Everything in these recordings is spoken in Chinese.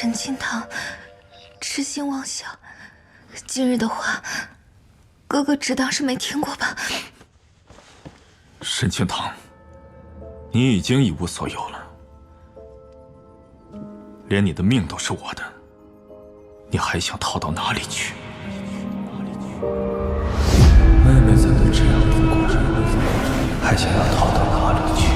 沈清堂痴心妄想，今日的话，哥哥只当是没听过吧。沈清堂，你已经一无所有了，连你的命都是我的，你还想逃到哪里去？妹妹咱都这样度过着，还想要逃到哪里去？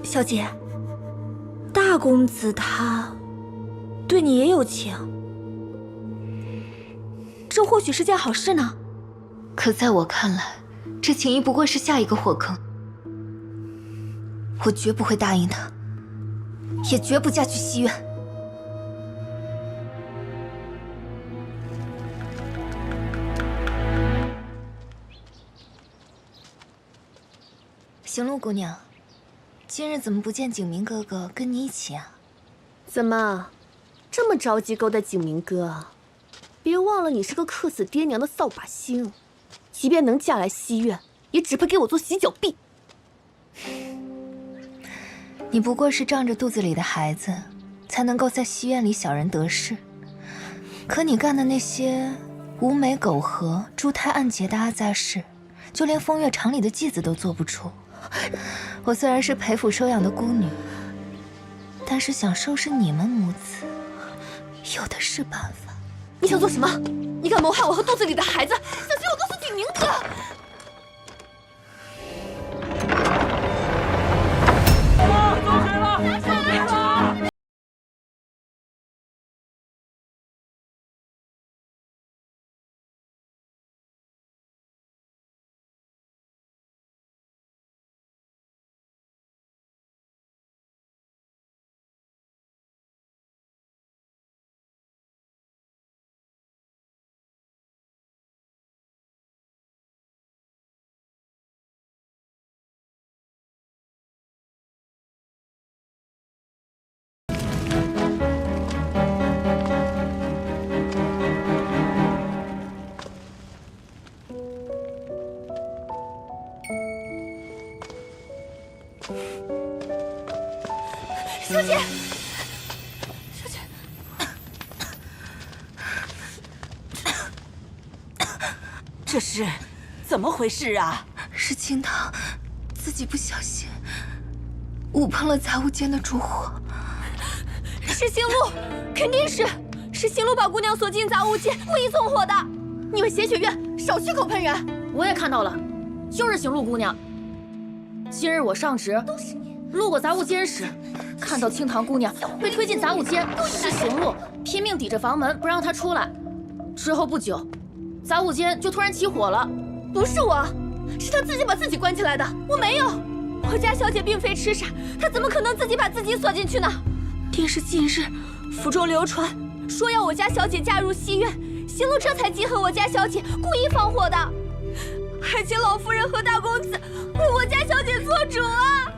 小姐，大公子他对你也有情，这或许是件好事呢。可在我看来，这情谊不过是下一个火坑。我绝不会答应他，也绝不嫁去西苑。行路姑娘，今日怎么不见景明哥哥跟你一起啊？怎么，这么着急勾搭景明哥？别忘了你是个克死爹娘的扫把星，即便能嫁来西苑，也只配给我做洗脚婢。你不过是仗着肚子里的孩子，才能够在西苑里小人得势。可你干的那些无媒苟合、珠胎暗结的阿杂事，就连风月场里的继子都做不出。我虽然是裴府收养的孤女，但是想收拾你们母子，有的是办法。你想做什么？你敢谋害我和肚子里的孩子？小心我告诉景明哥！走水了！走水了！小姐，小姐，这是怎么回事啊？是清堂自己不小心误碰了杂物间的烛火。是行路，肯定是行路把姑娘锁进杂物间，故意纵火的。你们贤学院少血口喷人！我也看到了，就是行路姑娘。今日我上值，路过杂物间时，看到清堂姑娘被推进杂物间，是行路拼命抵着房门不让她出来。之后不久，杂物间就突然起火了。不是我，是她自己把自己关起来的，我没有。我家小姐并非痴傻，她怎么可能自己把自己锁进去呢？定是近日府中流传说要我家小姐嫁入西苑，行路这才记恨我家小姐，故意放火的，还请老夫人和大公子为我家小姐做主啊！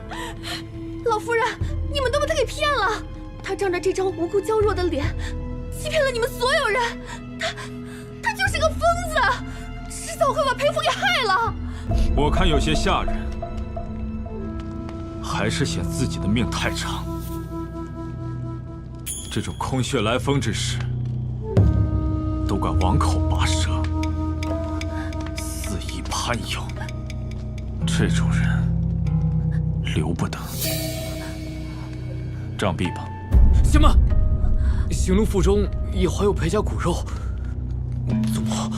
老夫人，你们都被他给骗了，他仗着这张无辜娇弱的脸，欺骗了你们所有人。他就是个疯子，迟早会把裴府给害了。我看有些吓人，还是嫌自己的命太长。这种空穴来风之事，都怪王口拔舌，肆意攀有，这种人留不得。杖毙吧！行吗？行路腹中也怀有裴家骨肉，怎么？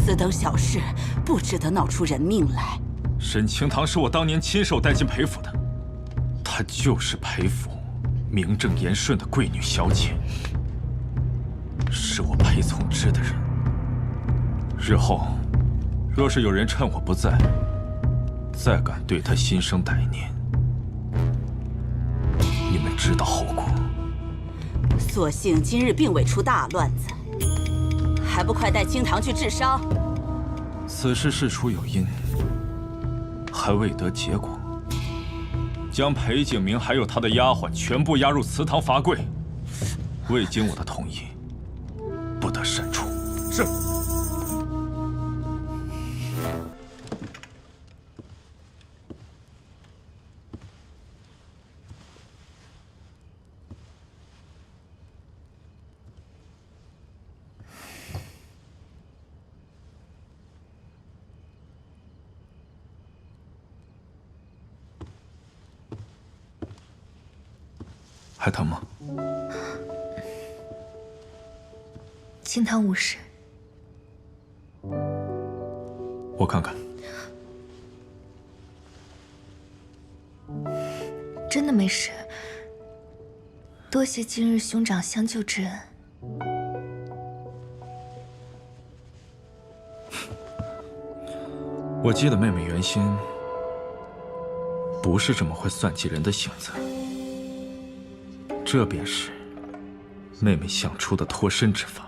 此等小事不值得闹出人命来。沈清堂是我当年亲手带进裴府的，他就是裴府名正言顺的贵女小姐，是我裴从之的人。日后若是有人趁我不在，再敢对她心生歹念，你们知道后果。所幸今日并未出大乱子，还不快带清堂去治伤？此事事出有因，还未得结果。将裴景明还有他的丫鬟全部押入祠堂罚跪，未经我的同意，不得擅出。是。还疼吗？清堂无事。我看看。真的没事。多谢今日兄长相救之恩。我记得妹妹原先不是这么会算计人的性子。这便是妹妹想出的脱身之法。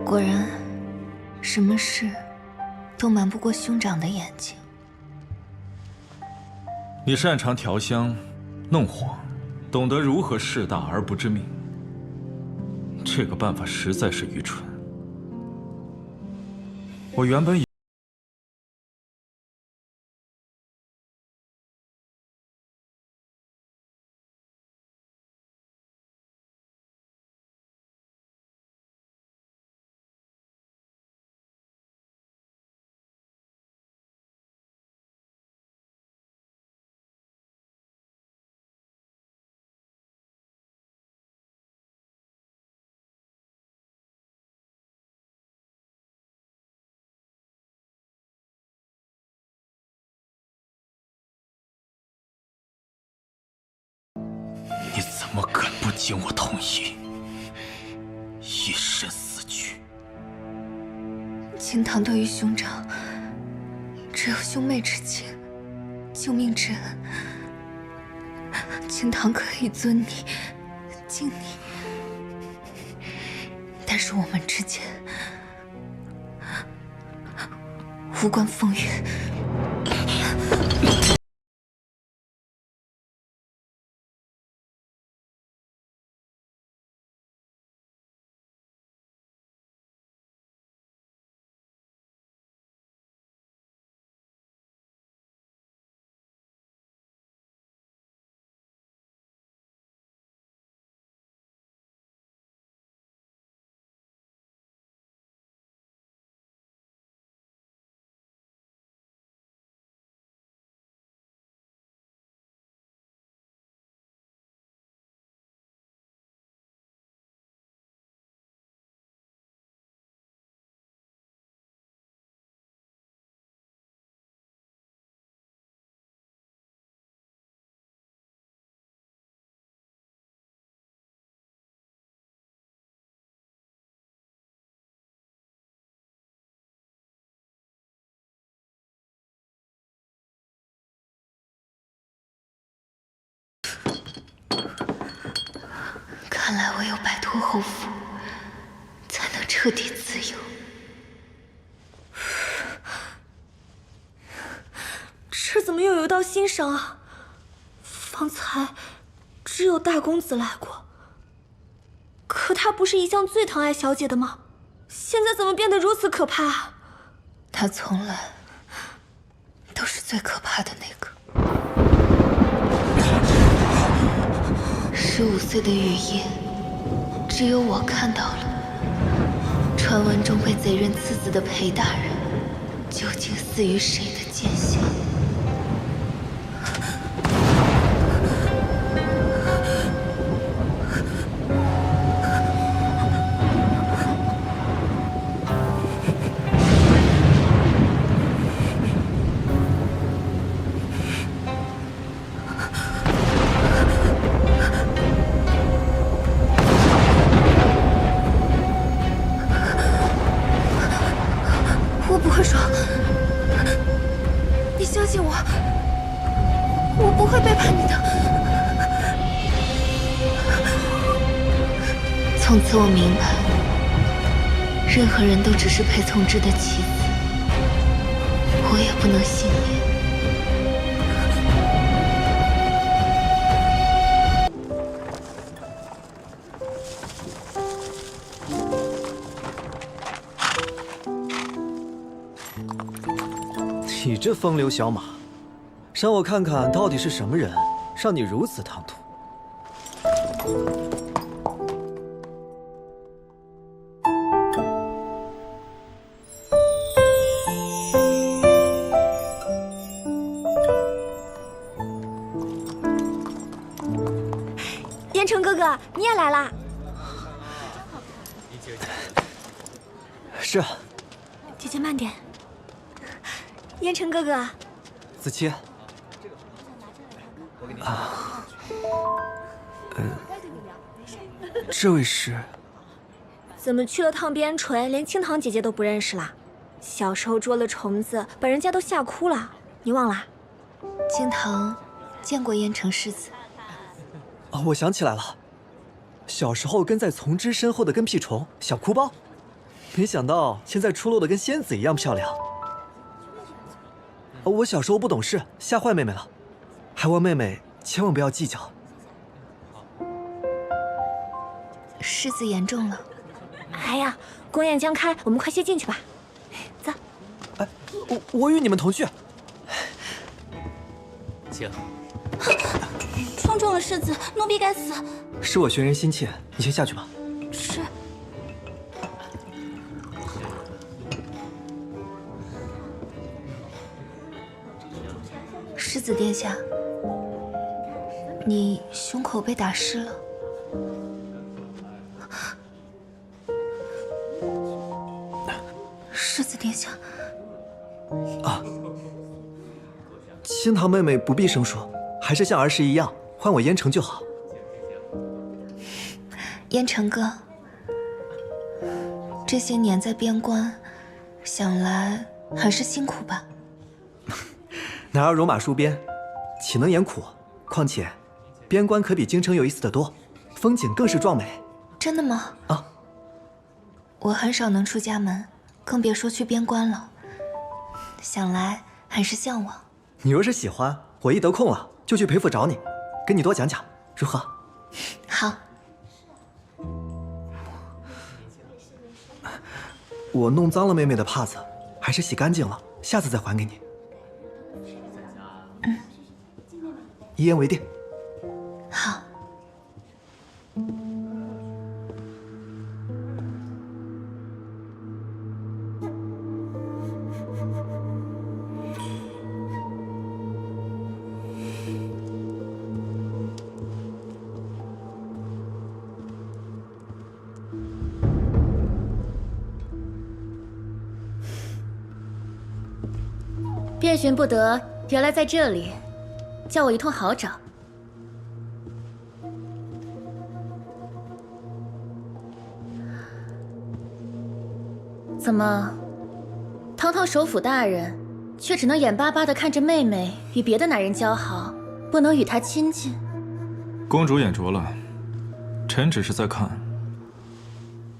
果然，什么事都瞒不过兄长的眼睛。你擅长调香、弄火，懂得如何事大而不致命。这个办法实在是愚蠢。我原本以你怎么敢不经我同意，以身死去？清堂对于兄长只有兄妹之情，救命之恩。清堂可以尊你、敬你，但是我们之间无关风月。看来唯有摆脱后缚，才能彻底自由。这怎么又有一道新伤啊？方才只有大公子来过，可他不是一向最疼爱小姐的吗？现在怎么变得如此可怕啊？他从来都是最可怕的那个。15岁的雨夜，只有我看到了传闻中被贼人刺死的裴大人，究竟死于谁的剑下？相信我，我不会背叛你的。从此我明白，任何人都只是裴从之的棋子，我也不能幸免。你这风流小马，让我看看到底是什么人，让你如此唐突。燕城哥哥，你也来啦？是啊，姐姐慢点。燕城哥哥，子期。这位是？怎么去了趟边陲，连青堂姐姐都不认识啦？小时候捉了虫子，把人家都吓哭了，你忘啦？青堂见过燕城世子。哦，我想起来了，小时候跟在从之身后的跟屁虫小哭包，没想到现在出落的跟仙子一样漂亮。我小时候不懂事，吓坏妹妹了，还望妹妹千万不要计较。世子言重了。哎呀，宫宴将开，我们快些进去吧。走。哎，我与你们同去。请。冲撞了世子，奴婢该死。是我寻人心切，你先下去吧。是。世子殿下，你胸口被打湿了。世子殿下，啊，青堂妹妹不必生疏，还是像儿时一样，唤我燕城就好。燕城哥，这些年在边关，想来很是辛苦吧？男儿戎马戍边，岂能言苦？况且，边关可比京城有意思得多，风景更是壮美。真的吗？啊，我很少能出家门，更别说去边关了。想来很是向往。你若是喜欢，我一得空了就去裴府找你，跟你多讲讲，如何？好。我弄脏了妹妹的帕子，还是洗干净了，下次再还给你。一言为定。好。遍寻不得，原来在这里，叫我一通好找。怎么，堂堂首府大人，却只能眼巴巴地看着妹妹与别的男人交好，不能与她亲近？公主眼拙了，臣只是在看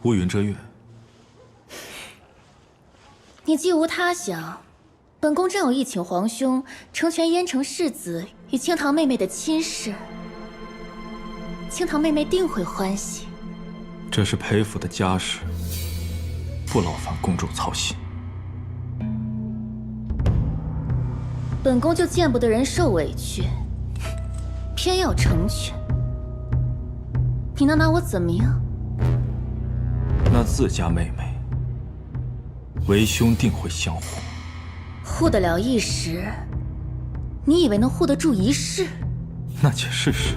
乌云遮月。你既无他想，本宫正有意请皇兄成全燕城世子与青堂妹妹的亲事，青堂妹妹定会欢喜。这是裴府的家事，不劳烦公主操心。本宫就见不得人受委屈，偏要成全。你能拿我怎么样？那自家妹妹，为兄定会相护。护得了一时，你以为能护得住一世？那且试试。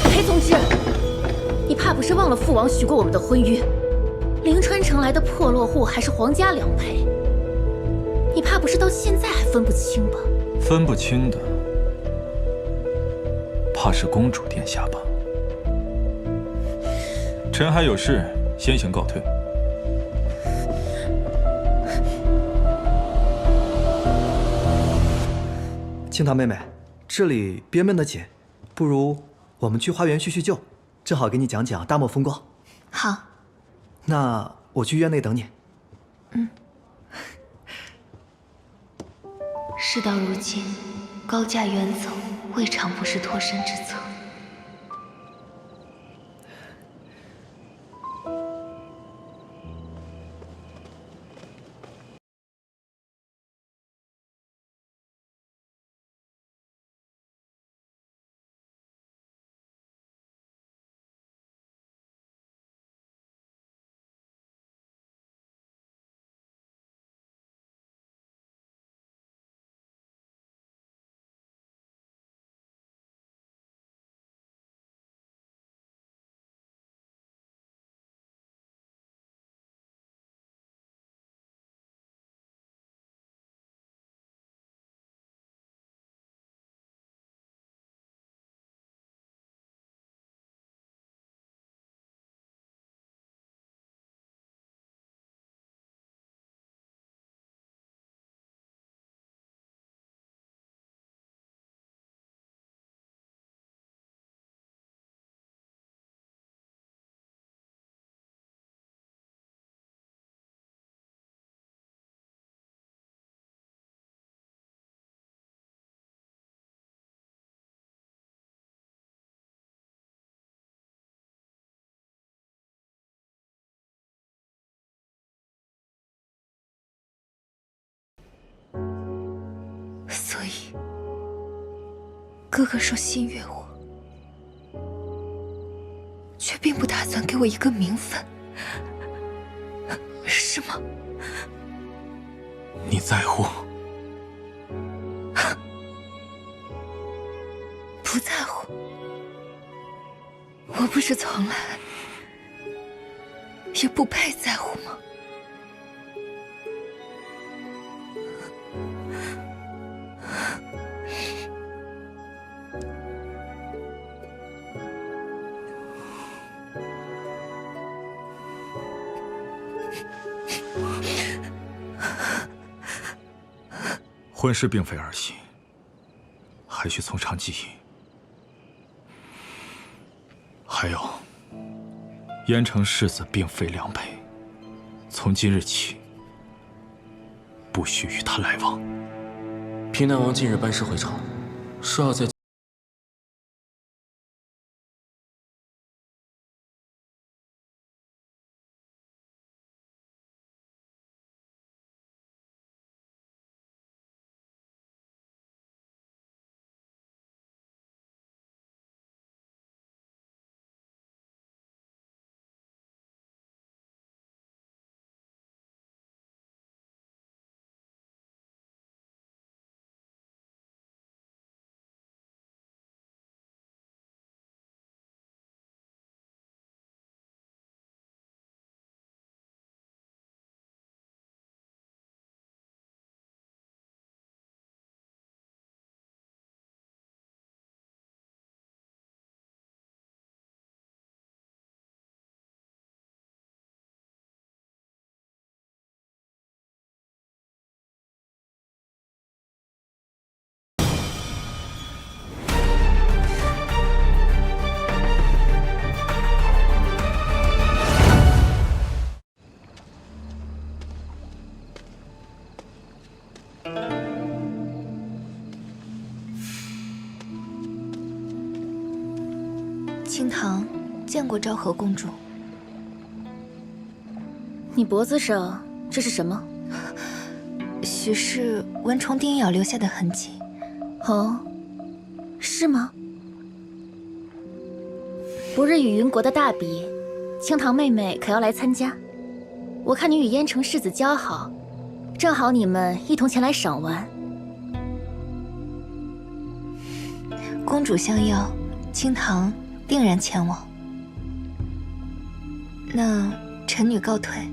裴从之，你怕不是忘了父王许过我们的婚约？灵川城来的破落户还是皇家良配？你怕不是到现在还分不清吧？分不清的，怕是公主殿下吧？臣还有事，先行告退。青桃妹妹，这里憋闷得紧，不如我们去花园叙叙旧，正好给你讲讲大漠风光。好，那我去院内等你。事到如今，高驾远走，未尝不是脱身之策。所以，哥哥说心悦我，却并不打算给我一个名分，是吗？你在乎？不在乎。我不是从来也不配在乎吗？婚事并非儿戏，还需从长计议。还有，燕城世子并非良配，从今日起，不许与他来往。平南王近日班师回朝，说要在清堂见过昭和公主。你脖子上这是什么？许是蚊虫叮咬留下的痕迹。哦，是吗？不日与云国的大比，清堂妹妹可要来参加？我看你与燕城世子交好，正好你们一同前来赏玩。公主相邀，清堂定然前往。那臣女告退。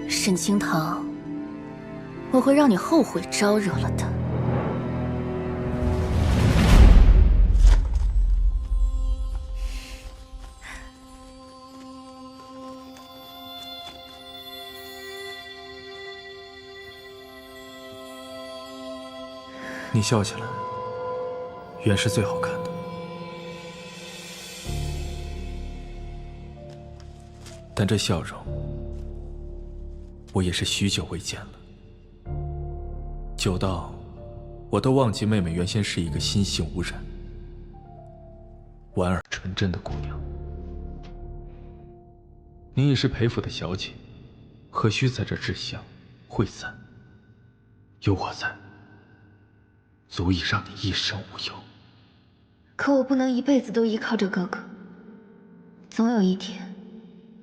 沈清堂，我会让你后悔招惹了的。你笑起来，原是最好看的。但这笑容，我也是许久未见了，久到我都忘记妹妹原先是一个心性无染、婉而纯真的姑娘。你已是裴府的小姐，何须在这志向会散？有我在，足以让你一生无忧。可我不能一辈子都依靠着哥哥，总有一天，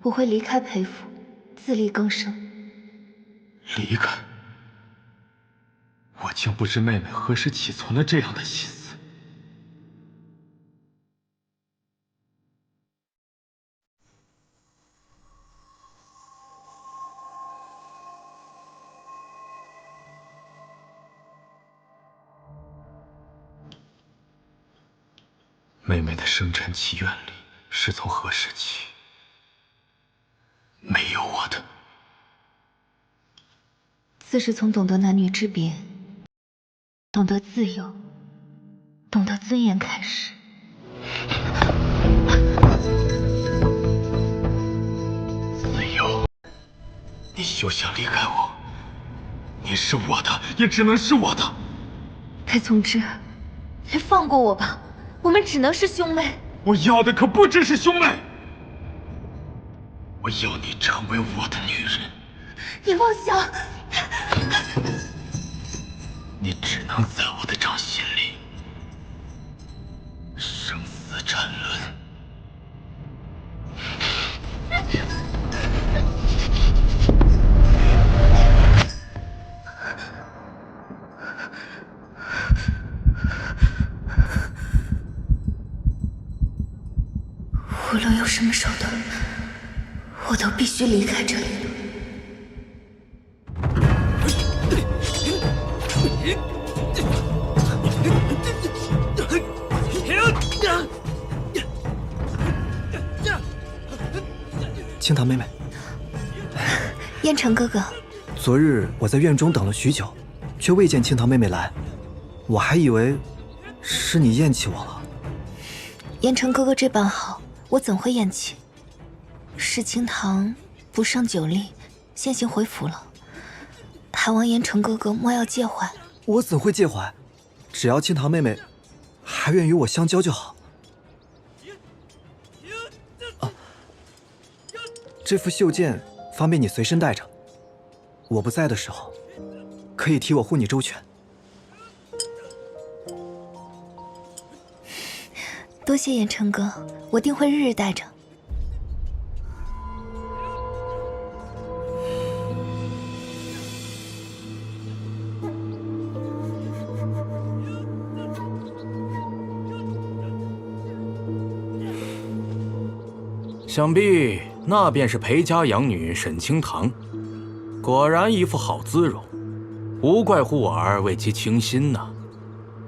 我会离开裴府，自力更生。离开？我竟不知妹妹何时起存了这样的心思。妹妹的生辰祈愿里是从何时起？没有我的。自是从懂得男女之别，懂得自由，懂得尊严开始。自由？你休想离开我！你是我的，也只能是我的。裴从之，你放过我吧，我们只能是兄妹。我要的可不只是兄妹，我要你成为我的女人。你妄想！你只能在我的掌心里生死沉沦。无论用什么手段，我都必须离开这里。青檀妹妹，燕城哥哥，昨日我在院中等了许久，却未见青檀妹妹来，我还以为是你厌弃我了。燕城哥哥这般好，我怎会厌弃？是青檀不胜酒力，先行回府了。还望燕城哥哥莫要介怀。我怎会介怀？只要青檀妹妹还愿与我相交就好。啊，这副袖剑方便你随身带着，我不在的时候，可以替我护你周全。多谢燕城哥，我定会日日带着。想必那便是裴家养女沈清堂，果然一副好姿容，无怪乎我儿为其倾心呢。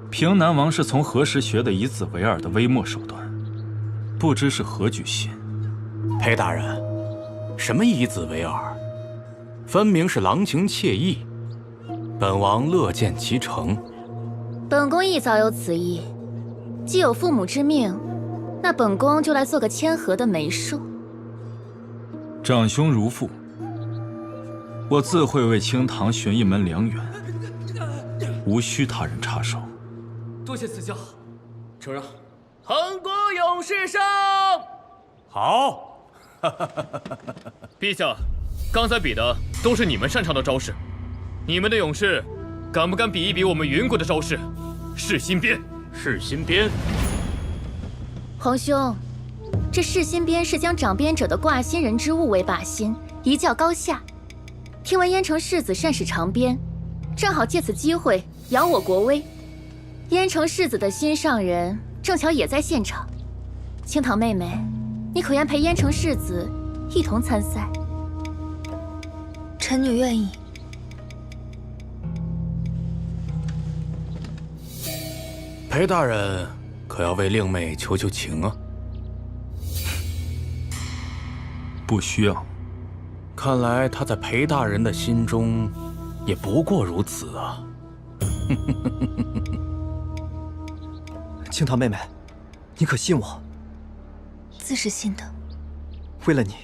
平南王是从何时学的以子为饵的微末手段？不知是何居心。裴大人，什么以子为饵？分明是郎情妾意，本王乐见其成。本宫亦早有此意，既有父母之命，那本宫就来做个谦和的媒妁。长兄如父，我自会为清堂寻一门良缘，无需他人插手。多谢赐教，承让。腾国勇士上！好，陛下，刚才比的都是你们擅长的招式，你们的勇士敢不敢比一比我们云国的招式？世心鞭，世心鞭。皇兄，这世心鞭是将掌鞭者的挂心人之物为靶心，一较高下。听闻燕城世子善使长鞭，正好借此机会扬我国威。燕城世子的心上人正巧也在现场，清堂妹妹，你可愿陪燕城世子一同参赛？臣女愿意。裴大人可要为令妹求求情啊！不需要。看来他在裴大人的心中也不过如此啊。青桃妹妹，你可信我？自是信的。为了你，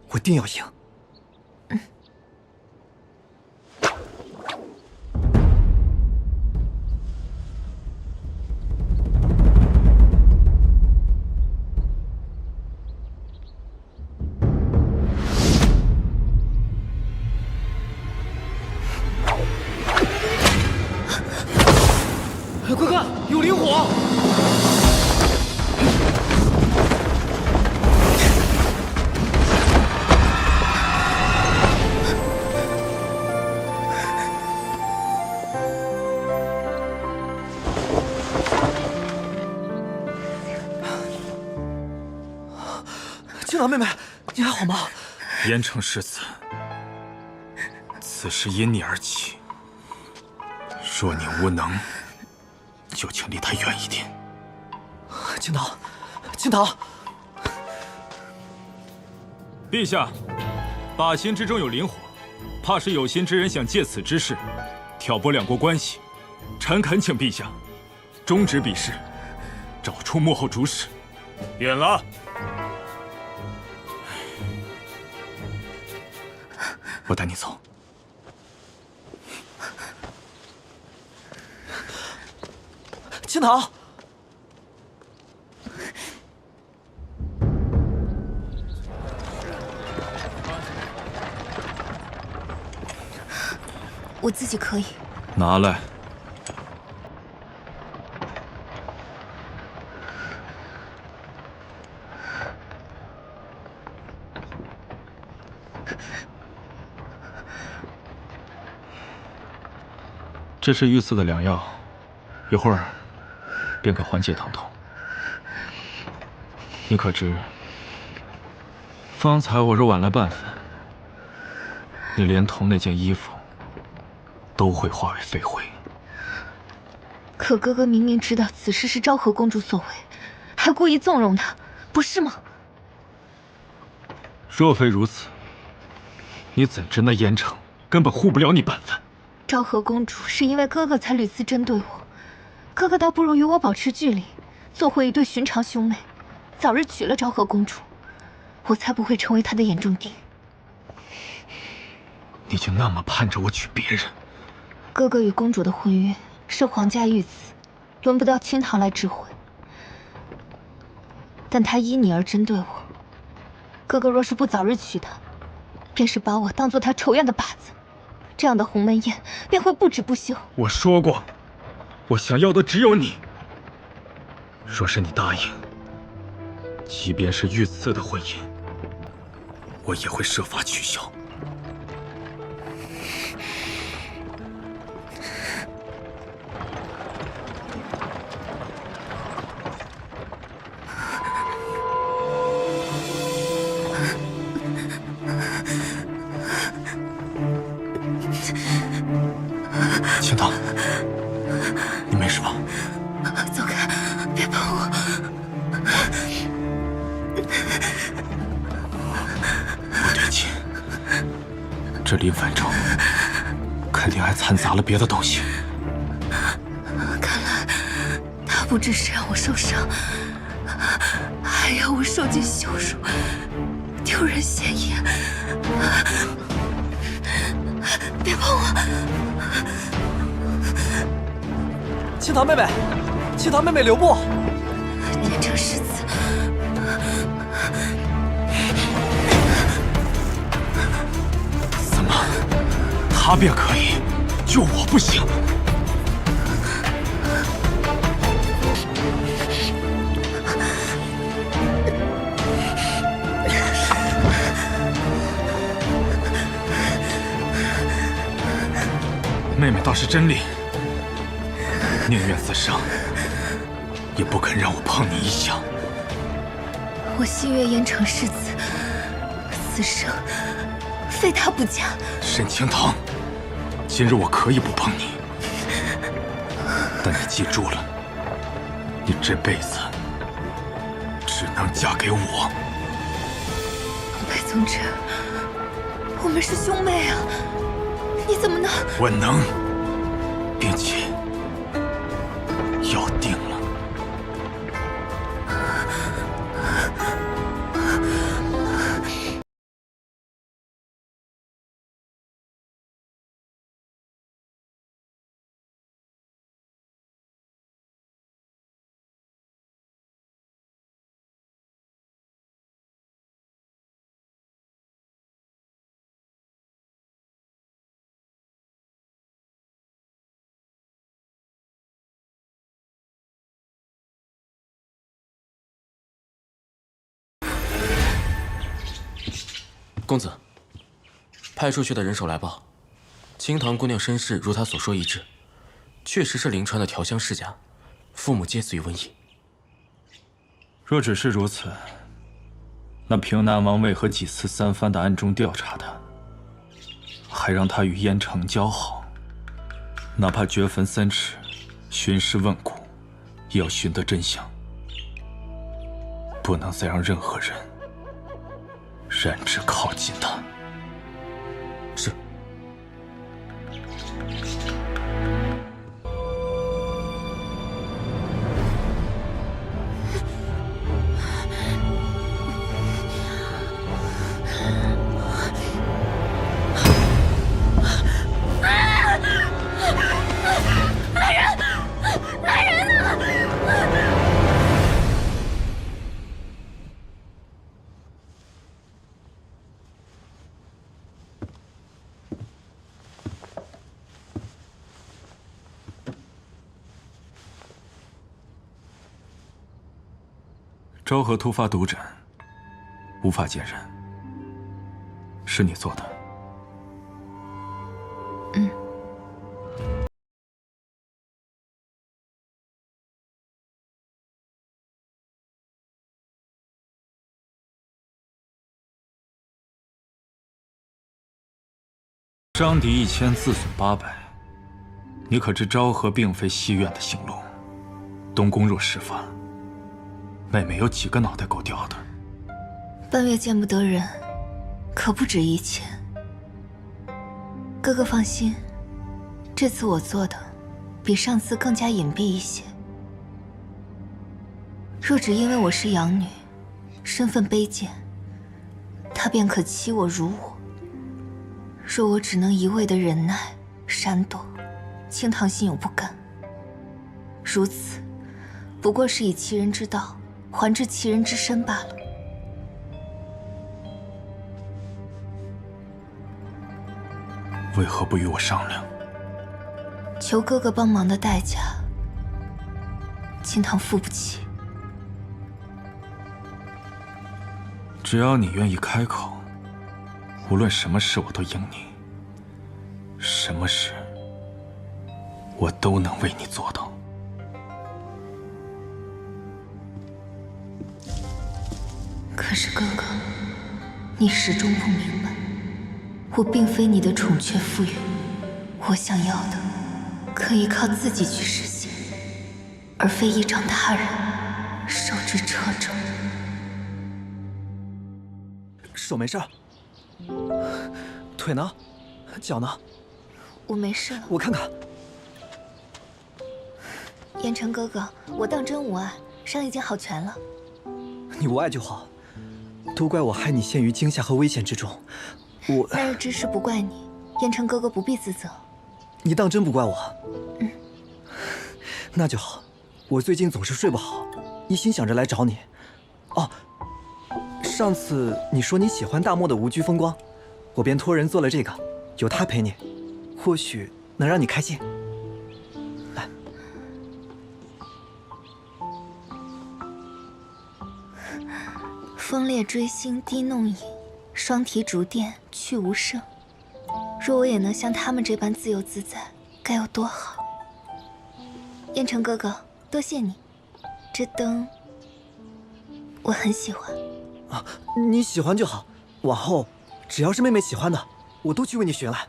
我定要赢。快看，有灵火！青桃妹妹，你还好吗？严城世子，此事因你而起，若你无能，就请离他远一点。青桃，青桃，陛下，靶心之中有灵火，怕是有心之人想借此之事挑拨两国关系。臣恳请陛下终止比试，找出幕后主使。远了。我带你走。青桃，我自己可以。拿来。这是御赐的良药，一会儿便可缓解疼痛。你可知，方才我若晚来半分，你连同那件衣服都会化为飞灰。可哥哥明明知道此事是昭和公主所为，还故意纵容她，不是吗？若非如此，你怎知那严城根本护不了你半分？昭和公主是因为哥哥才屡次针对我，哥哥倒不如与我保持距离，做回一对寻常兄妹，早日娶了昭和公主，我才不会成为他的眼中钉。你就那么盼着我娶别人？哥哥与公主的婚约是皇家御赐，轮不到青桃来指挥。但他依你而针对我，哥哥若是不早日娶她，便是把我当做他仇怨的靶子。这样的鸿门宴便会不止不休。我说过，我想要的只有你。若是你答应，即便是御赐的婚姻，我也会设法取消。青桃，你没事吧？走开，别碰我！不对劲，这林凡州肯定还掺杂了别的东西。看来他不只是让我受伤，还要我受尽羞辱，丢人现眼。别碰我！青桃妹妹，青桃妹妹，留步！严城世子，怎么，他便可以，就我不行？妹妹倒是真厉害，宁愿自伤，也不肯让我碰你一下。我心悦严城世子，此生非他不嫁。沈清腾，今日我可以不碰你，但你记住了，你这辈子只能嫁给我。裴宗之，我们是兄妹啊，你怎么能……我能，并且要定了。公子，派出去的人手来报，清堂姑娘身世如他所说一致，确实是临川的调香世家，父母皆死于瘟疫。若只是如此，那平南王为何几次三番的暗中调查他，还让他与燕城交好？哪怕掘坟3尺，寻尸问骨，也要寻得真相，不能再让任何人染指靠近他。是。昭和突发毒疹，无法见人，是你做的。嗯。伤敌1000，自损800。你可知昭和并非西院的行路？东宫若事发，妹妹有几个脑袋够掉的？半月见不得人，可不止1000。哥哥放心，这次我做的比上次更加隐蔽一些。若只因为我是养女，身份卑贱，他便可欺我辱我。若我只能一味的忍耐闪躲，清堂心有不甘。如此，不过是以其人之道还治其人之身罢了。为何不与我商量？求哥哥帮忙的代价，清堂付不起。只要你愿意开口，无论什么事我都应你，什么事我都能为你做到。可是哥哥，你始终不明白，我并非你的宠雀驸羽，我想要的可以靠自己去实现，而非依仗他人，受之掣肘。手没事儿，腿呢？脚呢？我没事了。我看看。燕城哥哥，我当真无碍，伤已经好全了。你无碍就好，都怪我害你陷于惊吓和危险之中。我那日之事不怪你，燕城哥哥不必自责。你当真不怪我？嗯，那就好。我最近总是睡不好，一心想着来找你。哦，上次你说你喜欢大漠的无拘风光，我便托人做了这个，有他陪你，或许能让你开心。来，风烈追星滴弄影，双提竹垫去无声。若我也能像他们这般自由自在，该有多好！燕城哥哥，多谢你，这灯我很喜欢。啊，你喜欢就好。往后只要是妹妹喜欢的，我都去为你寻来。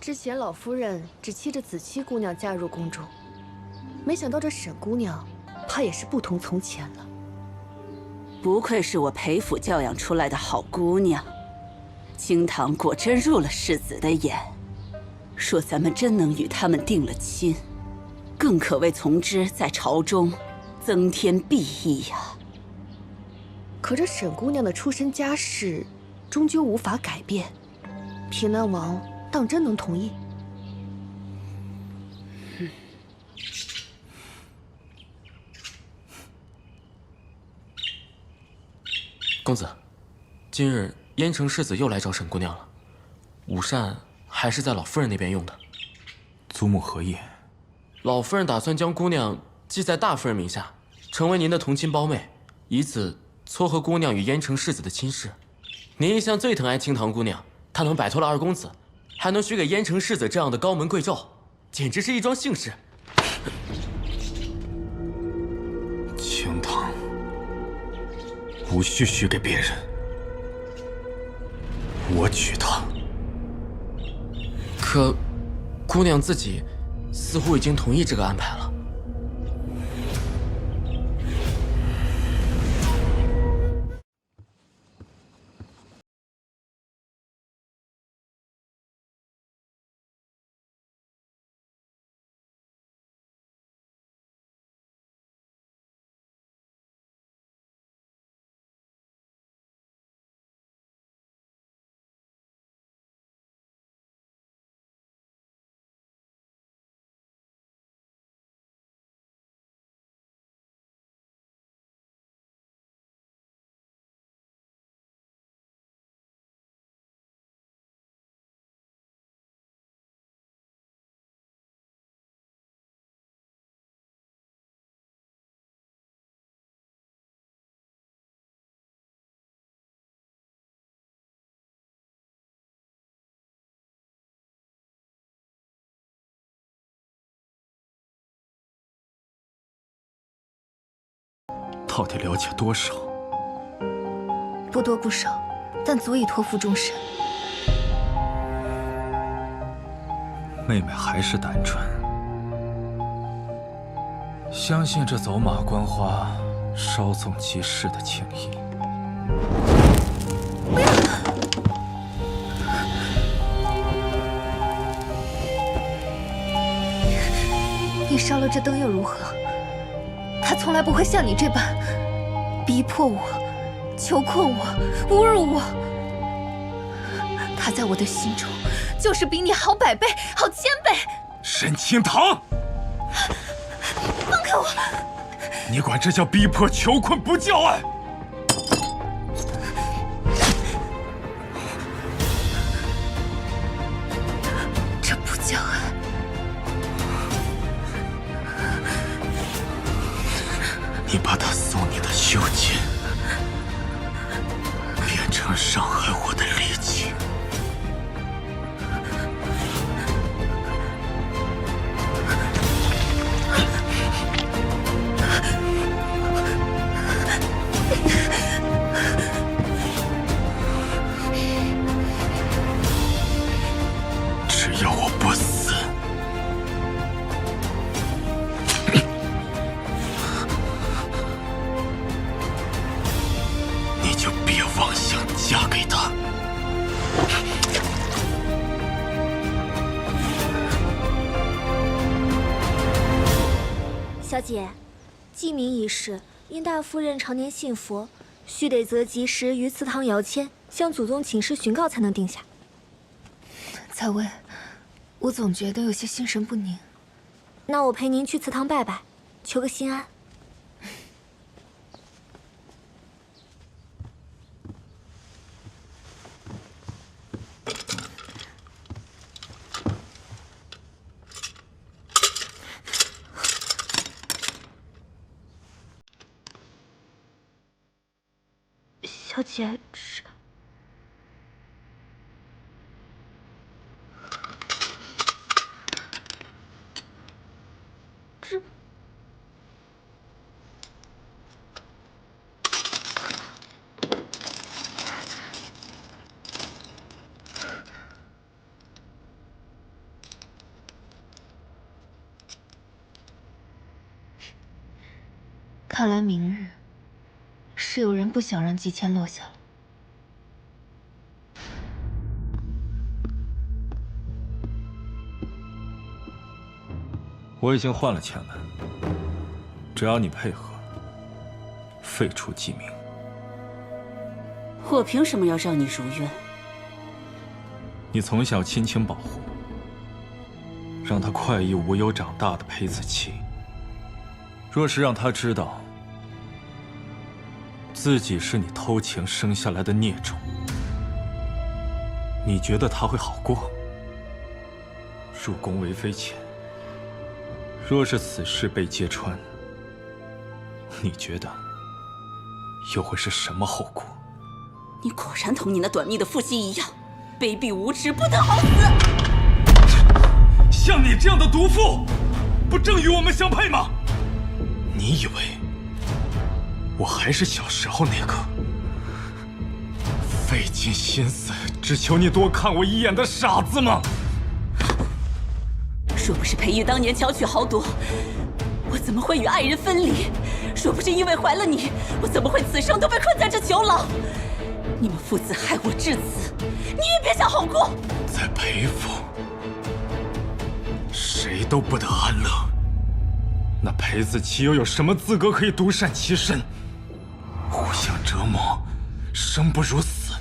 之前老夫人只期着子期姑娘嫁入宫中，没想到这沈姑娘，怕也是不同从前了。不愧是我裴府教养出来的好姑娘，清堂果真入了世子的眼。若咱们真能与他们定了亲，更可谓从之在朝中增添裨益呀。可这沈姑娘的出身家世，终究无法改变。平南王当真能同意？公子，今日燕城世子又来找沈姑娘了，午膳还是在老夫人那边用的。祖母何意？老夫人打算将姑娘记在大夫人名下，成为您的同亲胞妹，以此撮合姑娘与燕城世子的亲事。您一向最疼爱清堂姑娘，她能摆脱了二公子，还能许给燕城世子这样的高门贵胄，简直是一桩幸事。清堂无需许给别人，我娶她。可，姑娘自己似乎已经同意这个安排了。到底了解多少？不多不少，但足以托付终身。妹妹还是单纯，相信这走马观花、稍纵即逝的情谊。不要！你烧了这灯又如何？他从来不会像你这般逼迫我、囚困我、侮辱我。他在我的心中就是比你好100倍、好1000倍。沈清堂，放开我！你管这叫逼迫、囚困，不叫爱？这不叫爱。你把他送你的袖剑变成伤害我的利器，只要我不死，你就别妄想嫁给他。小姐，记名已逝，因大夫人常年信佛，须得择吉时于祠堂摇签，向祖宗请示询告才能定下。在位，我总觉得有些心神不宁。那我陪您去祠堂拜拜，求个心安。小姐，这看来明日是有人不想让季谦落下。我已经换了前门，只要你配合，废除季明。我凭什么要让你如愿？你从小亲情保护，让他快意无忧长大的裴子期，若是让他知道自己是你偷情生下来的孽种，你觉得他会好过？入宫为妃前，若是此事被揭穿，你觉得又会是什么后果？你果然同你那短命的父亲一样，卑鄙无耻，不得好死！像你这样的毒妇，不正与我们相配吗？你以为我还是小时候那个费尽心思只求你多看我一眼的傻子吗？若不是裴玉当年巧取豪夺，我怎么会与爱人分离？若不是因为怀了你，我怎么会此生都被困在这囚牢？你们父子害我至此，你也别想好过。在裴府，谁都不得安乐。那裴子期又有什么资格可以独善其身？互相折磨，生不如死，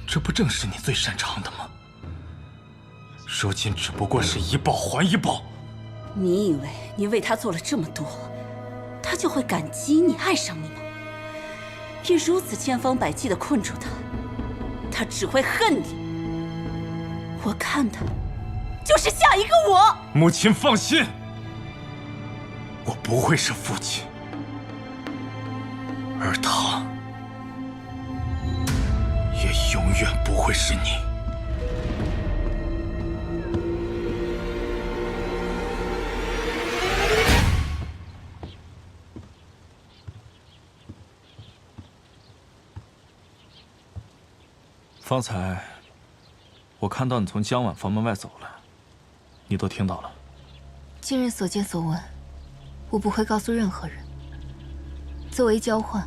这不正是你最擅长的吗？如今只不过是一报还一报。你以为你为他做了这么多，他就会感激你、爱上你吗？你如此千方百计地困住他，他只会恨你。我看他就是下一个我。母亲放心，我不会是父亲，而他也永远不会是你。方才我看到你从江晚房门外走了，你都听到了。今日所见所闻，我不会告诉任何人。作为交换，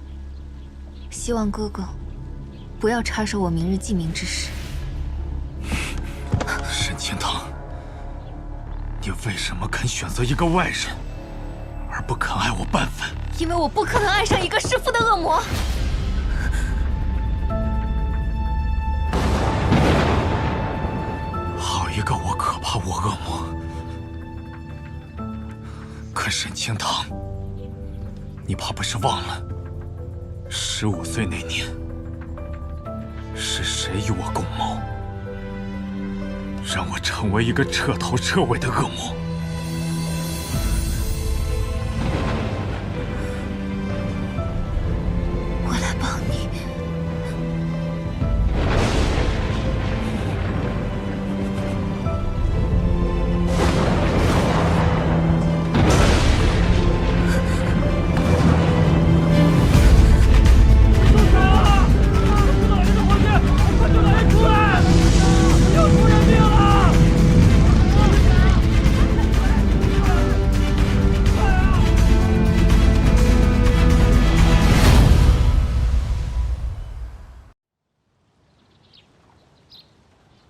希望哥哥不要插手我明日记名之事。沈清堂，你为什么肯选择一个外人，而不肯爱我半分？因为我不可能爱上一个弑父的恶魔。好一个我可怕我恶魔！可沈清堂，你怕不是忘了，15岁那年是谁与我共谋，让我成为一个彻头彻尾的恶魔？我来帮你。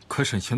可沈清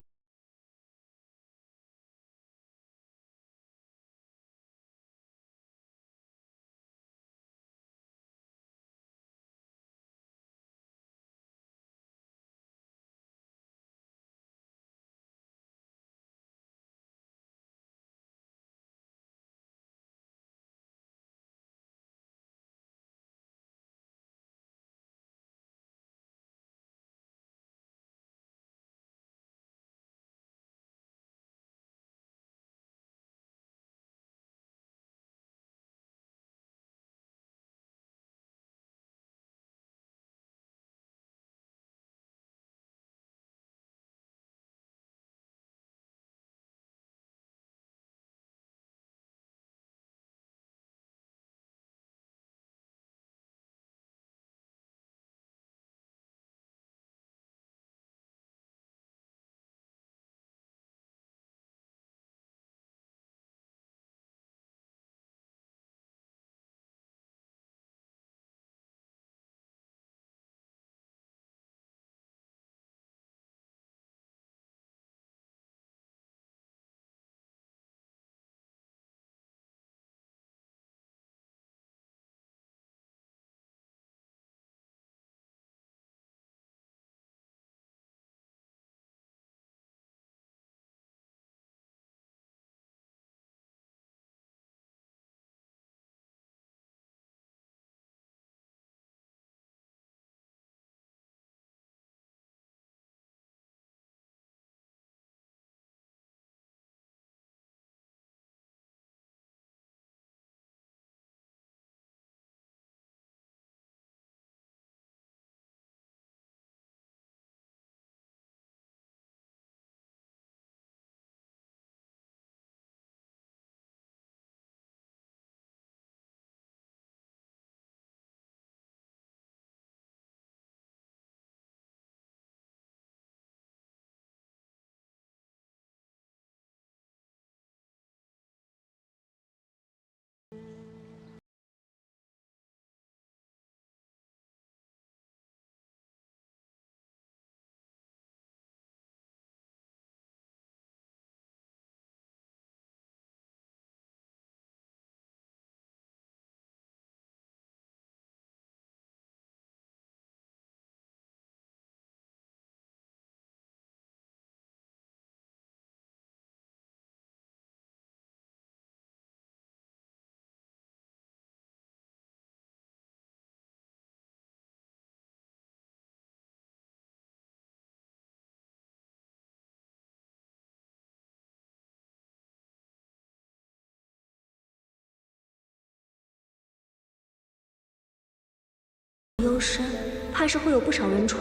深，怕是会有不少蚊虫。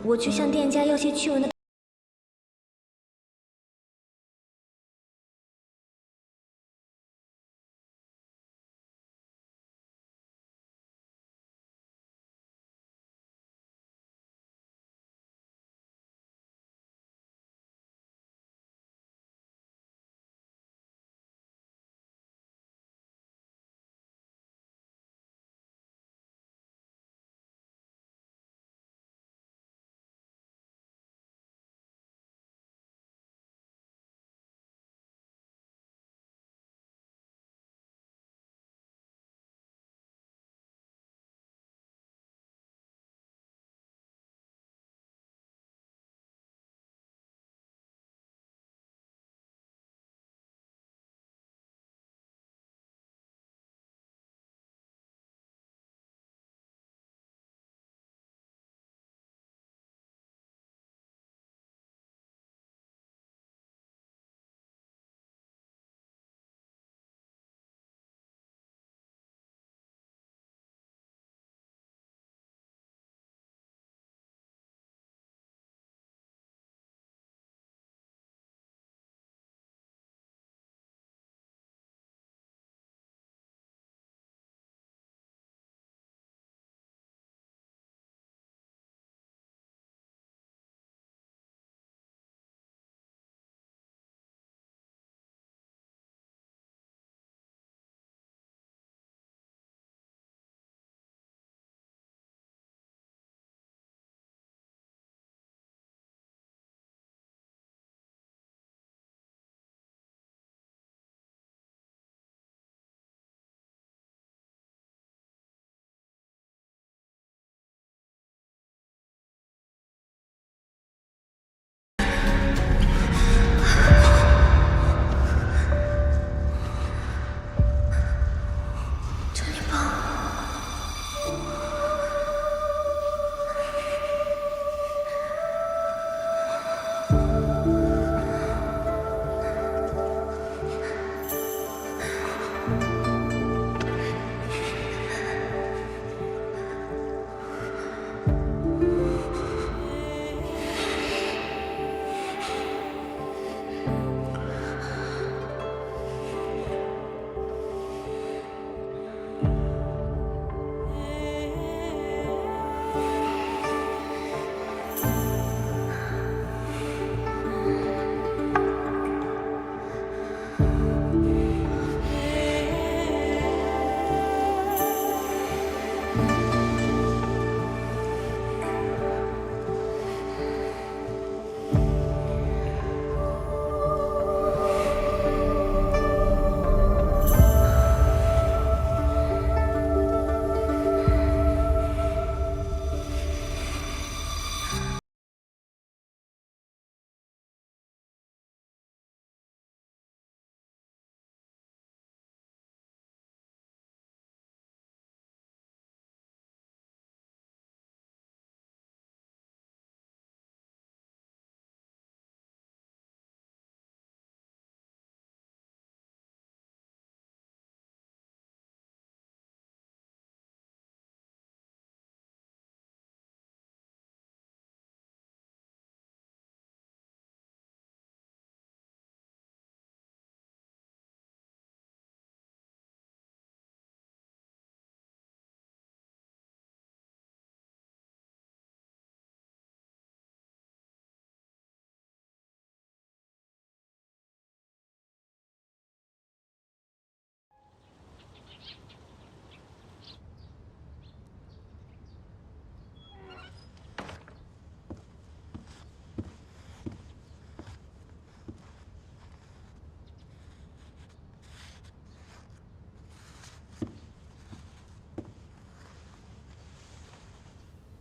我去向店家要些驱蚊的。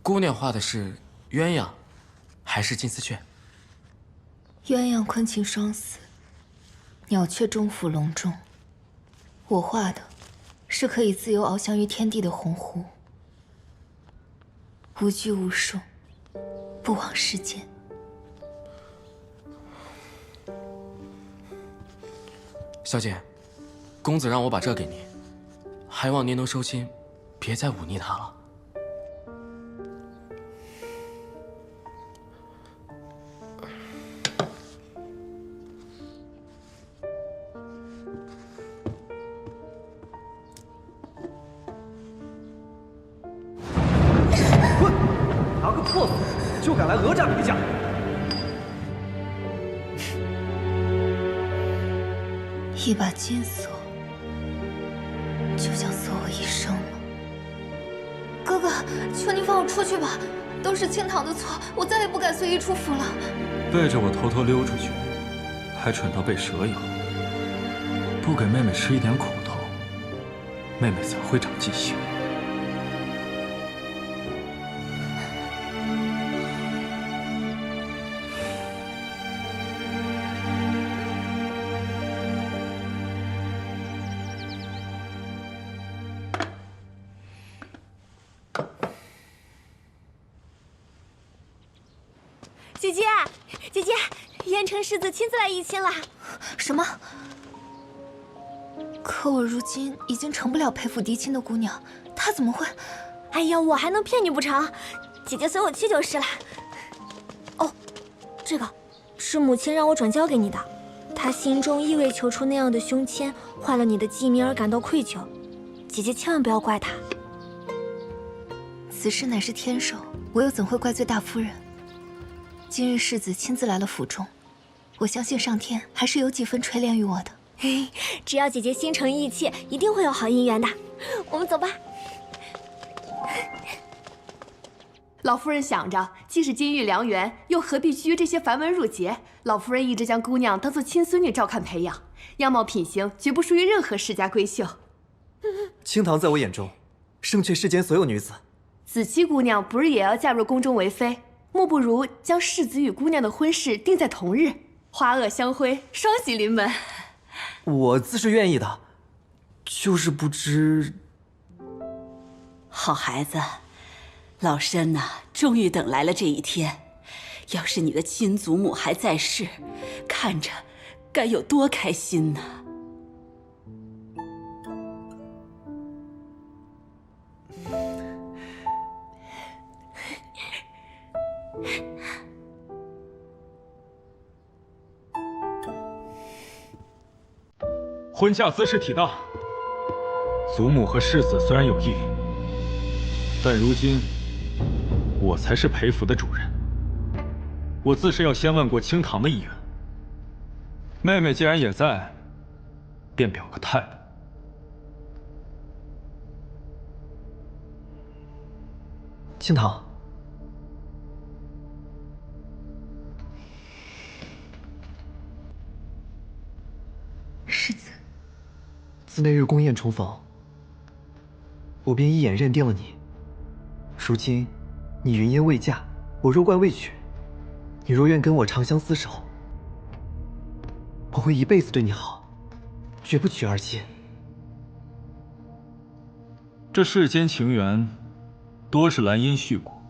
姑娘画的是鸳鸯，还是金丝雀？鸳鸯昆禽双死，鸟雀终腹笼中。我画的是可以自由翱翔于天地的鸿鹄，无拘无束，不枉世间。小姐，公子让我把这给您，还望您能收心，别再忤逆他了。敢来讹诈陪嫁？一把金锁，就想锁我一生吗？哥哥，求你放我出去吧，都是青堂的错，我再也不敢随意出府了。背着我偷偷溜出去，还蠢到被蛇咬，不给妹妹吃一点苦头，妹妹怎会长记性？姐姐，姐姐，燕城世子亲自来议亲了。什么？可我如今已经成不了陪府嫡亲的姑娘，她怎么会？哎呀，我还能骗你不成？姐姐随我去就是了。哦，这个是母亲让我转交给你的，她心中意为求出那样的胸签，坏了你的记名而感到愧疚。姐姐千万不要怪她。此事乃是天授，我又怎会怪罪大夫人？今日世子亲自来了府中，我相信上天还是有几分垂怜于我的。嘿，只要姐姐心诚意切，一定会有好姻缘的。我们走吧。老夫人想着，既是金玉良缘，又何必拘这些繁文缛节？老夫人一直将姑娘当做亲孙女照看培养，样貌品行绝不输于任何世家闺秀。青堂在我眼中，胜却世间所有女子。子期姑娘不是也要嫁入宫中为妃？莫不如将世子与姑娘的婚事定在同日，花萼相辉，双喜临门。我自是愿意的，就是不知。好孩子，老身呐，终于等来了这一天。要是你的亲祖母还在世，看着该有多开心呢！婚嫁兹事体大，祖母和世子虽然有意，但如今我才是陪府的主人，我自是要先问过青堂的意愿。妹妹既然也在，便表个态吧。青堂，世子。自那日宫宴重逢，我便一眼认定了你。如今你云烟未嫁，我肉冠未娶，你若愿跟我长相厮守，我会一辈子对你好，绝不娶二妾。这世间情缘，多是兰因絮果，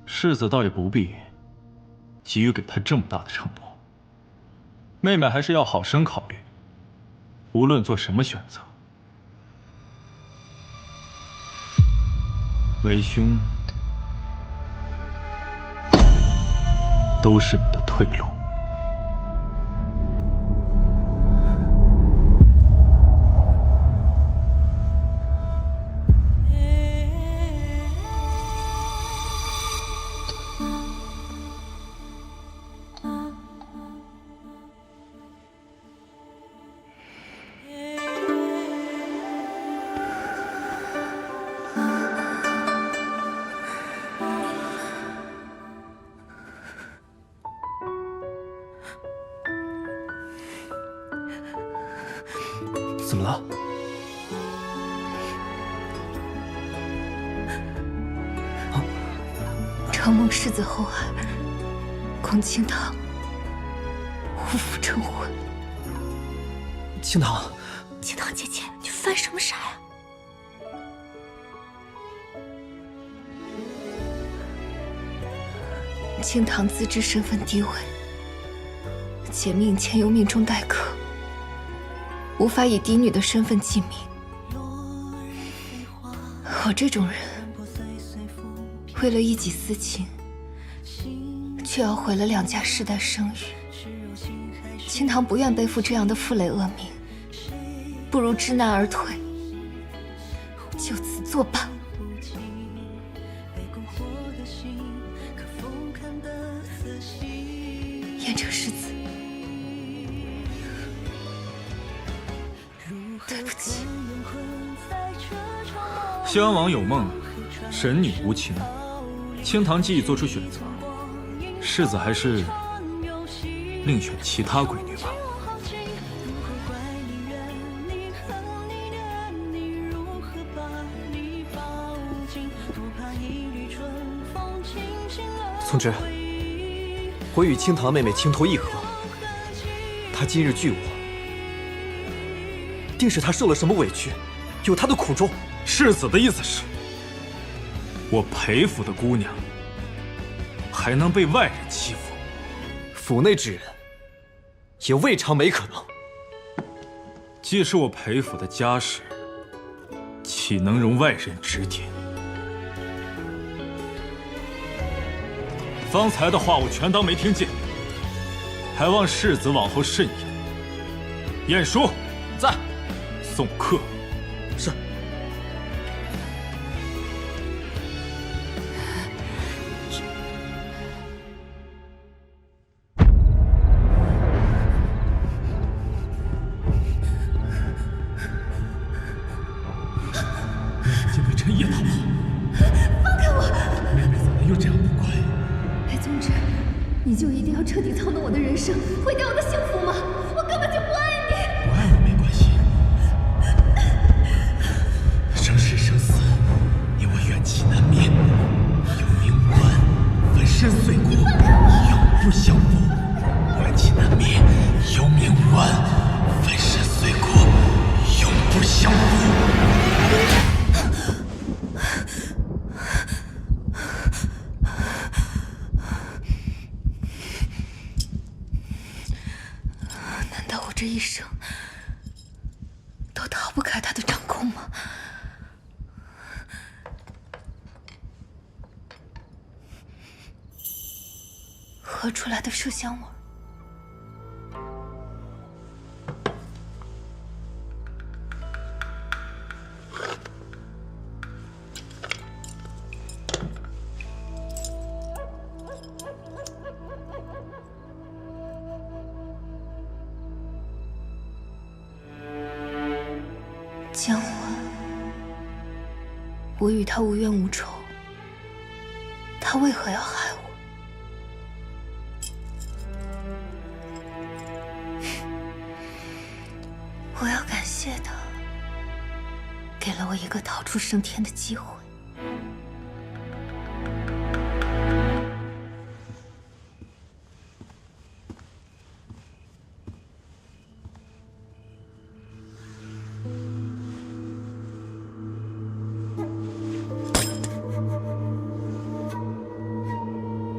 世子倒也不必急于给他这么大的承诺。妹妹还是要好生考虑，无论做什么选择，为兄都是你的退路。怎么了？承蒙世子厚爱，恐青堂无福成婚。青堂，青堂姐姐，你犯什么傻呀？青堂自知身份低微，且命前有命中待客，无法以嫡女的身份记名。我这种人，为了一己私情，却要毁了两家世代声誉。青堂不愿背负这样的负累恶名，不如知难而退，就此作罢。变成世子，对不起。西安王有梦，神女无情。青堂既已做出选择，世子还是另选其他闺女吧。从之，我与青堂妹妹情投意合，她今日拒我，定是她受了什么委屈，有她的苦衷。世子的意思是，我裴府的姑娘还能被外人欺负？府内之人也未尝没可能。既是我裴府的家事，岂能容外人指点？方才的话我全当没听见，还望世子往后慎言。晏殊在，送客。是。竟被陈烨讨好，放开我！妹妹怎么又这样不乖？裴宗之，你就一定要彻底操弄我的人生，毁掉我的幸福吗？我根本就不爱你。不爱我没关系，生是生死，你我怨气难灭，有名无万，粉身碎骨，永不相负。怨气难灭，有名无万，粉身碎骨，永不相负。难道我这一生都逃不开他的掌控吗？喝出来的麝香味儿。江晚，我与他无冤无仇，他为何要害我？我要感谢他，给了我一个逃出升天的机会。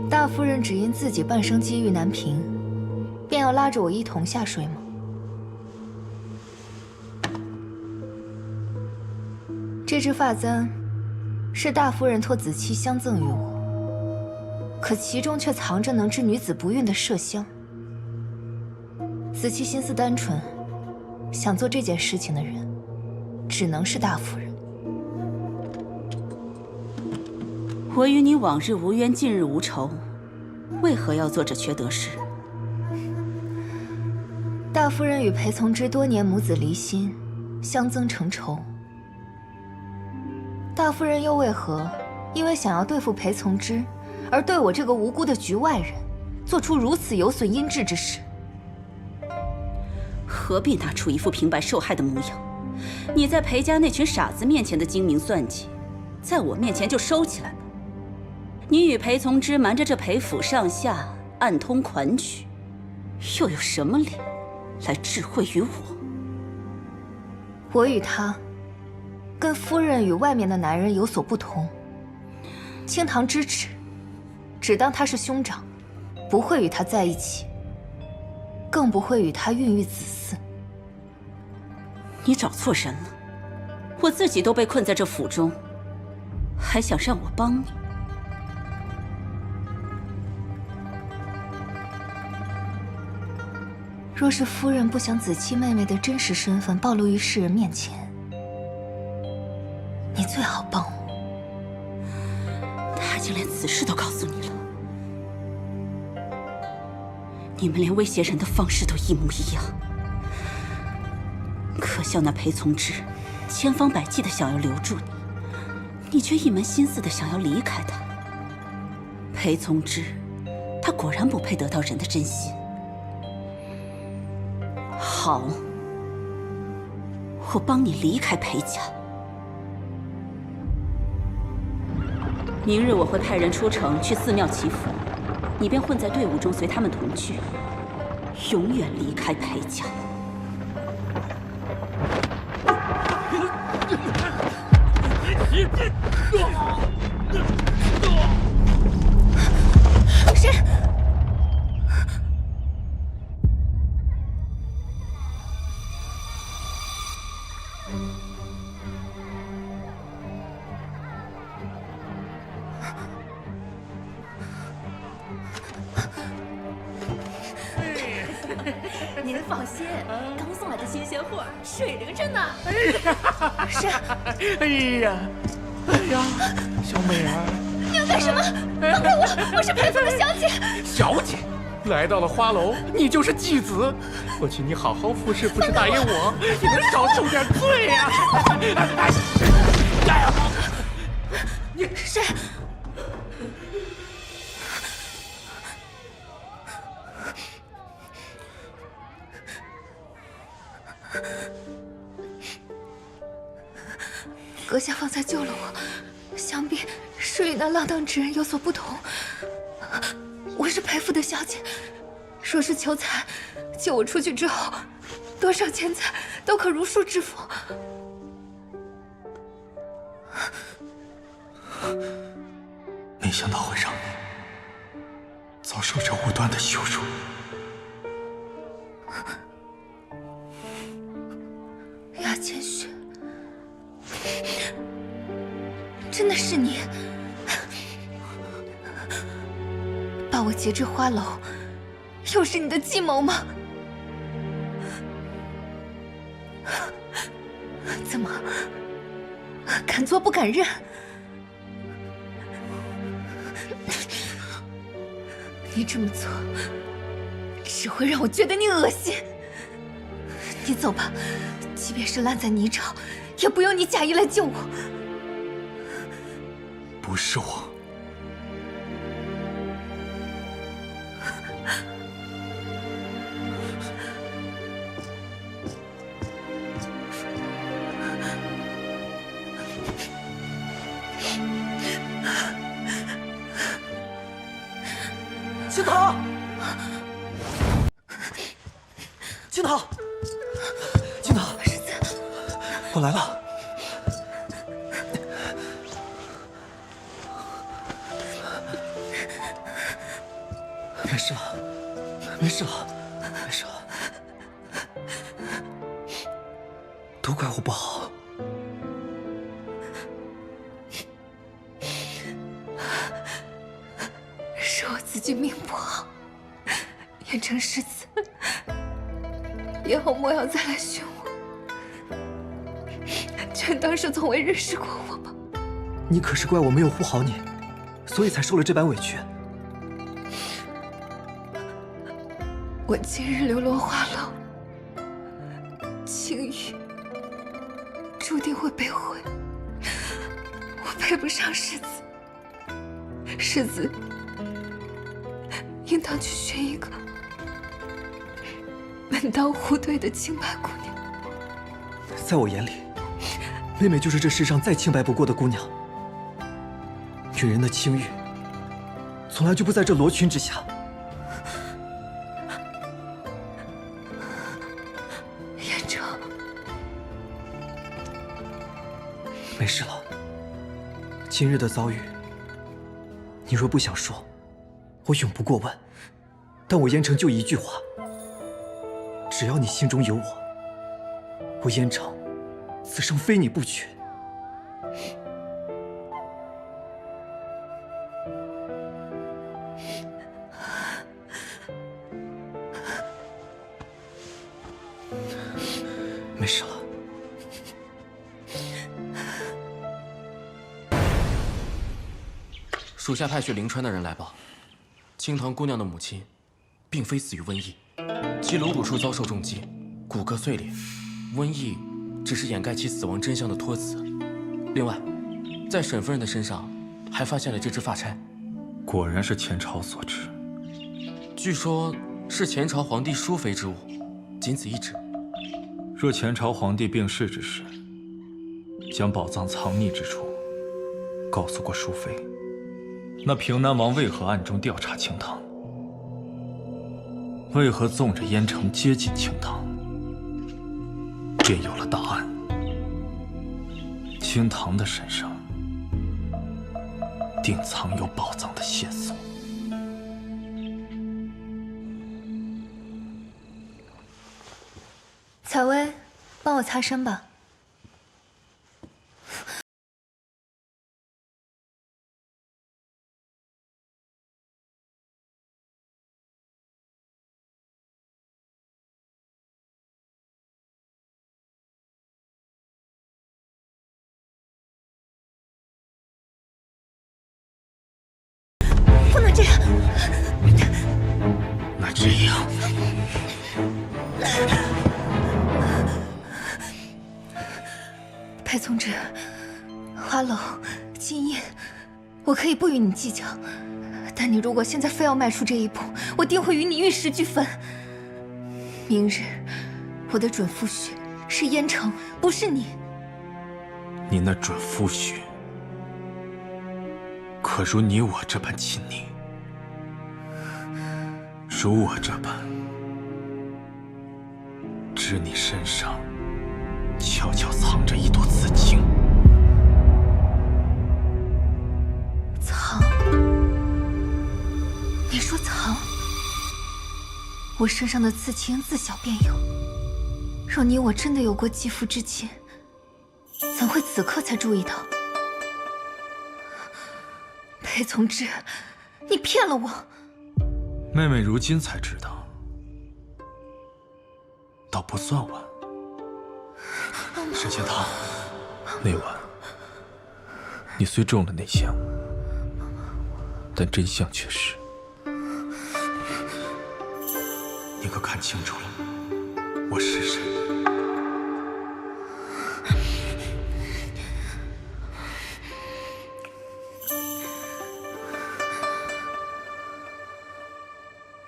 大夫人只因自己半生机遇难平，便要拉着我一同下水吗？这支发簪是大夫人托子期相赠于我，可其中却藏着能治女子不孕的麝香。子期心思单纯，想做这件事情的人，只能是大夫人。我与你往日无冤，近日无仇，为何要做这缺德事？大夫人与裴从之多年母子离心，相赠成仇。大夫人又为何因为想要对付裴从之，而对我这个无辜的局外人，做出如此有损阴质之事？何必拿出一副平白受害的模样？你在裴家那群傻子面前的精明算计，在我面前就收起来吧。你与裴从之瞒着这裴府上下，暗通款曲，又有什么脸来智慧于我？我与他，跟夫人与外面的男人有所不同。青堂支持，只当他是兄长，不会与他在一起，更不会与他孕育子嗣。你找错人了，我自己都被困在这府中，还想让我帮你？若是夫人不想子期妹妹的真实身份暴露于世人面前，你最好帮我。他已经连此事都告诉你了，你们连威胁人的方式都一模一样。可笑那裴从之，千方百计的想要留住你，你却一门心思的想要离开他。裴从之，他果然不配得到人的真心。好，我帮你离开裴家。明日我会派人出城去寺庙祈福，你便混在队伍中，随他们同去，永远离开裴家。谁？您放心，刚送来的新鲜货，水灵着呢。是。哎呀，小美儿，你要干什么？放开我！我是裴府的小姐。小姐，来到了花楼，你就是继子，我请你好好服侍服侍大爷我，你能少受点罪呀！你谁？阁下方才救了我，想必是与那浪荡之人有所不同。我是裴府的小姐，若是求财，救我出去之后，多少钱财都可如数支付。没想到会让你遭受这无端的羞辱。雅千雪，真的是你把我劫至花楼，又是你的计谋吗？怎么敢做不敢认？你这么做只会让我觉得你恶心。你走吧，即便是烂在泥沼，也不用你假意来救我。不是我。青桃，青桃，青桃，世子，我来了。没事了，没事了，没事了。都怪我不好。是我自己命不好。燕城世子，以后莫要再来寻我，全当是从未认识过我吧。你可是怪我没有护好你，所以才受了这般委屈。我今日流落花楼，青玉注定会被毁。我配不上世子，世子应当去寻一个门当户对的清白姑娘。在我眼里，妹妹就是这世上再清白不过的姑娘。女人的清誉，从来就不在这罗裙之下。燕城，没事了。今日的遭遇，你若不想说，我永不过问。但我燕城就一句话：只要你心中有我，我燕城此生非你不娶。没事了。属下派去灵川的人来报，青塘姑娘的母亲并非死于瘟疫，其颅骨处遭受重击，骨骼碎裂，瘟疫只是掩盖其死亡真相的托词。另外，在沈夫人的身上还发现了这只发钗，果然是前朝所制。据说是前朝皇帝淑妃之物，仅此一指。若前朝皇帝病逝之时，将宝藏藏匿之处告诉过淑妃，那平南王为何暗中调查清堂？为何纵着燕城接近清堂？便有了答案。清堂的身上定藏有宝藏的线索。采薇，帮我擦身吧。不能这样。那这样，裴从之，花楼、金印，我可以不与你计较，但你如果现在非要迈出这一步，我定会与你玉石俱焚。明日，我的准夫婿是燕城，不是你。你那准夫婿，可如你我这般亲昵？如我这般，知你身上悄悄藏着一朵紫荆。藏？你说藏？我身上的刺青自小便有。若你我真的有过肌肤之亲，怎会此刻才注意到？裴从之，你骗了我！妹妹如今才知道，倒不算晚。沈千堂，那晚你虽中了内香，但真相却是，你可看清楚了，我是谁？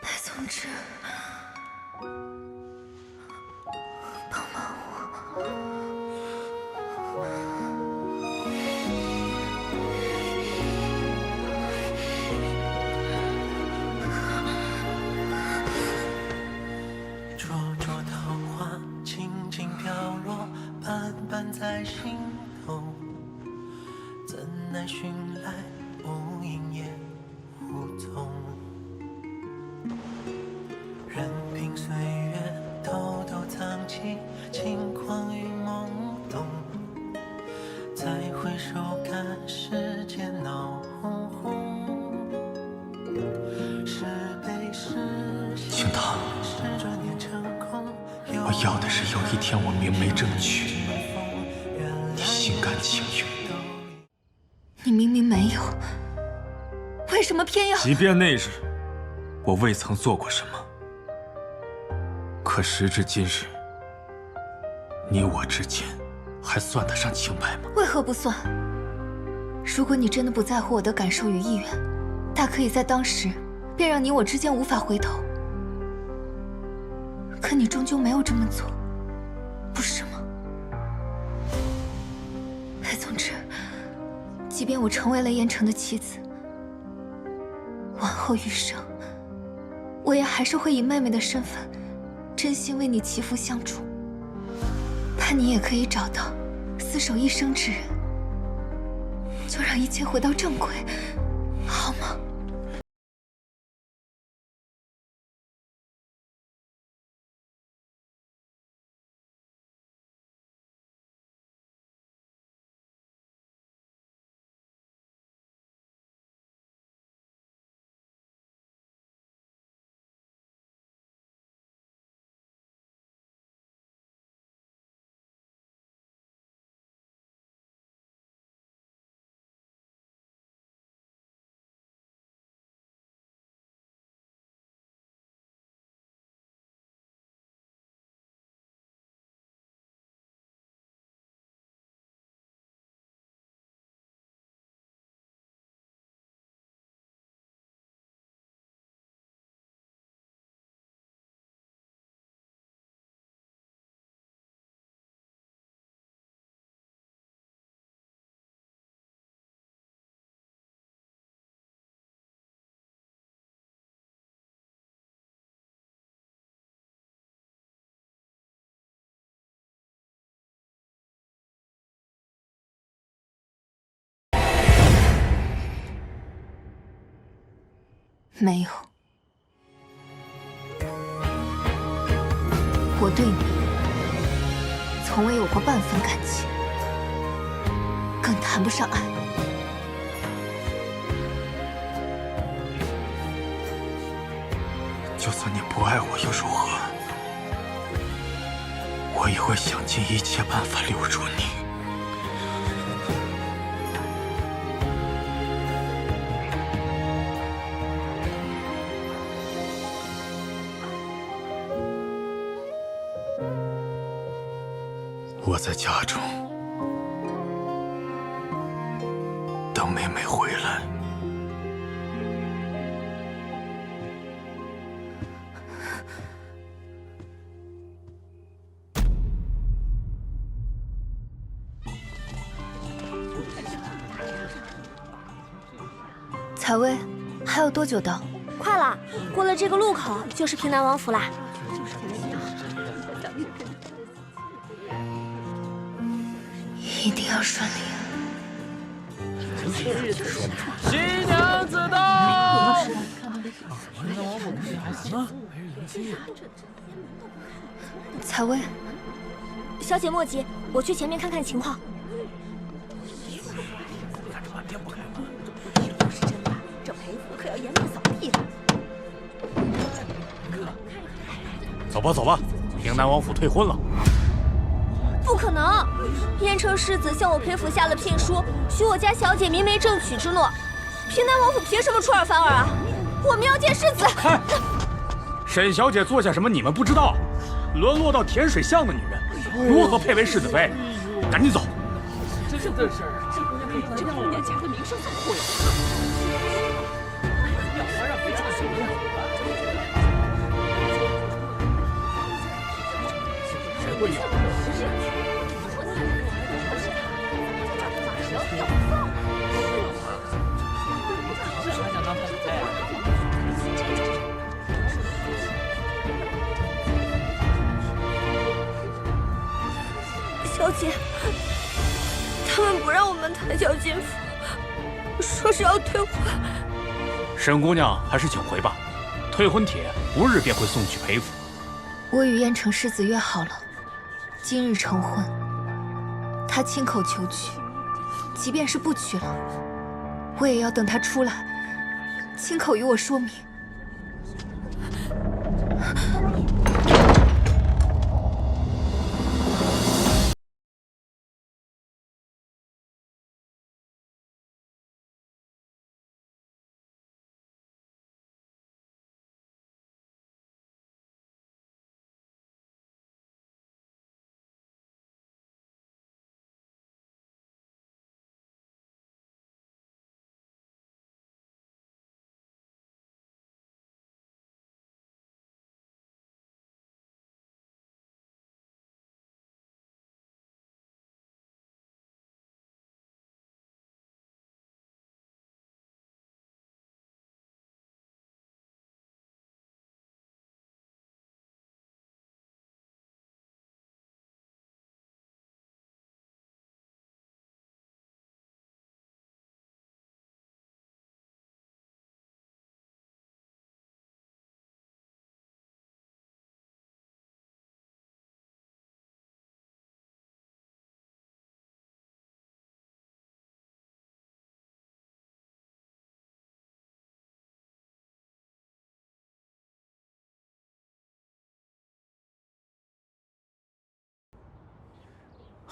裴从之，帮帮我！灼灼桃花，轻轻飘落，瓣瓣在心头。怎奈寻来无影也无踪。任凭岁月偷偷藏起轻狂与懵懂，再回首看世间闹哄哄。是悲是喜，是转念成空。我要的是有一天我明媒正娶，你心甘情愿。你明明没有，为什么偏要？即便那日我未曾做过什么，可时至今日，你我之间还算得上清白吗？为何不算？如果你真的不在乎我的感受与意愿，大可以在当时便让你我之间无法回头。可你终究没有这么做，不是吗？裴从之，即便我成为了燕城的妻子，往后余生，我也还是会以妹妹的身份，真心为你祈福相助。盼你也可以找到厮守一生之人，就让一切回到正轨，好吗？没有。我对你从未有过半分感情，更谈不上爱。就算你不爱我又如何？我也会想尽一切办法留住你。我在家中等妹妹回来。采薇，还有多久到？快了，过了这个路口就是平南王府啦。一定要顺利。新娘子到！采薇，小姐莫急，我去前面看看情况。这裴府可要严面扫地了。走吧走吧，平南王府退婚了。不可能！燕城世子向我裴府下了聘书，许我家小姐明媒正娶之诺。平南王府凭什么出尔反尔啊？我们要见世子！沈小姐做下什么你们不知道？沦落到甜水巷的女人，如何配为世子妃？赶紧走！这事儿，这姑娘家的名声怎么会？要不然让别人说谁会有？小姐，他们不让我们抬轿进府，说是要退婚。沈姑娘还是请回吧，退婚帖不日便会送去裴府。我与燕城世子约好了，今日成婚。他亲口求娶，即便是不娶了，我也要等他出来，亲口与我说明。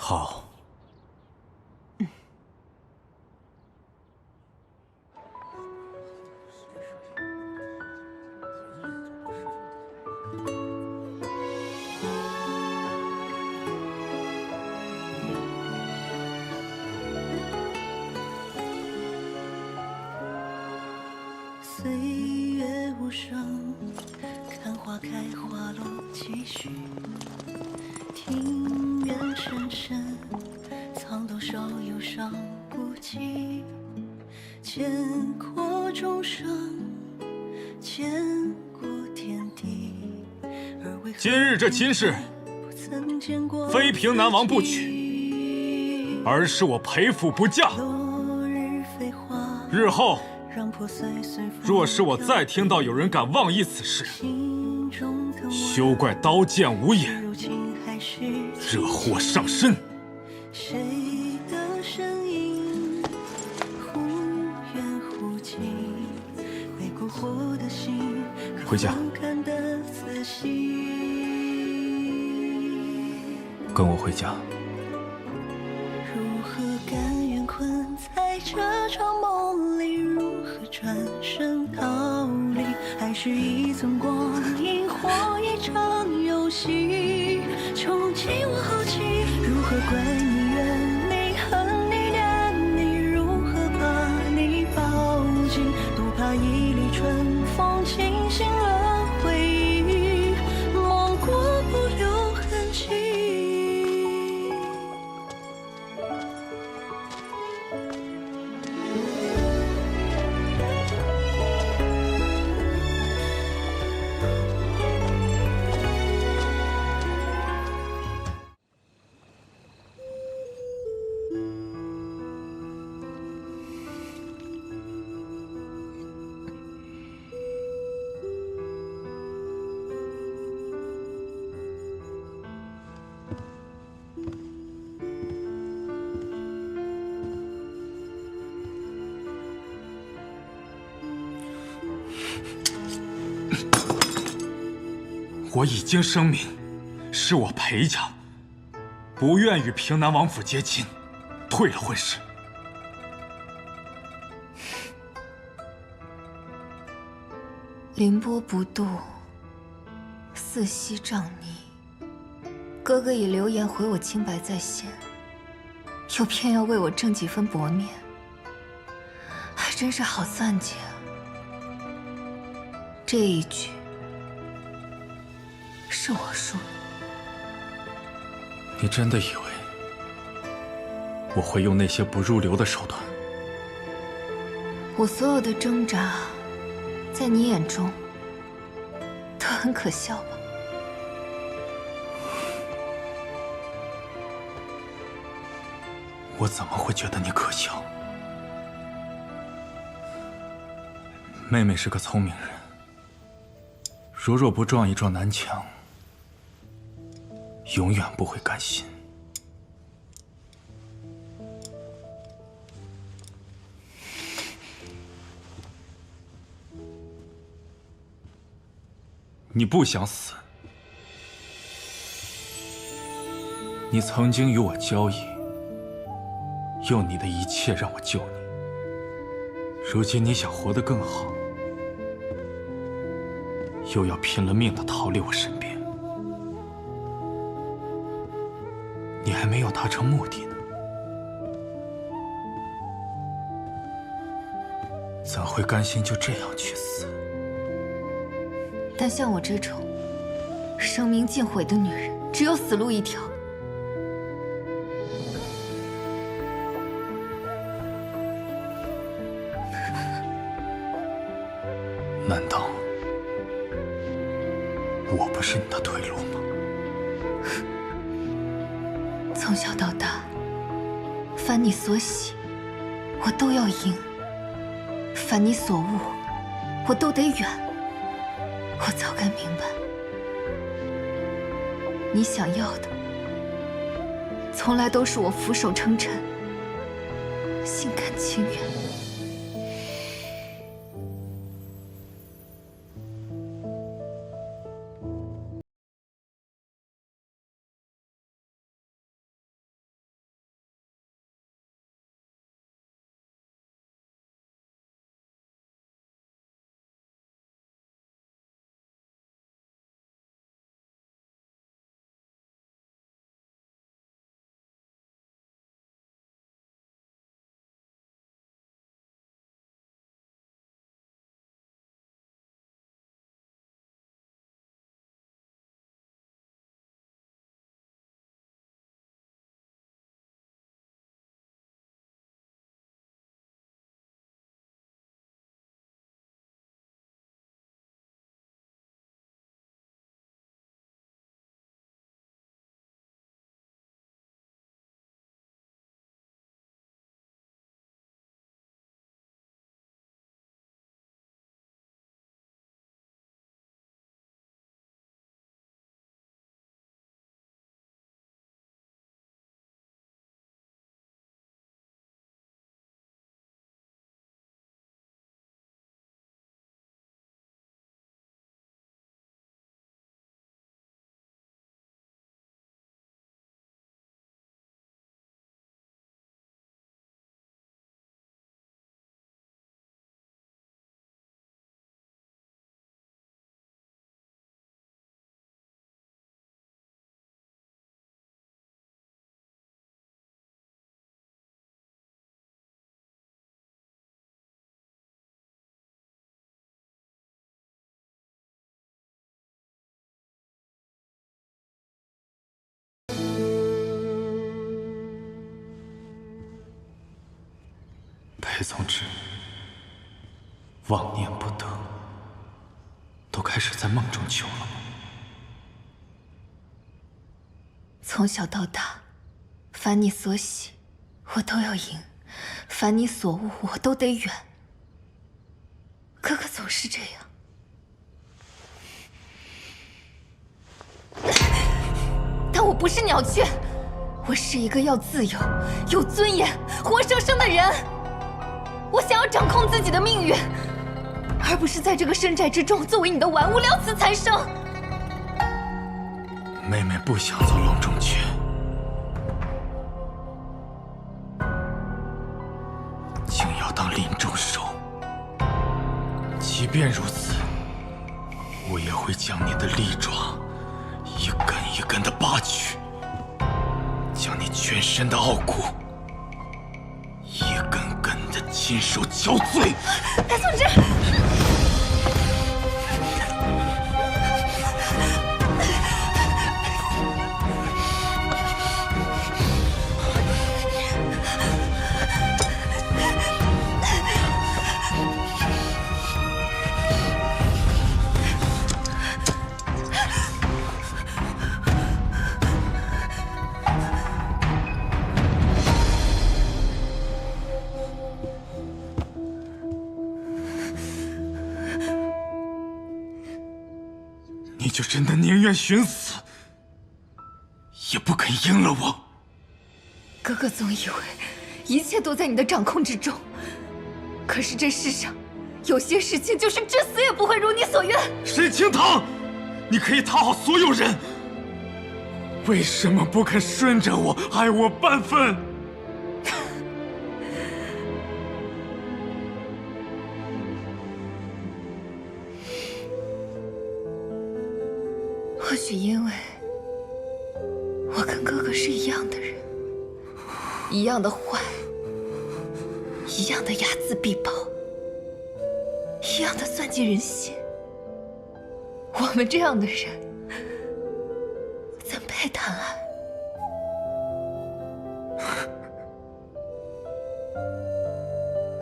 好。岁月无声，看花开花落几许。庭院深深，藏多少忧伤不羁。见过众生，见过天地，而为何今日这亲事，非平南王不娶，而是我裴府不嫁。日后若是我再听到有人敢妄议此事，休怪刀剑无眼，惹祸上身。回家，跟我回家。如何甘愿困在这场梦里？如何转身逃离？还是一寸光阴或一场游戏？穷尽我好奇，如何怪你怨你恨你念你？如何把你抱紧？多怕一缕春风惊醒了回忆，梦过不留痕迹。我已经声明，是我裴家不愿与平南王府结亲，退了婚事。凌波不渡，四溪障泥。哥哥以流言毁我清白在先，又偏要为我挣几分薄面，还真是好算计啊！这一局是我输了。你真的以为我会用那些不入流的手段？我所有的挣扎，在你眼中都很可笑吧？我怎么会觉得你可笑？妹妹是个聪明人，若不撞一撞南墙，永远不会甘心。你不想死，你曾经与我交易，用你的一切让我救你。如今你想活得更好，又要拼了命的逃离我身边。你还没有达成目的呢，怎会甘心就这样去死？但像我这种生命尽毁的女人，只有死路一条。难道我不是你的退路吗？从小到大，凡你所喜，我都要迎；凡你所恶，我都得远。我早该明白，你想要的，从来都是我俯首称臣，心甘情愿。从之，妄念不得，都开始在梦中求了吗？从小到大，凡你所喜，我都要迎；凡你所恶，我都得远。哥哥总是这样。但我不是鸟雀，我是一个要自由、有尊严、活生生的人。我想要掌控自己的命运，而不是在这个深寨之中作为你的玩物，撩此残生。妹妹不想做笼中雀，竟要当林中兽。即便如此，我也会将你的利爪一根一根的拔去，将你全身的傲骨一根根的亲手敲碎。白从之，你就真的宁愿寻死，也不肯应了我？哥哥总以为一切都在你的掌控之中，可是这世上有些事情就是至死也不会如你所愿。沈清堂，你可以讨好所有人，为什么不肯顺着我，爱我半分？或许因为我跟哥哥是一样的人，一样的坏，一样的睚眦必报，一样的算计人心。我们这样的人，怎配谈爱？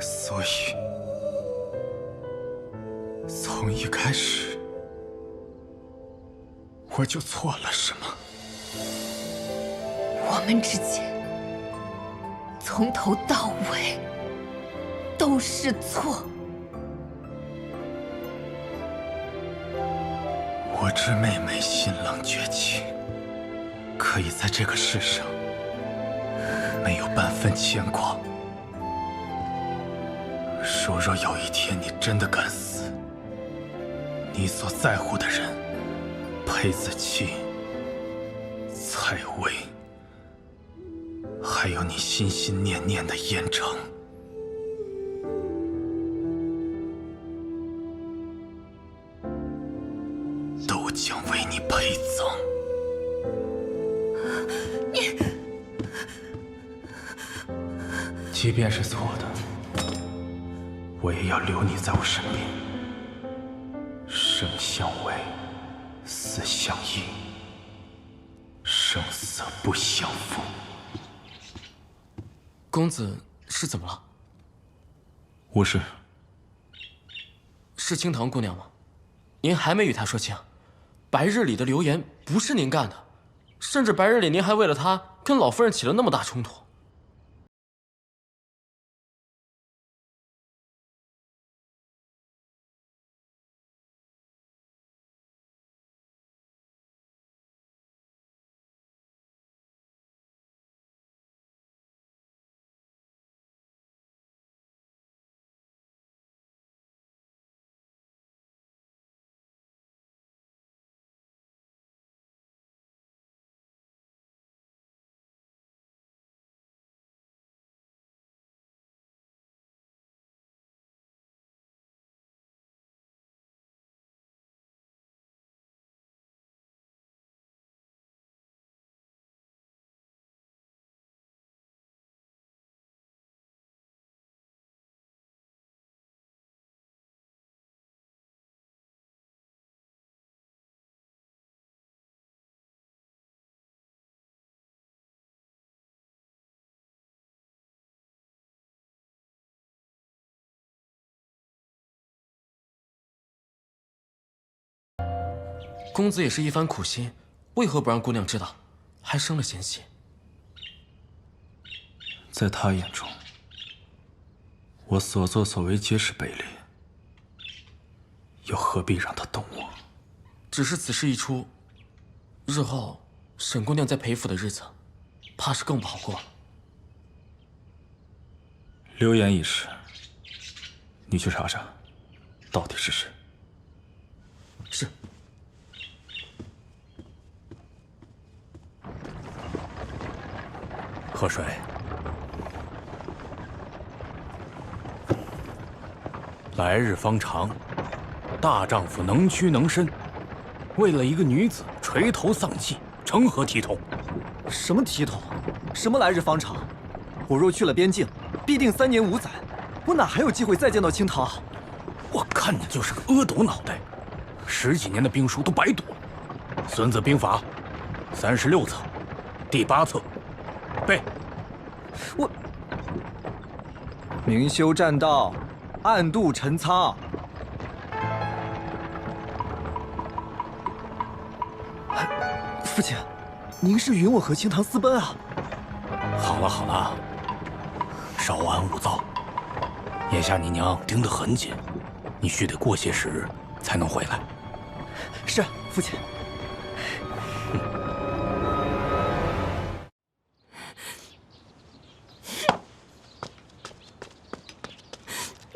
所以，从一开始我就错了，是吗？我们之间从头到尾都是错。我知妹妹心冷绝情，可以在这个世上没有半分牵挂。若有一天你真的敢死，你所在乎的人裴子期、蔡薇，还有你心心念念的燕城，都将为你陪葬。你，即便是错的，我也要留你在我身边。生相违，死相依，生死不相负。公子是怎么了？无事。是清堂姑娘吗？您还没与她说清。白日里的流言不是您干的，甚至白日里您还为了她跟老夫人起了那么大冲突。公子也是一番苦心，为何不让姑娘知道，还生了嫌隙？在他眼中，我所作所为皆是卑劣，又何必让他懂我？只是此事一出，日后沈姑娘在裴府的日子，怕是更不好过了。流言一时，你去查查，到底是谁？是。喝水。来日方长，大丈夫能屈能伸，为了一个女子垂头丧气，成何体统？什么体统？什么来日方长？我若去了边境，必定3年5载，我哪还有机会再见到青桃？我看你就是个阿斗脑袋，10几年的兵书都白读了。《孙子兵法》36册，第8册，背。我明修栈道，暗度陈仓。父亲，您是允我和青堂私奔啊？好了好了，稍安勿躁。眼下你娘盯得很紧，你须得过些时日才能回来。是，父亲。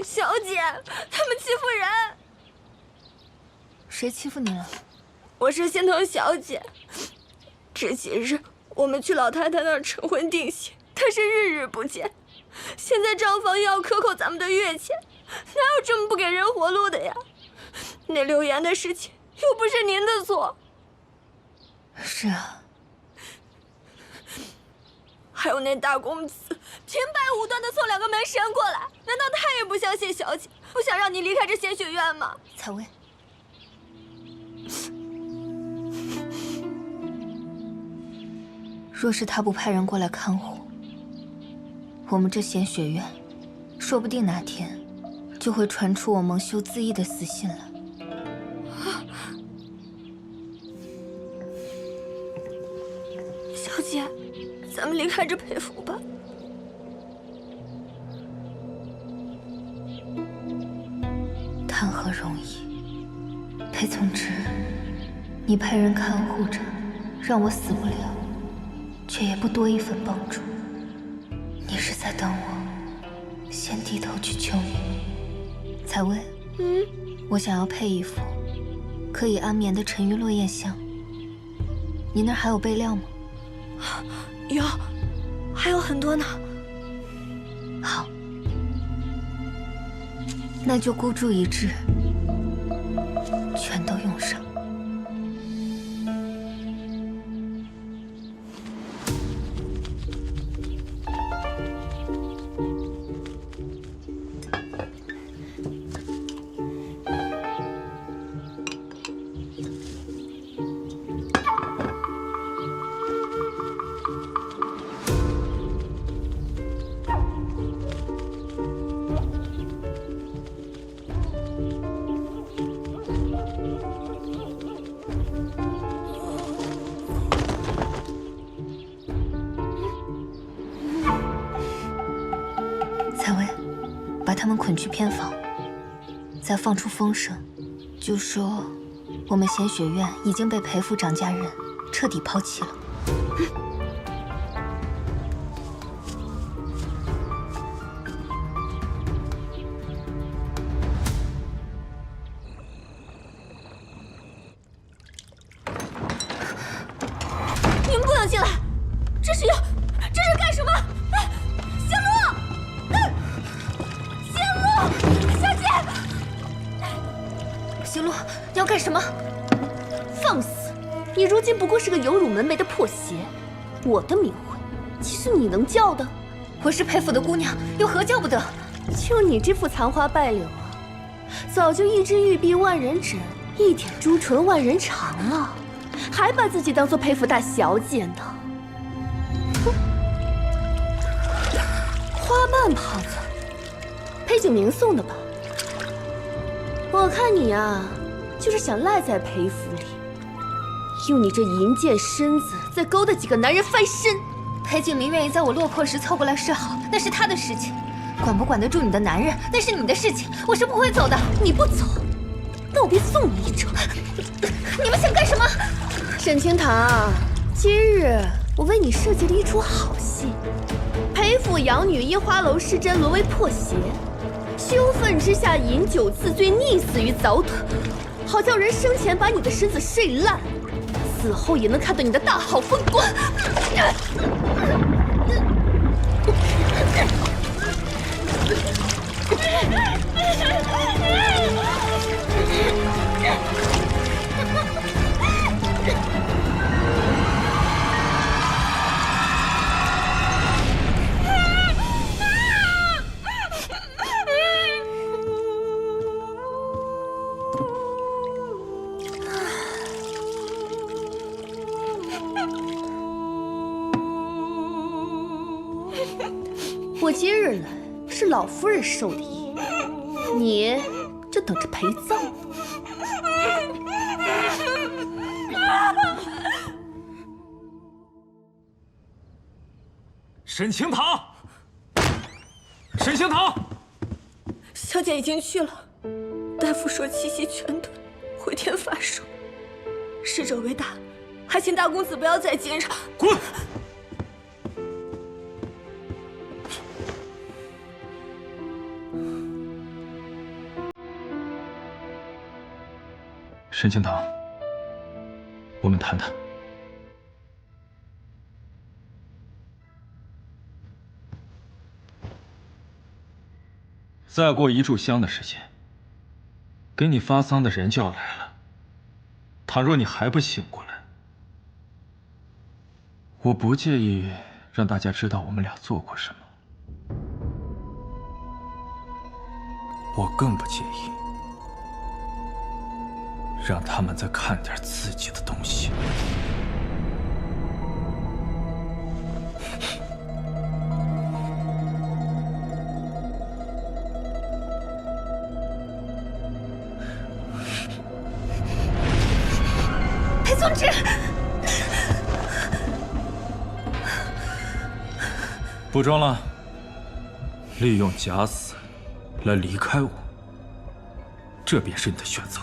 小姐，他们欺负人！谁欺负你了？我是心疼小姐。这几日我们去老太太那儿成婚定亲，她是日日不见。现在账房又要克扣咱们的月钱，哪有这么不给人活路的呀？那流言的事情又不是您的错。是啊。还有那大公子，平白无端的送2个门神过来，难道他也不相信小姐，不想让你离开这仙学院吗？采薇，若是他不派人过来看护，我们这仙学院，说不定哪天就会传出我蒙羞自缢的死信来。小姐，咱们离开这裴府吧。谈何容易？裴从之，你派人看护着，让我死不了，却也不多一份帮助。你是在等我先低头去求你？采薇，我想要配一副可以安眠的沉鱼落雁香。你那儿还有备料吗？有，还有很多呢。好，那就孤注一掷，全都用上。采薇，把他们捆去偏房，再放出风声，就说我们仙学院已经被裴府长家人彻底抛弃了。你们不能进来！这是干什么？仙露，仙露，小姐！行路，你要干什么？放肆！你如今不过是个有辱门楣的破鞋，我的名讳，岂是你能叫的？我是裴府的姑娘，又何叫不得？就你这副残花败柳啊，早就一支玉臂万人指，一点朱唇万人尝了，还把自己当做裴府大小姐呢。花瓣胖子，裴景明送的吧？我看你呀，就是想赖在裴府里，用你这淫贱身子再勾搭几个男人翻身。裴景明愿意在我落魄时凑过来示好，那是他的事情；管不管得住你的男人，那是你的事情。我是不会走的。你不走，那我便送你一程。你们想干什么？沈清堂，今日我为你设计了一出好戏。裴府养女因花楼失贞沦为破邪，羞愤之下饮酒自醉，溺死于藻土，好叫人生前把你的身子睡烂，死后也能看到你的大好风光。我今日来是老夫人授的意，你就等着陪葬吧。沈清堂，沈清堂，小姐已经去了。大夫说气息全断，回天乏术。逝者为大，还请大公子不要再惊扰。滚！沈清堂，我们谈谈。再过1炷香的时间，给你发丧的人就要来了。倘若你还不醒过来，我不介意让大家知道我们俩做过什么。我更不介意让他们再看点自己的东西。裴宗之，不装了，利用假死来离开我，这便是你的选择。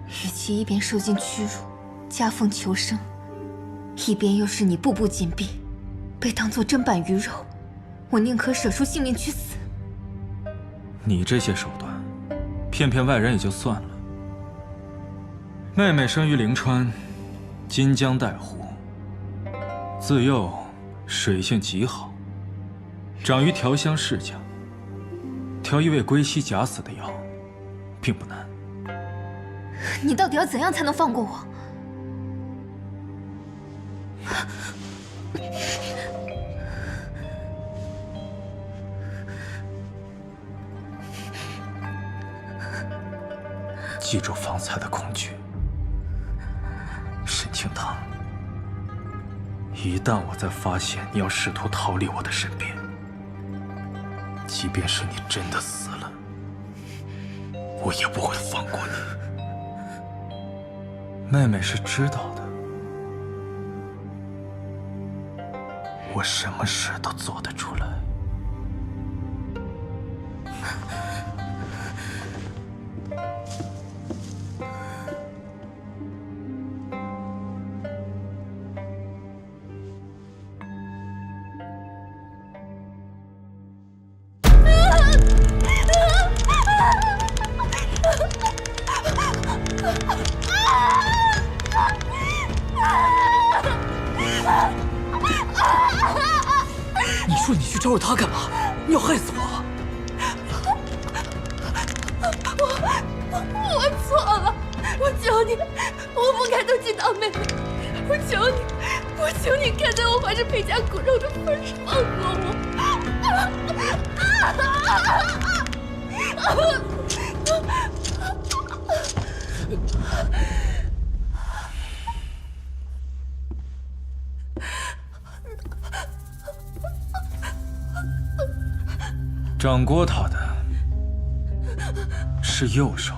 与其一边受尽屈辱，夹缝求生，一边又是你步步紧逼，被当作砧板鱼肉，我宁可舍出性命去死。你这些手段，骗骗外人也就算了。妹妹生于灵川，金江带湖，自幼水性极好，长于调香世家，调一味归西假死的药，并不难。你到底要怎样才能放过我？记住方才的恐惧，沈清堂。一旦我再发现你要试图逃离我的身边，即便是你真的死了，我也不会放过你。妹妹是知道的，我什么事都做得出来。你说你去招惹他干嘛？你要害死我！我错了，我求你，我不该妒忌堂妹妹，我求你，我求你看在我还是裴家骨肉的份上放过我。掌掴他的是右手，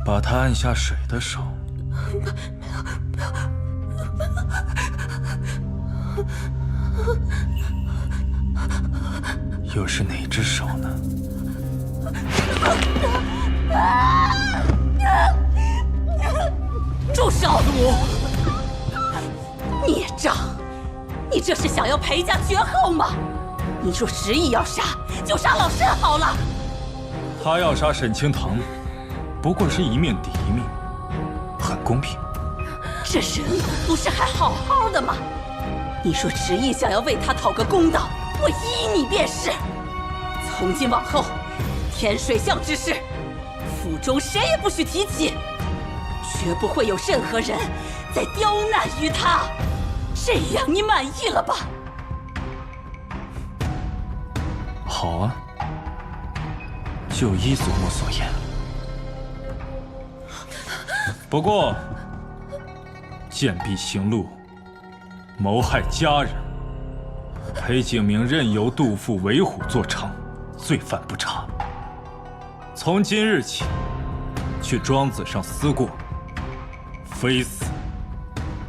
把他按下水的手，又是哪只手呢？住手！孽障！你这是想要裴家绝后吗？你若执意要杀，就杀老身好了。他要杀沈清堂，不过是一命抵一命，很公平。这人不是还好好的吗？你若执意想要为他讨个公道，我依你便是。从今往后，天水巷之事，府中谁也不许提起，绝不会有任何人再刁难于他。这样你满意了吧？好啊，就依祖母所言。不过，贱婢行路，谋害家人，裴景明任由杜父为虎作伥，罪犯不查。从今日起，去庄子上思过，非死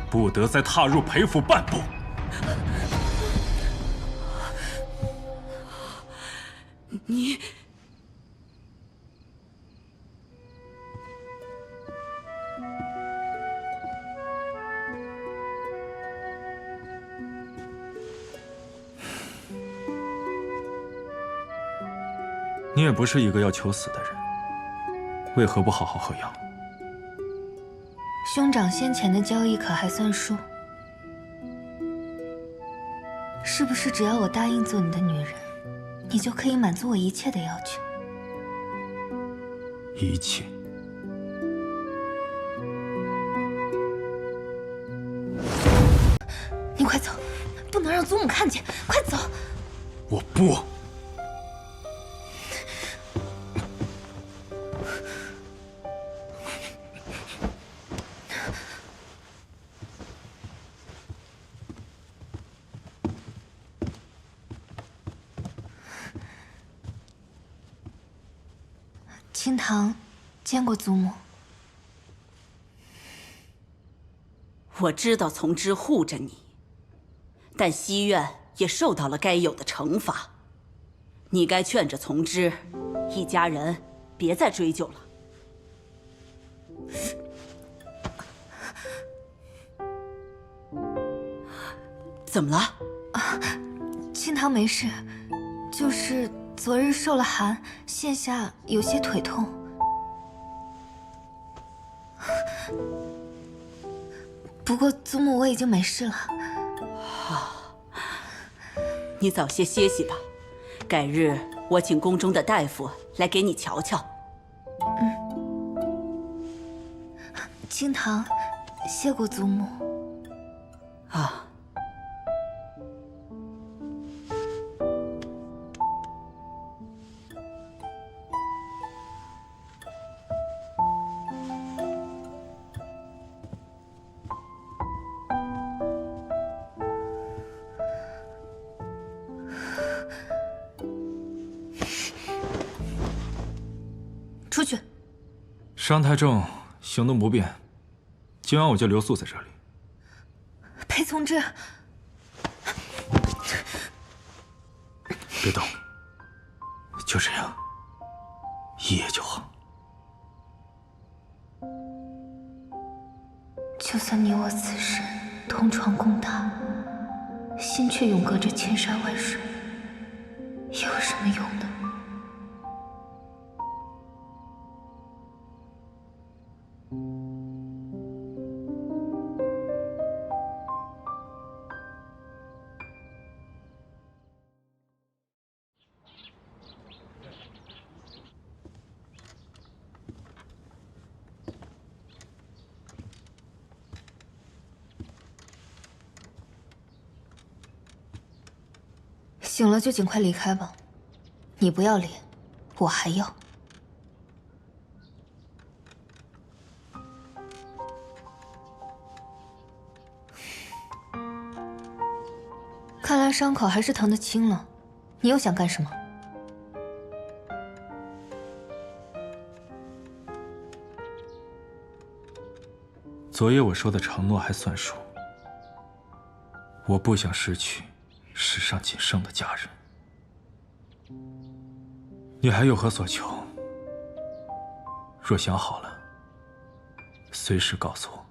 不得再踏入裴府半步。你你也不是一个要求死的人，为何不好好喝药？兄长先前的交易可还算数？是不是只要我答应做你的女人，你就可以满足我一切的要求？一切。你快走，不能让祖母看见！快走！我不。清堂见过祖母。我知道从之护着你，但西院也受到了该有的惩罚。你该劝着从之，一家人别再追究了。怎么了？啊，清堂没事，就是昨日受了寒，现下有些腿痛。不过祖母，我已经没事了。你早些歇息吧，改日我请宫中的大夫来给你瞧瞧。清堂，谢过祖母。啊。出去。伤太重，行动不便，今晚我就留宿在这里。裴从之，别动，就这样，一夜就好。就算你我此时同床共榻，心却永隔着千山万水，又有什么用呢？醒了就尽快离开吧，你不要脸，我还要。看来伤口还是疼得轻了，你又想干什么？昨夜我说的承诺还算数。我不想失去世上仅剩的家人。你还有何所求？若想好了，随时告诉我。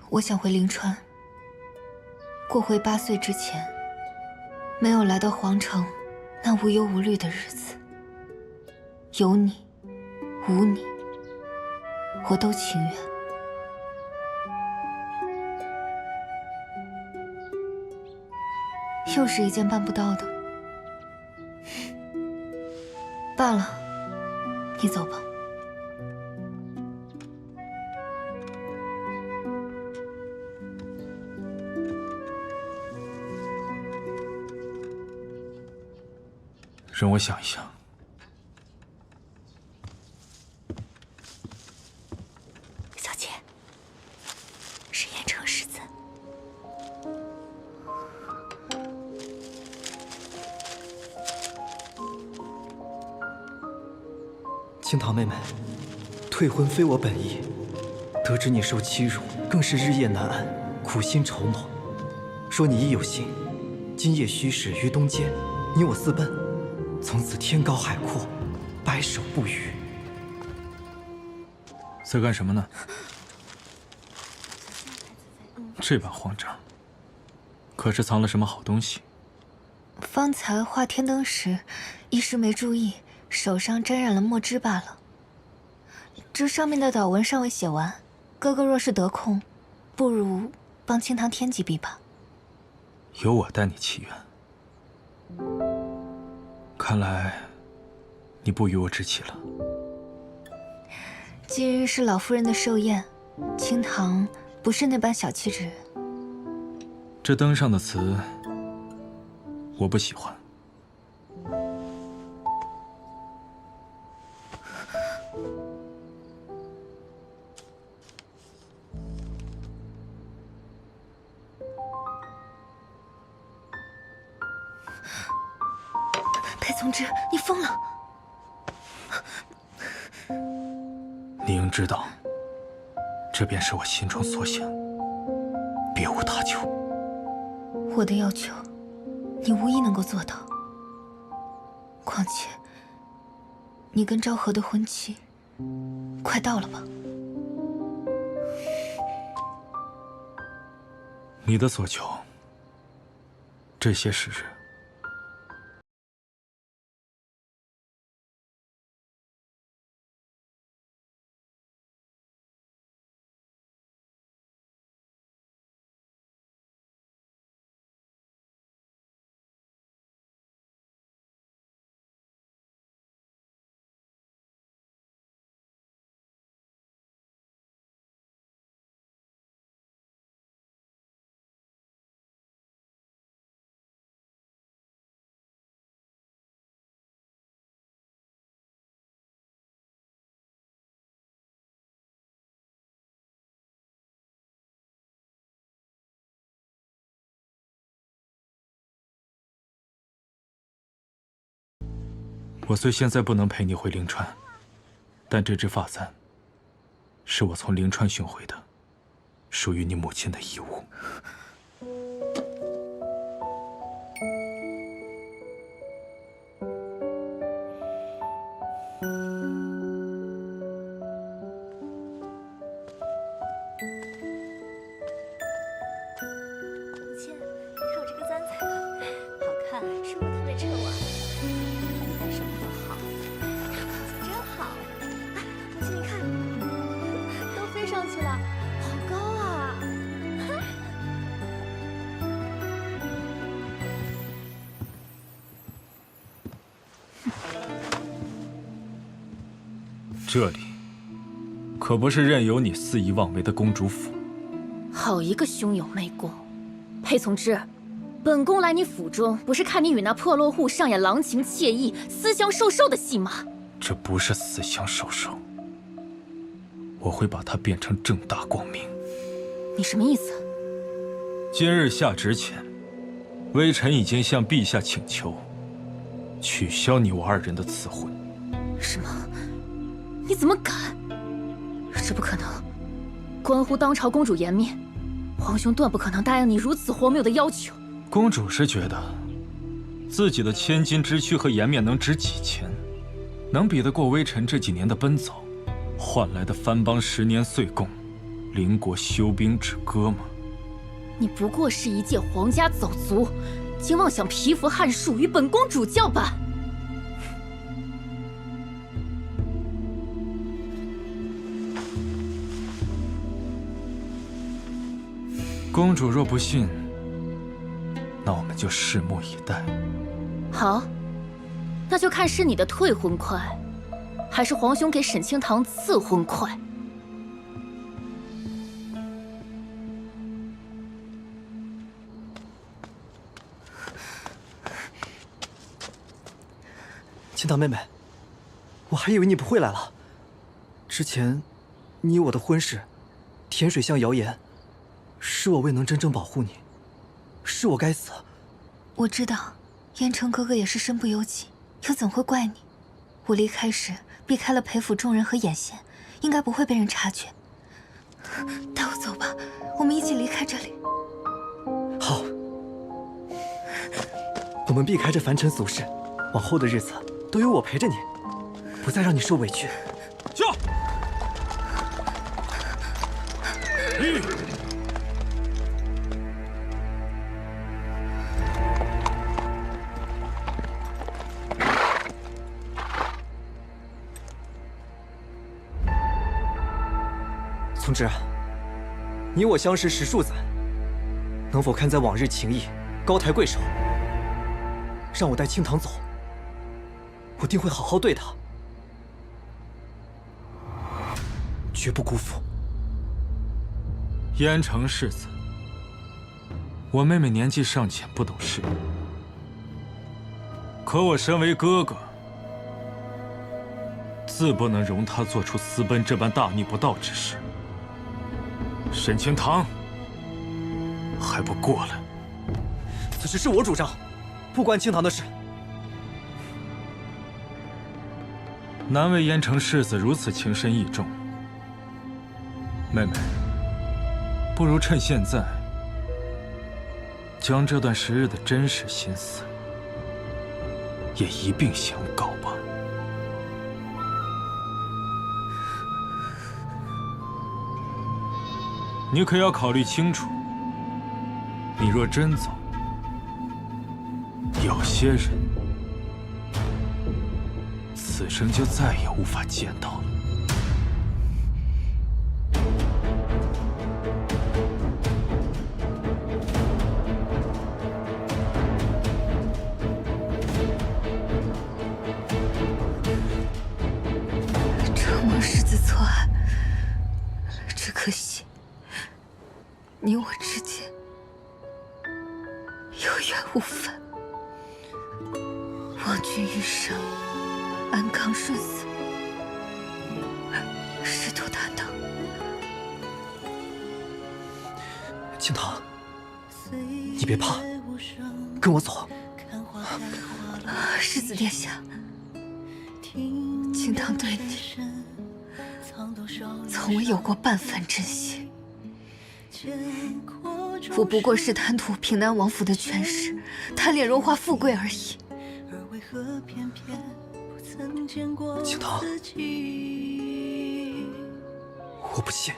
我想回灵川，过回8岁之前没有来到皇城那无忧无虑的日子。有你，无你，我都情愿。又是一件办不到的。罢了，你走吧。让我想一想。小姐，是燕城世子。青桃妹妹，退婚非我本意，得知你受欺辱，更是日夜难安，苦心筹谋。若你亦有幸，今夜虚实于东间，你我私奔，从此天高海阔，白首不渝。在干什么呢？这般慌张，可是藏了什么好东西？方才画天灯时，一时没注意，手上沾染了墨汁罢了。这上面的祷文尚未写完，哥哥若是得空，不如帮清堂添几笔吧。由我带你祈愿。看来你不与我置气了。今日是老夫人的寿宴，清堂不是那般小气之人。这灯上的词，我不喜欢。裴从之，你疯了！你应知道，这便是我心中所想，别无他求。我的要求，你无疑能够做到。况且，你跟昭和的婚期快到了吧？你的所求，这些时日，我虽现在不能陪你回灵川，但这只发簪是我从灵川寻回的，属于你母亲的遗物。母亲，你看我这个簪彩的，好看，是不是特别衬我？你戴什么都好，真好。哎，母亲你看，都飞上去了，好高啊！这里可不是任由你肆意妄为的公主府。好一个兄友妹恭！裴从之，本宫来你府中，不是看你与那破落户上演郎情妾意、私相授受的戏码。这不是私相授受，我会把它变成正大光明。你什么意思？今日下旨前，微臣已经向陛下请求，取消你我2人的赐婚。什么？你怎么敢？这不可能，关乎当朝公主颜面，皇兄断不可能答应你如此荒谬的要求。公主是觉得自己的千金之躯和颜面能值几钱？能比得过微臣这几年的奔走，换来的藩邦10年岁贡，邻国休兵止戈吗？你不过是一介皇家走卒，竟妄想蚍蜉撼树与本公主叫板！公主若不信，那我们就拭目以待。好，那就看是你的退婚快，还是皇兄给沈清堂赐婚快。清堂妹妹，我还以为你不会来了。之前，你我的婚事，甜水巷谣言，是我未能真正保护你，是我该死。我知道，燕城哥哥也是身不由己，又怎会怪你？我离开时避开了裴府众人和眼线，应该不会被人察觉。带我走吧，我们一起离开这里。好，我们避开这凡尘俗世，往后的日子都有我陪着你，不再让你受委屈。驾！从之，你我相识10数载，能否看在往日情谊，高抬贵手，让我带清堂走？我定会好好对他，绝不辜负。燕城世子，我妹妹年纪尚浅，不懂事，可我身为哥哥，自不能容她做出私奔这般大逆不道之事。沈清堂，还不过来！此事是我主张，不关清堂的事。难为燕城世子如此情深意重，妹妹，不如趁现在，将这段时日的真实心思也一并相告吧。你可要考虑清楚，你若真走，有些人此生就再也无法见到了。承蒙世子错爱，只可惜你我之间有缘无分。望君余生安康顺遂，仕途坦荡。清堂，你别怕，跟我走。世子殿下，清堂对你从未有过半分真心。我不过是贪图平南王府的权势，贪恋荣华富贵而已。清堂，我不信，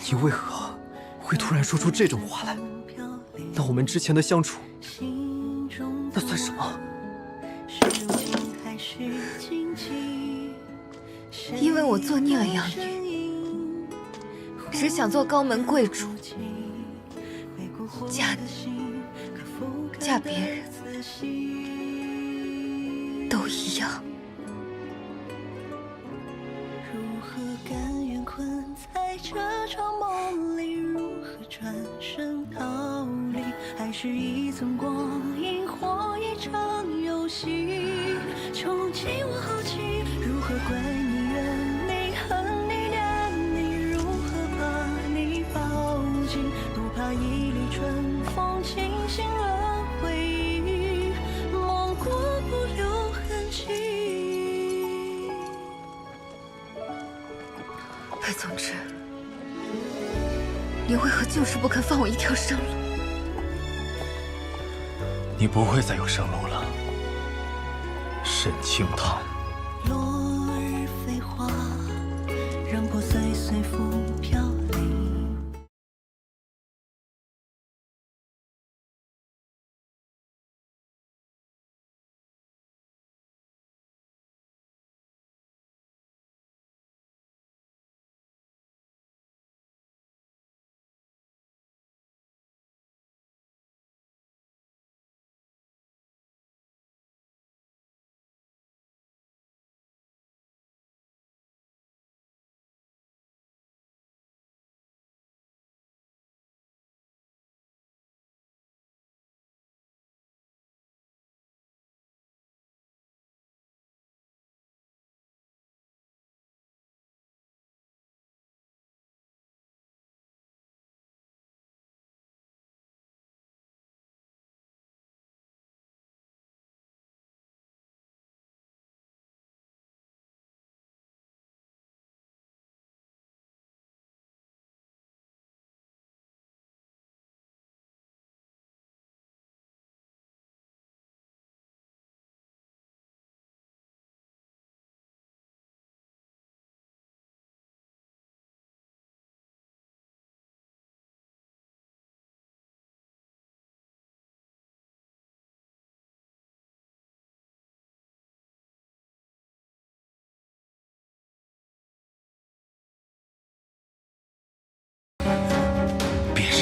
你为何会突然说出这种话来？那我们之前的相处，那算什么？因为我做孽了养女，只想做高门贵族，嫁你，嫁别人，都一样。如何甘愿困在这场梦里？如何转身逃离？还是一寸光阴或一场游戏？穷尽我好奇，如何怪你怨你恨你念你？如何把你抱紧？不怕一缕春风清醒了回忆，梦过。裴总之，你为何就是不肯放我一条生路？你不会再有生路了，沈清堂。落日飞花，让破碎随风飘零。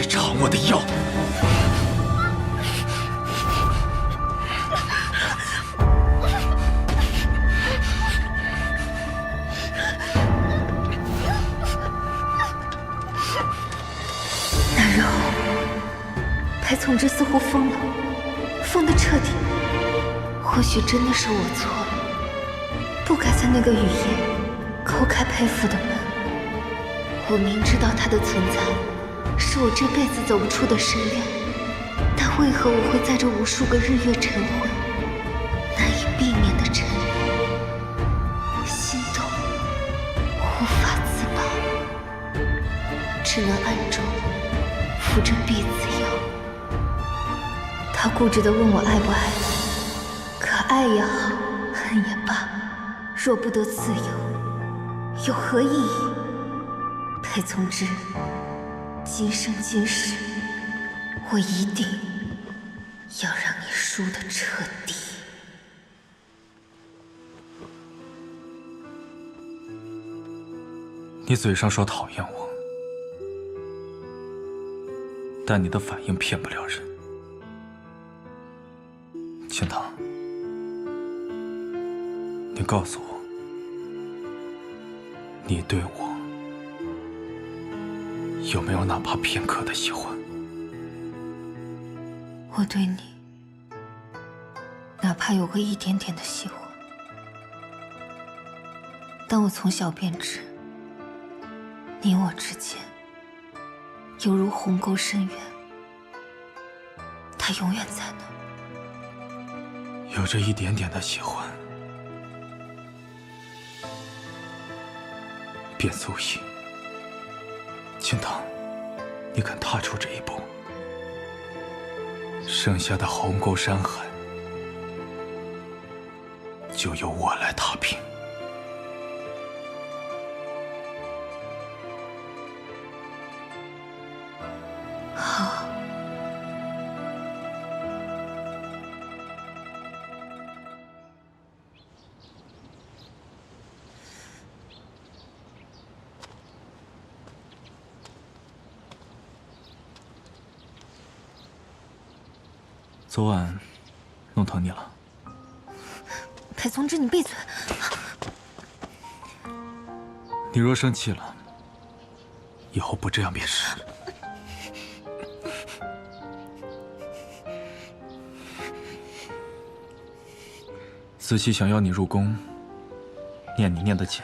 尝我的药！那肉，裴从之似乎疯了，疯得彻底。或许真的是我错了，不该在那个雨夜叩开裴府的门。我明知道他的存在是我这辈子走不出的深渊，但为何我会在这无数个日月晨昏难以避免的沉沦、心动，无法自拔，只能暗中服着婢子药。他固执地问我爱不爱他，可爱也好，恨也罢，若不得自由，有何意义？裴从之，今生今世，我一定要让你输得彻底。你嘴上说讨厌我，但你的反应骗不了人。清堂，你告诉我，你对我有没有哪怕片刻的喜欢？我对你，哪怕有个一点点的喜欢，但我从小便知，你我之间犹如鸿沟深渊，它永远在那。有着一点点的喜欢，便足矣。清堂，你肯踏出这一步，剩下的鸿沟山海就由我来踏平。好。昨晚弄疼你了？裴从之，你闭嘴！你若生气了，以后不这样便是。子期想要你入宫，念你念得紧，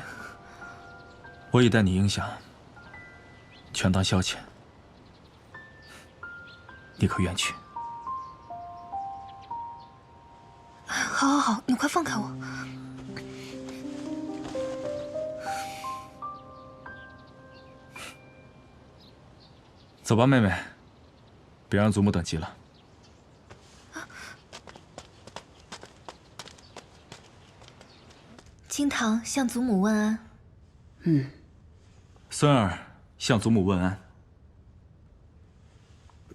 我已待你应下，全当消遣。你可愿去？好，好，好，你快放开我！走吧，妹妹，别让祖母等急了。青堂向祖母问安。孙儿向祖母问安。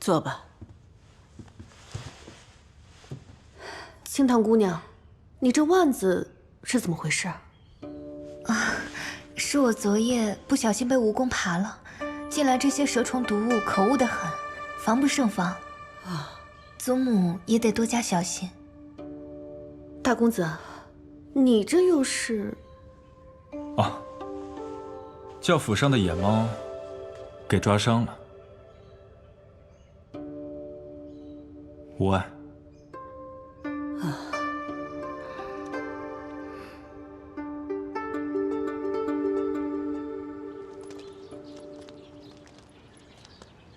坐吧。青堂姑娘，你这腕子是怎么回事？是我昨夜不小心被蜈蚣爬了，进来这些蛇虫毒物可恶得很，防不胜防。祖母也得多加小心。大公子，你这又是？叫府上的野猫给抓伤了，无碍。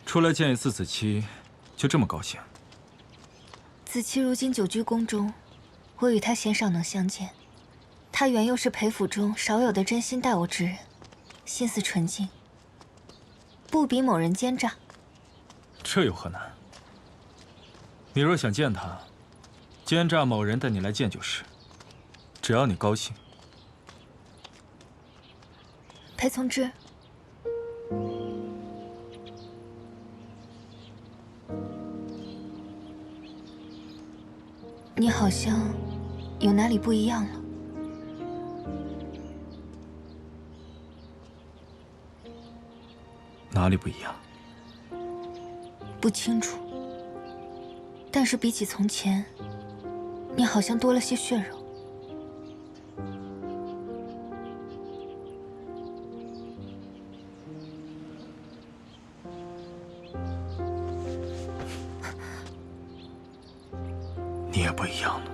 出来见一次子期，就这么高兴？子期如今久居宫中，我与他鲜少能相见。他原又是裴府中少有的真心待我之人，心思纯净，不比某人奸诈。这有何难？你若想见他，奸诈某人带你来见就是，只要你高兴。裴从之，你好像有哪里不一样了。哪里不一样？不清楚，但是比起从前，你好像多了些血肉。你也不一样了。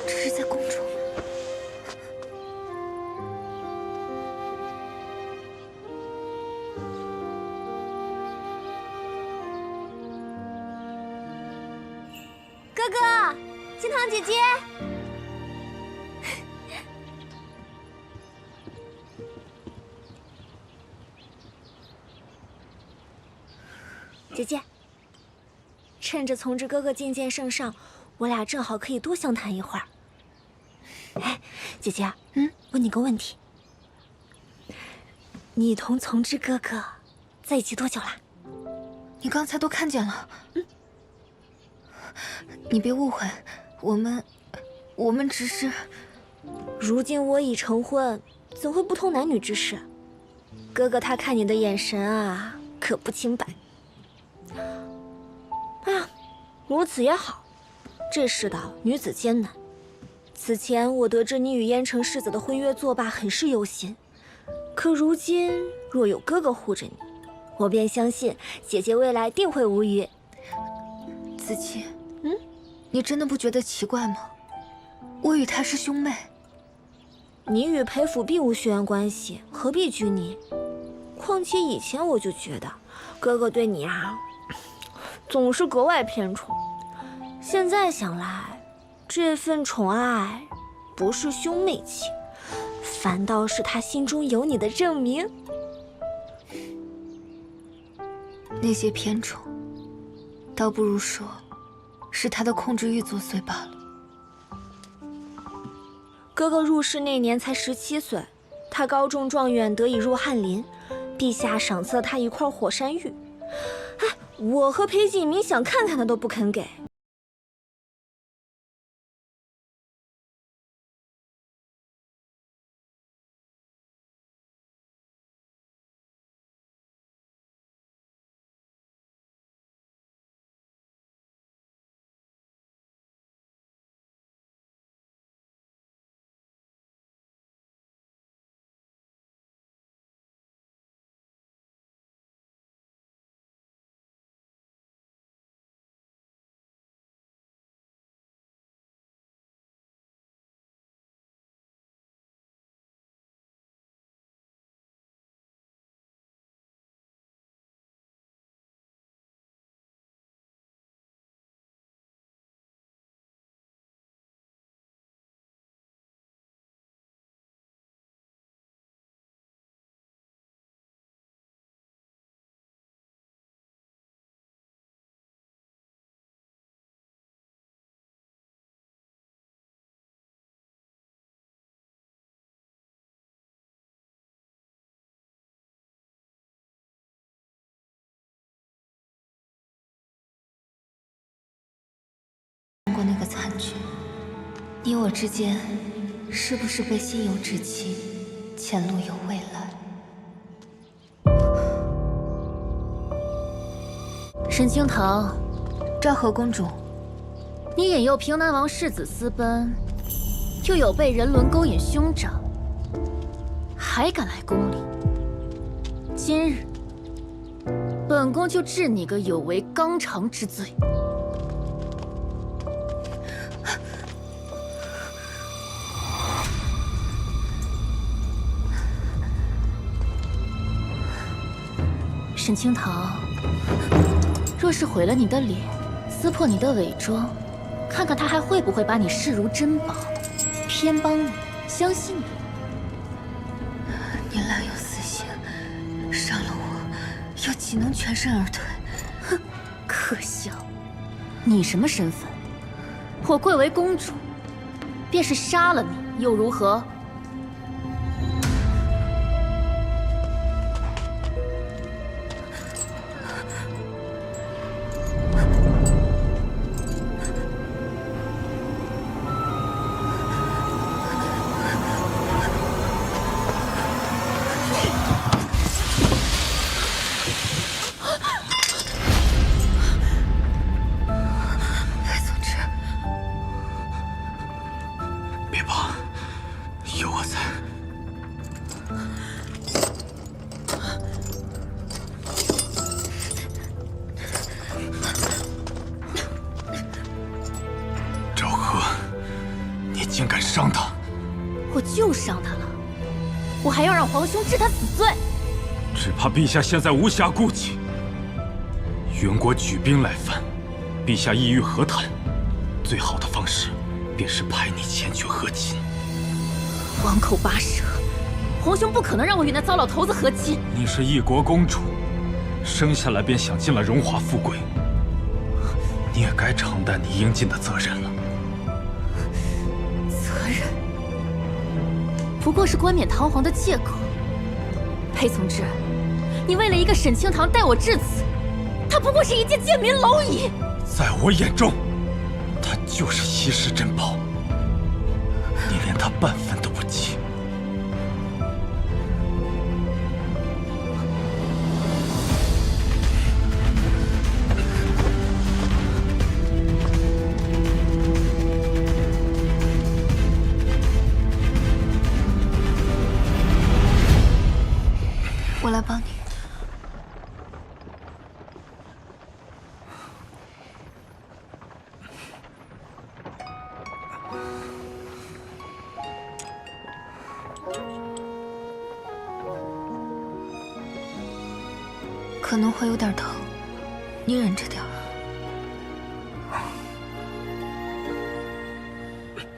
这是在宫中。哥哥，青堂姐姐。姐姐，趁着从之哥哥渐渐圣上，我俩正好可以多相谈一会儿。哎，姐姐，问你个问题，你同从之哥哥在一起多久了？你刚才都看见了。你别误会，我们只是……如今我已成婚，怎会不通男女之事？哥哥他看你的眼神啊，可不清白。哎呀，如此也好。这世道女子艰难。此前我得知你与燕城世子的婚约作罢，很是忧心。可如今若有哥哥护着你，我便相信姐姐未来定会无虞。子期，你真的不觉得奇怪吗？我与他是兄妹。你与裴府并无血缘关系，何必拘泥？况且以前我就觉得哥哥对你啊，总是格外偏宠。现在想来，这份宠爱不是兄妹情，反倒是他心中有你的证明。那些偏宠，倒不如说是他的控制欲作祟罢了。哥哥入世那年才17岁，他高中状元得以入翰林，陛下赏赐了他一块火山玉。哎，我和裴景明想看看他都不肯给。过那个惨剧，你我之间是不是被心有志气，前路有未来？沈清堂，昭和公主，你引诱平南王世子私奔，又有被人伦勾引兄长，还敢来宫里？今日，本宫就治你个有违纲常之罪。沈清堂，若是毁了你的脸，撕破你的伪装，看看他还会不会把你视如珍宝，偏帮你，相信你？你滥有私刑，伤了我，又岂能全身而退？哼，可笑！你什么身份？我贵为公主，便是杀了你又如何？竟敢伤他！我就伤他了，我还要让皇兄治他死罪。只怕陛下现在无暇顾及，元国举兵来犯，陛下意欲和谈，最好的方式便是派你前去和亲。王口拔舌，皇兄不可能让我与那糟老头子和亲。你是一国公主，生下来便享尽了荣华富贵，你也该承担你应尽的责任了。责任不过是冠冕堂皇的借口。裴从之，你为了一个沈清堂待我至此，他不过是一介贱民蝼蚁。在我眼中，他就是稀世珍宝，你连他半分都不及。我来帮你。可能会有点疼，你忍着点儿。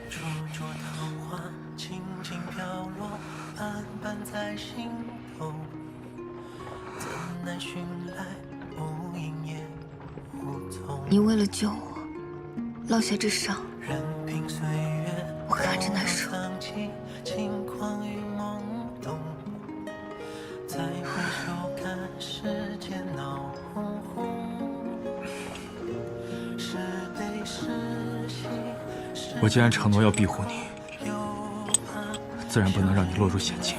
灼灼桃花，轻轻飘落，瓣瓣在心头。怎奈寻来无影也无踪。你为了救我，落下这伤，任凭岁月我看着难受。轻狂与懵懂，再回首看世间闹哄哄。是悲是喜，我既然承诺要庇护你，自然不能让你落入险境。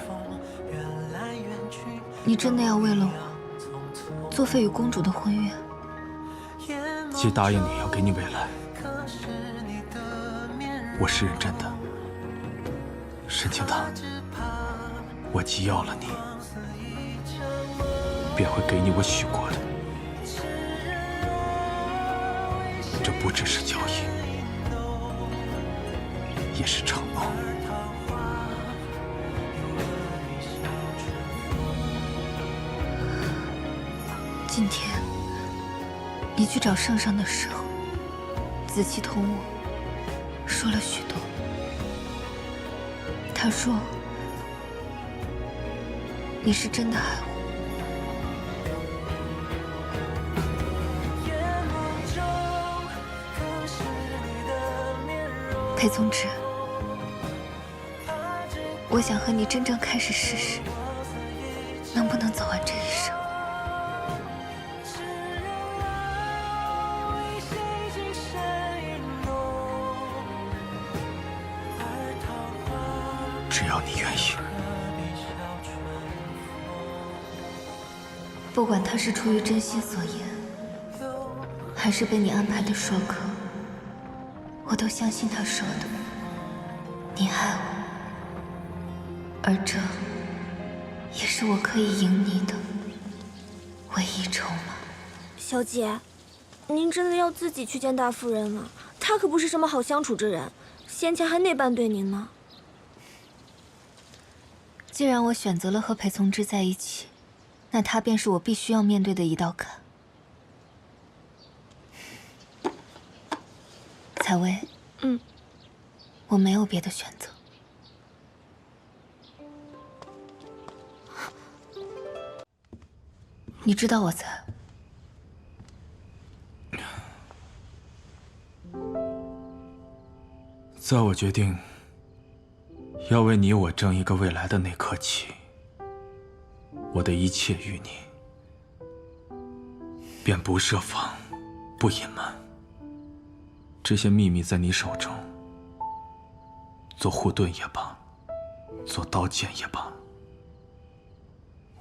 你真的要为了我作废与公主的婚约？既答应你要给你未来，我是认真的。沈清堂，我既要了你，便会给你我许过的。这不只是交易，也是承诺。今天你去找圣上的时候，子期同我说了许多。他说你是真的爱我。裴宗之，我想和你真正开始试试，能不能走完这一生。只要你愿意。不管他是出于真心所言，还是被你安排的说客，我都相信他说的。你爱我，而这也是我可以赢你的唯一筹码。小姐，您真的要自己去见大夫人了？她可不是什么好相处之人，先前还那般对您呢。既然我选择了和裴从之在一起，那他便是我必须要面对的一道坎。采薇，我没有别的选择。你知道我在。在我决定要为你我争一个未来的那刻起，我的一切与你便不设防，不隐瞒。这些秘密在你手中，做护盾也罢，做刀剑也罢，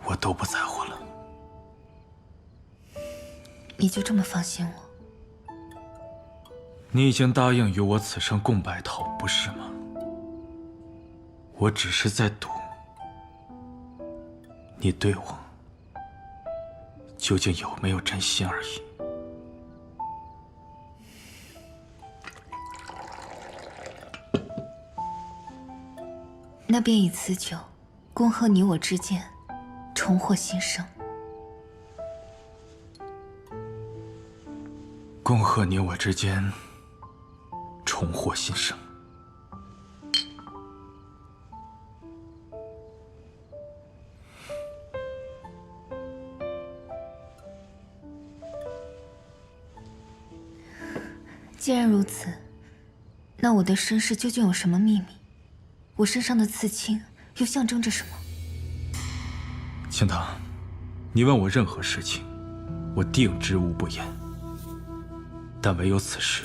我都不在乎了。你就这么放心我？你已经答应与我此生共白头，不是吗？我只是在赌，你对我究竟有没有真心而已。那便以此酒，恭贺你我之间重获新生。恭贺你我之间重获新生。既然如此，那我的身世究竟有什么秘密？我身上的刺青又象征着什么？青堂，你问我任何事情，我定知无不言。但唯有此事，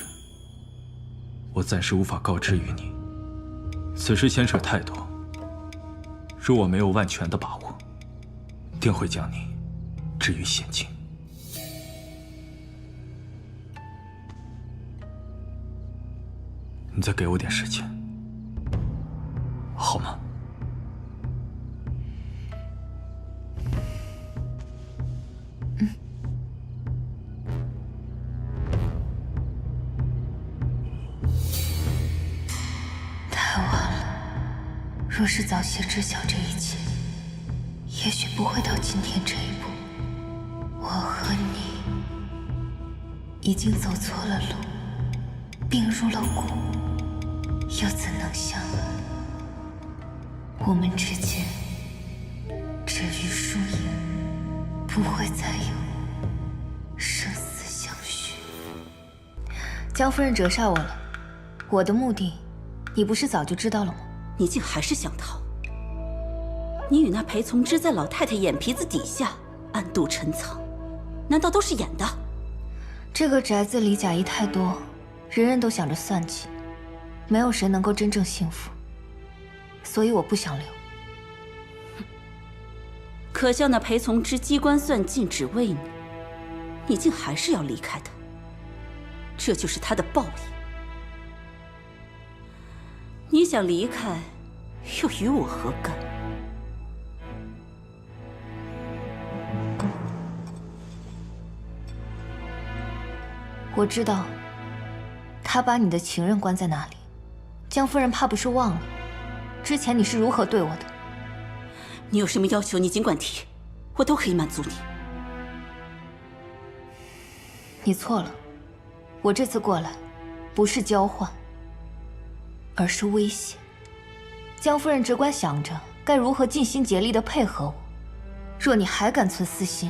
我暂时无法告知于你。此事牵扯太多，若我没有万全的把握，定会将你置于险境。你再给我点时间，好吗？太晚了，若是早些知晓这一切，也许不会到今天这一步。我和你已经走错了路，并入了骨，又怎能相爱？我们之间至于输赢，不会再有生死相许。江夫人折煞我了，我的目的，你不是早就知道了吗？你竟还是想逃？你与那裴从之在老太太眼皮子底下暗度陈仓，难道都是演的？这个宅子里假意太多，人人都想着算计，没有谁能够真正幸福，所以我不想留。可笑那裴从之机关算尽只为你，你竟还是要离开他，这就是他的报应。你想离开，又与我何干？我知道，他把你的情人关在哪里。江夫人怕不是忘了，之前你是如何对我的。你有什么要求，你尽管提，我都可以满足你。你错了，我这次过来，不是交换，而是威胁。江夫人只管想着该如何尽心竭力地配合我，若你还敢存私心，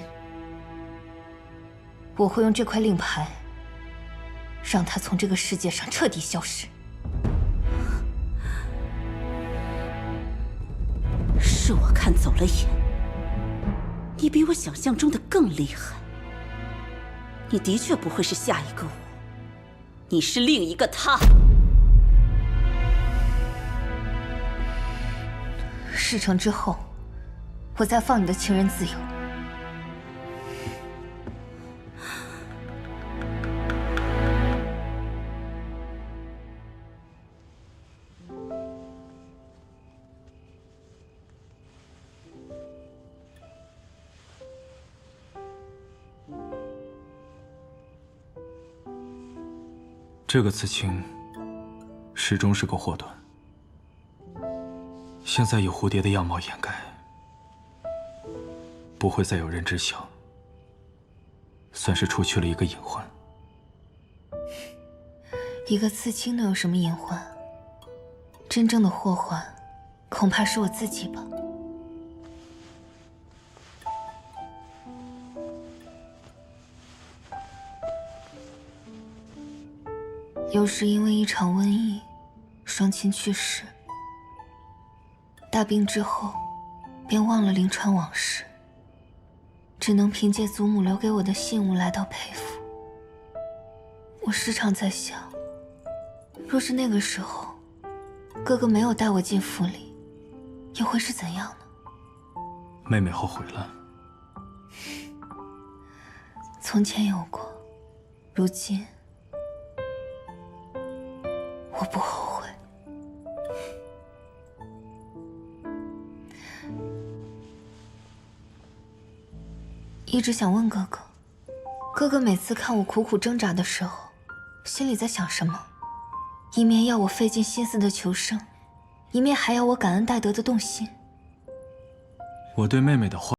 我会用这块令牌，让他从这个世界上彻底消失。是我看走了眼，你比我想象中的更厉害。你的确不会是下一个我，你是另一个他。事成之后，我再放你的情人自由。这个刺青始终是个祸端，现在以蝴蝶的样貌掩盖，不会再有人知晓，算是除去了一个隐患。一个刺青能有什么隐患？真正的祸患，恐怕是我自己吧。又是因为一场瘟疫，双亲去世。大病之后，便忘了临川往事，只能凭借祖母留给我的信物来到裴府。我时常在想，若是那个时候，哥哥没有带我进府里，又会是怎样呢？妹妹后悔了。从前有过，如今我不后悔。一直想问哥哥，哥哥每次看我苦苦挣扎的时候，心里在想什么？一面要我费尽心思的求生，一面还要我感恩戴德的动心。我对妹妹的话。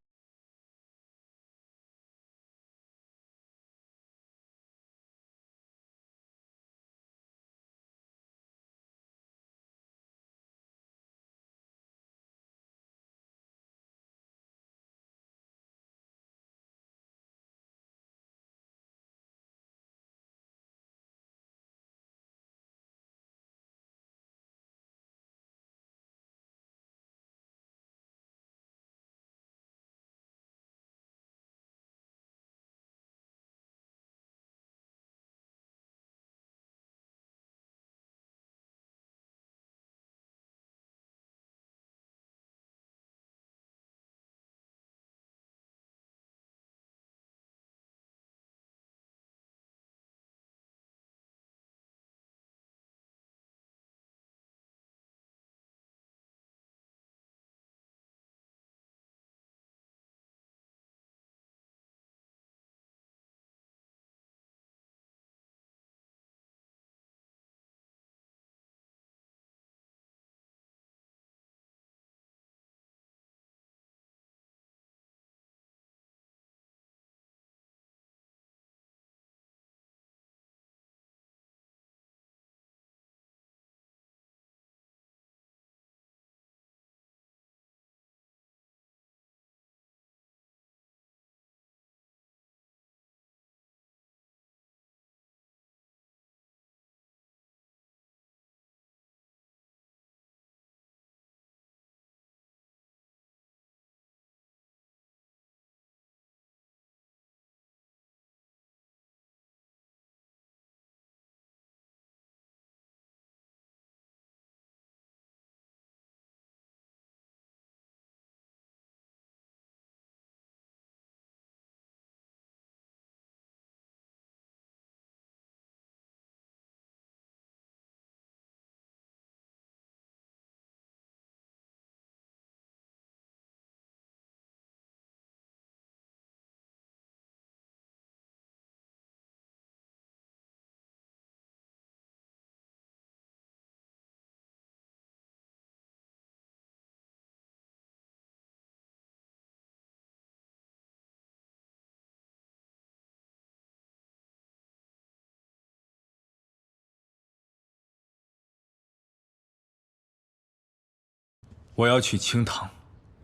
我要去清堂，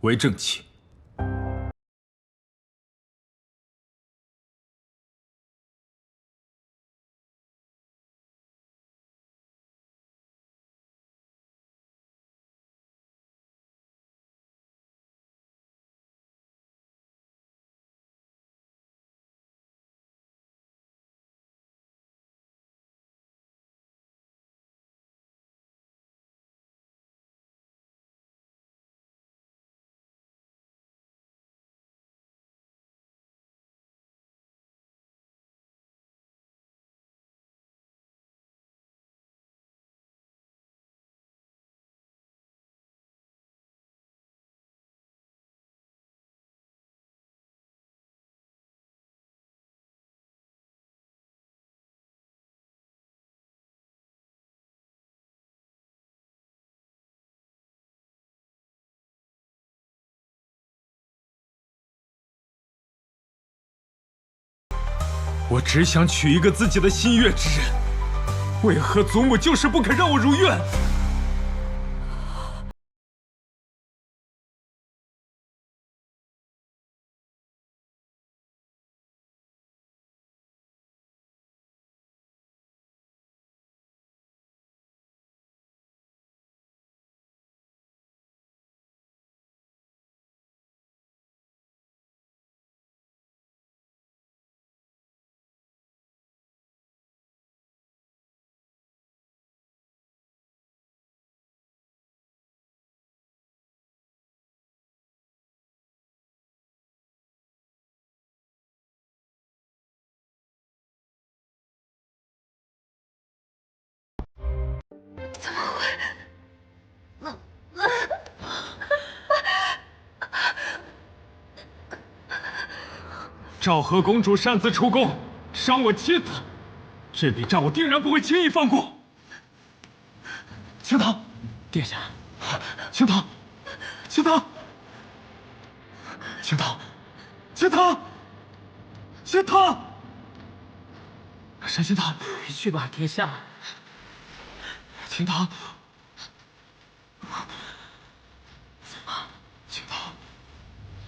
为正妻。我只想娶一个自己的心悦之人，为何祖母就是不肯让我如愿？怎么会？昭和公主擅自出宫，伤我妻子，这笔账我定然不会轻易放过。青堂，殿下，青堂，青堂，青堂，青堂，青堂，沈青堂，回去吧，殿下。青堂，青堂，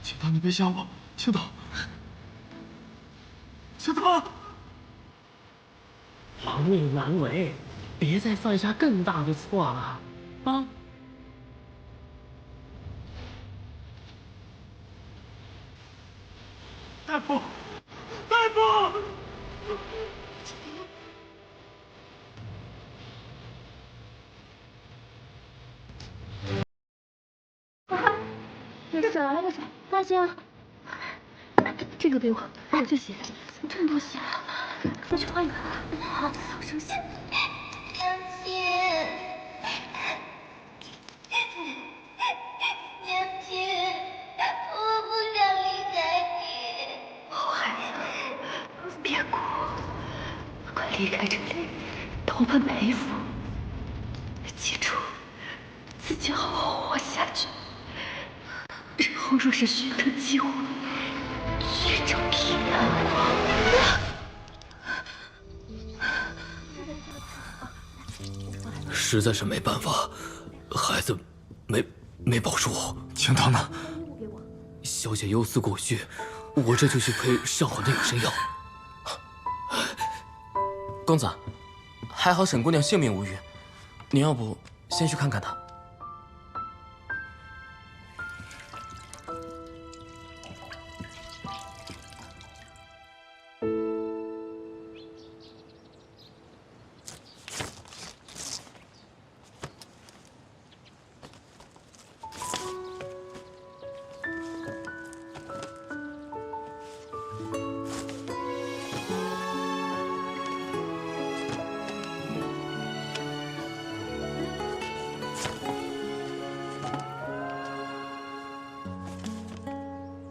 青堂，你别想我，青堂，青堂，王命难违，别再犯下更大的错了，啊！大夫，大夫！这水来了，大姐，这个给我，谢谢。这么多血，我去换一个。好，好生气。娘亲，娘亲，我不想离开你。孩子，别哭，快离开这里，投奔裴府。记住，自己好好活下去。日后若是寻得机会，去找平安王。实在是没办法，孩子没保住。青堂呢？小姐忧思过绪，我这就去配上好的有身药。公子，还好沈姑娘性命无虞，你要不先去看看她？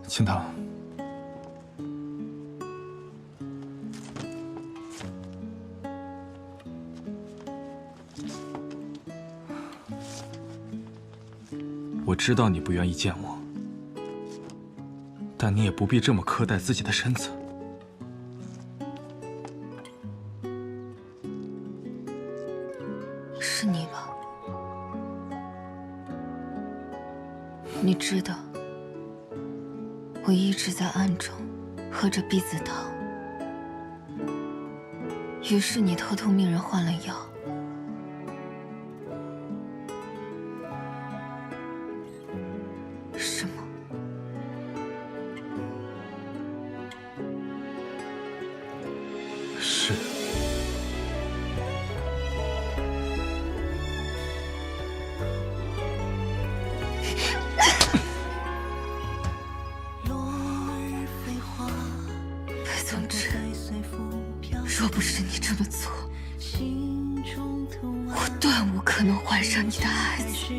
青堂，我知道你不愿意见我，但你也不必这么苛待自己的身子。是你吧？你知道，我一直在暗中喝着避子汤，于是你偷偷命人换了药。是吗？是。总之，若不是你这么做，我断无可能怀上你的孩子，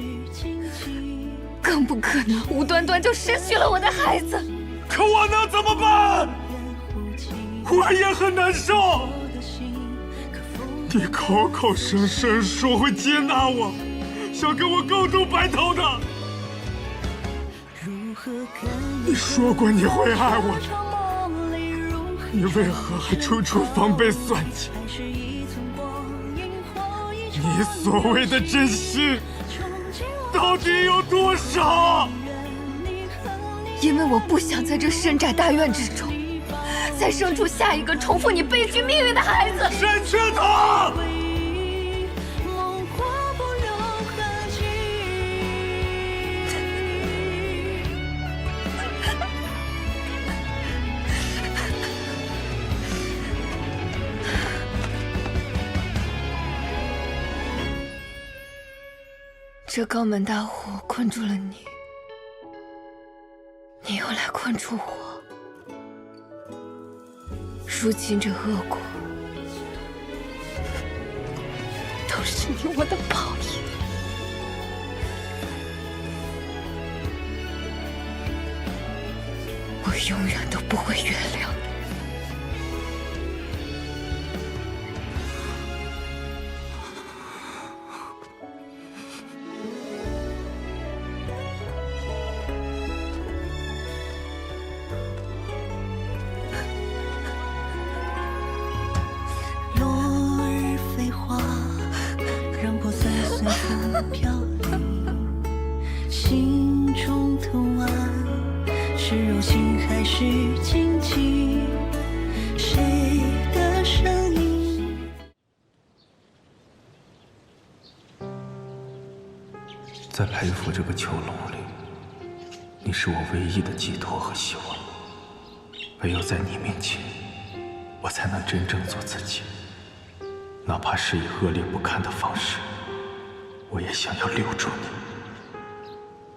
更不可能无端端就失去了我的孩子。可我能怎么办？我也很难受。你口口声声说会接纳我，想跟我共度白头的。你说过你会爱我的，你为何还处处防备算计？你所谓的真心，到底有多少？因为我不想在这深宅大院之中，再生出下一个重复你悲剧命运的孩子。沈清堂！这高门大户困住了你，你又来困住我。如今这恶果，都是你我的报应。我永远都不会原谅你。飘零，心中的弯，是柔情还是荆棘？谁的声音？在裴府这个囚笼里，你是我唯一的寄托和希望。唯有在你面前，我才能真正做自己，哪怕是以恶劣不堪的方式。我也想要留住你，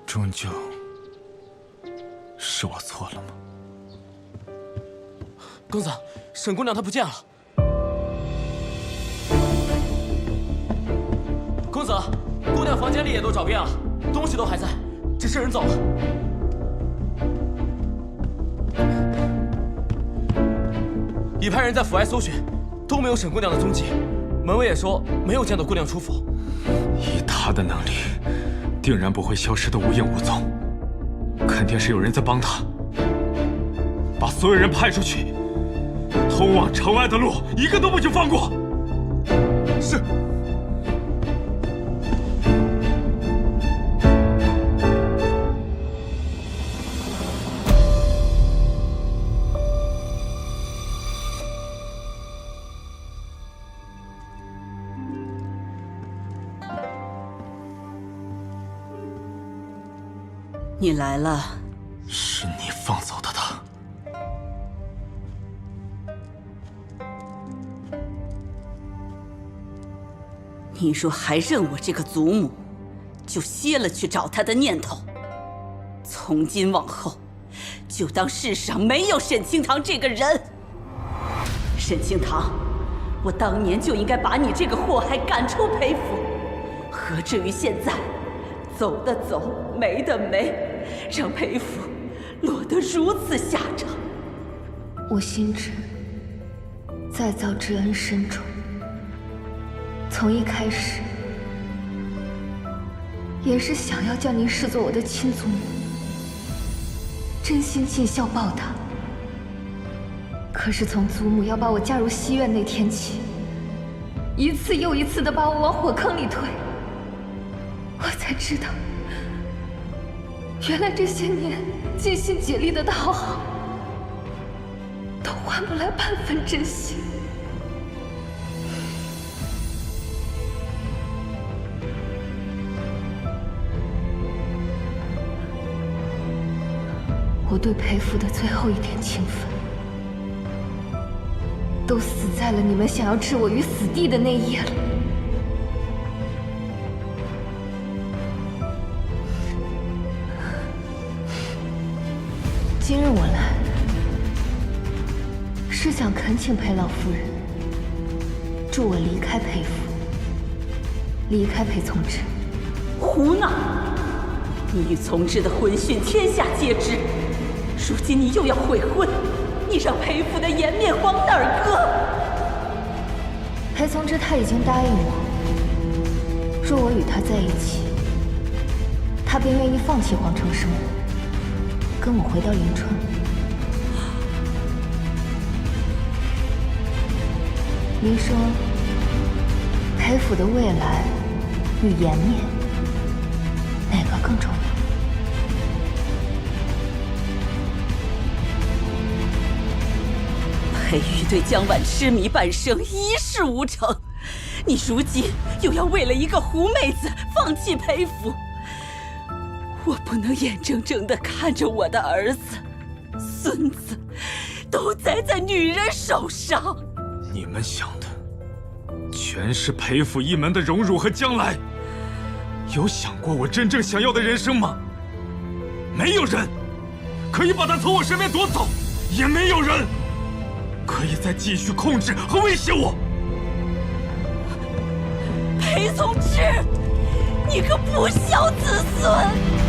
终究是我错了吗？公子，沈姑娘她不见了。公子，姑娘房间里也都找遍了，东西都还在，只是人走了。已派人在府外搜寻，都没有沈姑娘的踪迹。门卫也说没有见到姑娘出府。以他的能力，定然不会消失得无影无踪，肯定是有人在帮他。把所有人派出去，通往城外的路一个都不许放过。是。你来了，是你放走的他。你若还认我这个祖母，就歇了去找他的念头。从今往后，就当世上没有沈清堂这个人。沈清堂，我当年就应该把你这个祸害赶出裴府，何至于现在走的走，没的没，让裴府落得如此下场？我心知，再造之恩深重。从一开始，也是想要将您视作我的亲祖母，真心尽孝报答。可是从祖母要把我嫁入西院那天起，一次又一次地把我往火坑里推，我才知道，原来这些年尽心竭力的讨好，都换不来半分真心。我对裴府的最后一点情分，都死在了你们想要置我于死地的那一夜了。今日我来，是想恳请裴老夫人助我离开裴府，离开裴从之。胡闹！你与从之的婚讯天下皆知，如今你又要悔婚，你让裴府的颜面往哪儿搁？裴从之他已经答应我，若我与他在一起，他便愿意放弃皇城生活，跟我回到临川。离说，裴府的未来与颜面，哪个更重要？裴玉对江婉痴迷半生，一事无成。你如今又要为了一个狐妹子放弃裴府，我不能眼睁睁地看着我的儿子、孙子都栽在女人手上。你们想的全是裴府一门的荣辱和将来，有想过我真正想要的人生吗？没有人可以把他从我身边夺走，也没有人可以再继续控制和威胁我。裴从之，你个不孝子孙！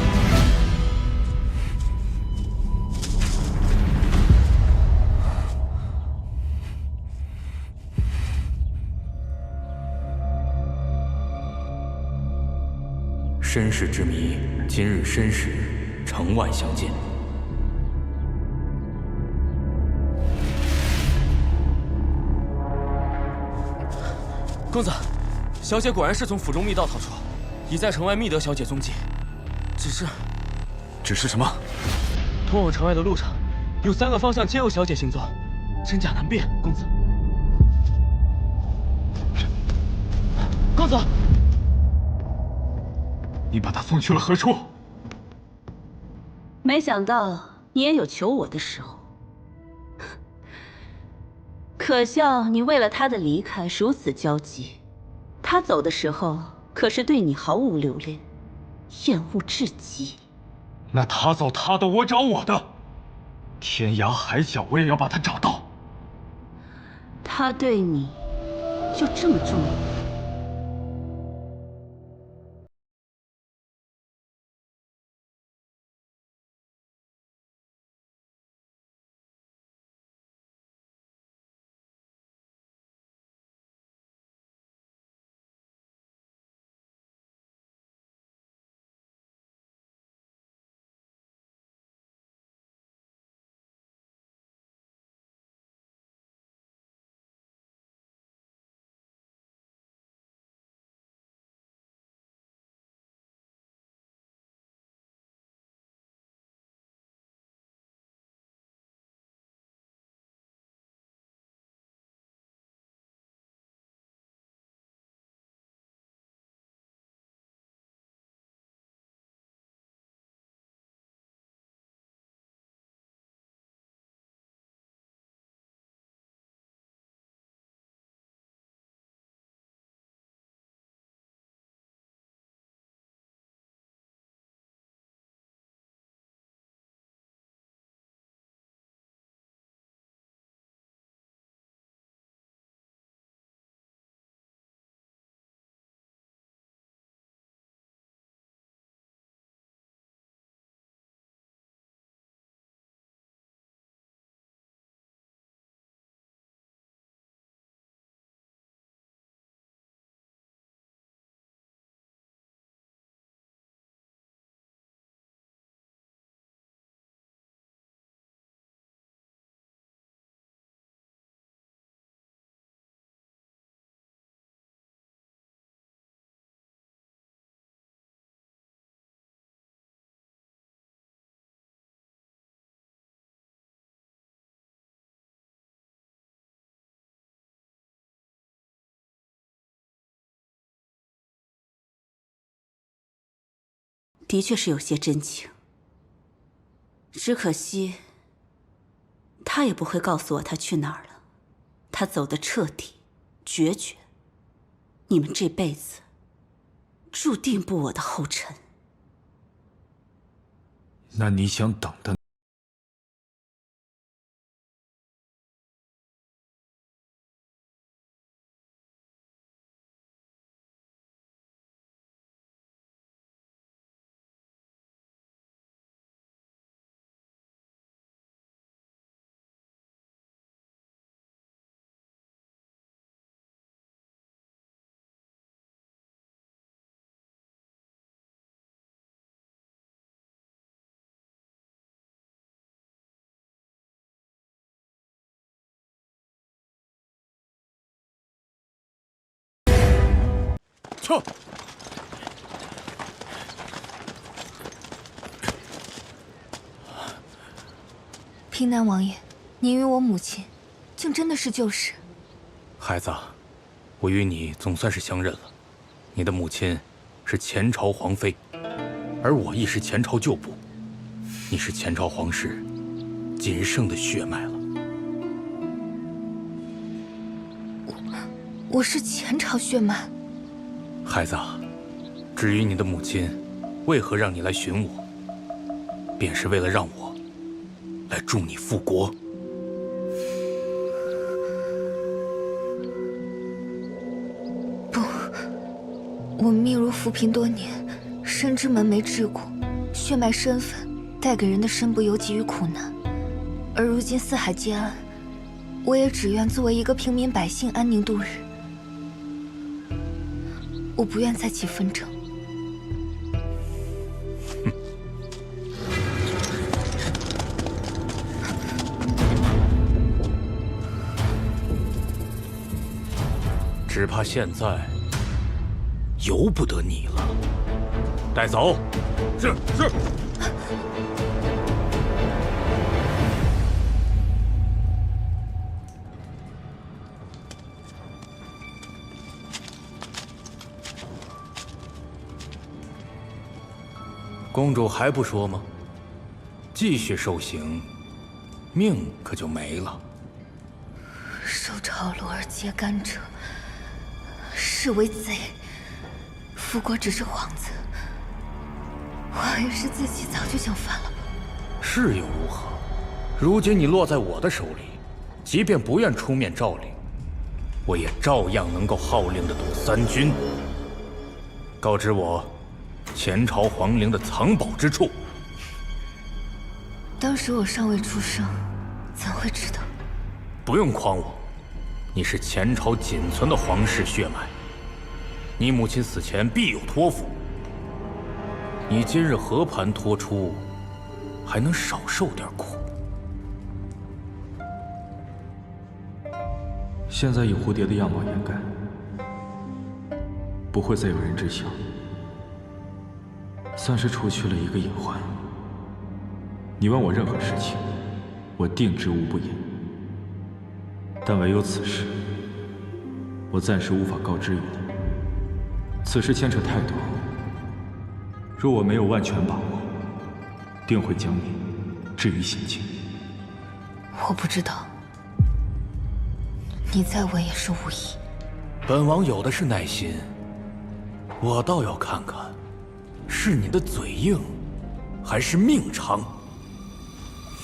身世之谜，今日申时，城外相见。公子，小姐果然是从府中密道逃出，已在城外觅得小姐踪迹。只是什么？通往城外的路上，有3个方向皆有小姐行踪，真假难辨。公子，公子，你把她送去了何处？没想到你也有求我的时候，可笑你为了他的离开如此焦急。他走的时候可是对你毫无留恋，厌恶至极。那他走他的，我找我的，天涯海角我也要把他找到。他对你就这么重要？的确是有些真情，只可惜他也不会告诉我他去哪儿了。他走得彻底、决绝，你们这辈子注定步我的后尘。那你想等的？撤！平南王爷，您与我母亲，竟真的是旧识。孩子，我与你总算是相认了。你的母亲是前朝皇妃，而我亦是前朝旧部。你是前朝皇室仅剩的血脉了。我是前朝血脉。孩子，至于你的母亲为何让你来寻我，便是为了让我来助你复国。不，我密入浮萍多年，深知门楣桎梏，血脉身份带给人的身不由己与苦难。而如今四海皆安，我也只愿作为一个平民百姓安宁度日。我不愿再起纷争。只怕现在由不得你了。带走。是。公主还不说吗？继续受刑，命可就没了。受朝禄而揭竿者，是为贼。复国只是幌子，我也是自己早就想翻了吧。是又如何？如今你落在我的手里，即便不愿出面诏令，我也照样能够号令得动三军。告知我前朝皇陵的藏宝之处。当时我尚未出生，怎会知道？不用诓我，你是前朝仅存的皇室血脉，你母亲死前必有托付。你今日和盘托出，还能少受点苦。现在以蝴蝶的样貌掩盖，不会再有人知晓，算是除去了一个隐患。你问我任何事情，我定知无不言。但唯有此事，我暂时无法告知于你。此事牵扯太多，若我没有万全把握，定会将你置于险境。我不知道，你再问也是无益。本王有的是耐心，我倒要看看，是你的嘴硬，还是命长。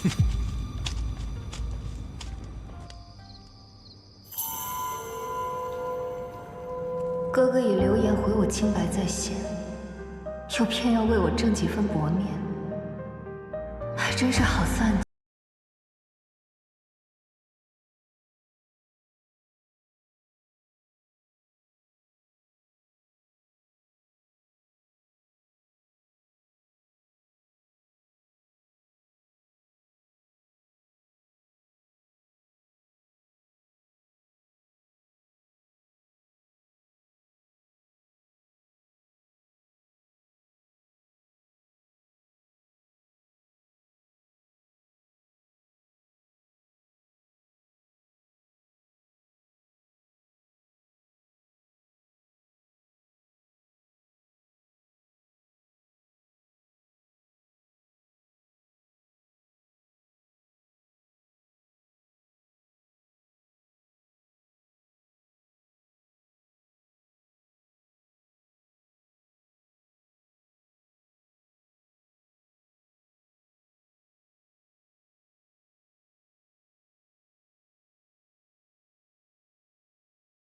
哼！哥哥以流言毁我清白在先，又偏要为我挣几分薄面，还真是好算计。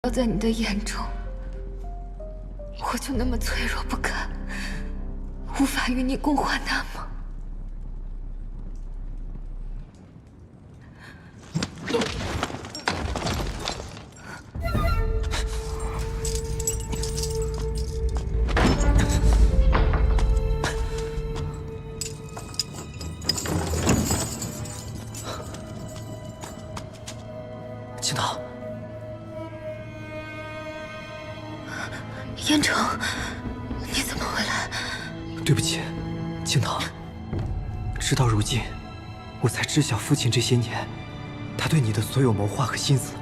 要在你的眼中，我就那么脆弱不堪，无法与你共患难吗？青桃，燕城，你怎么会来？对不起，青堂。事到如今，我才知晓父亲这些年，他对你的所有谋划和心思。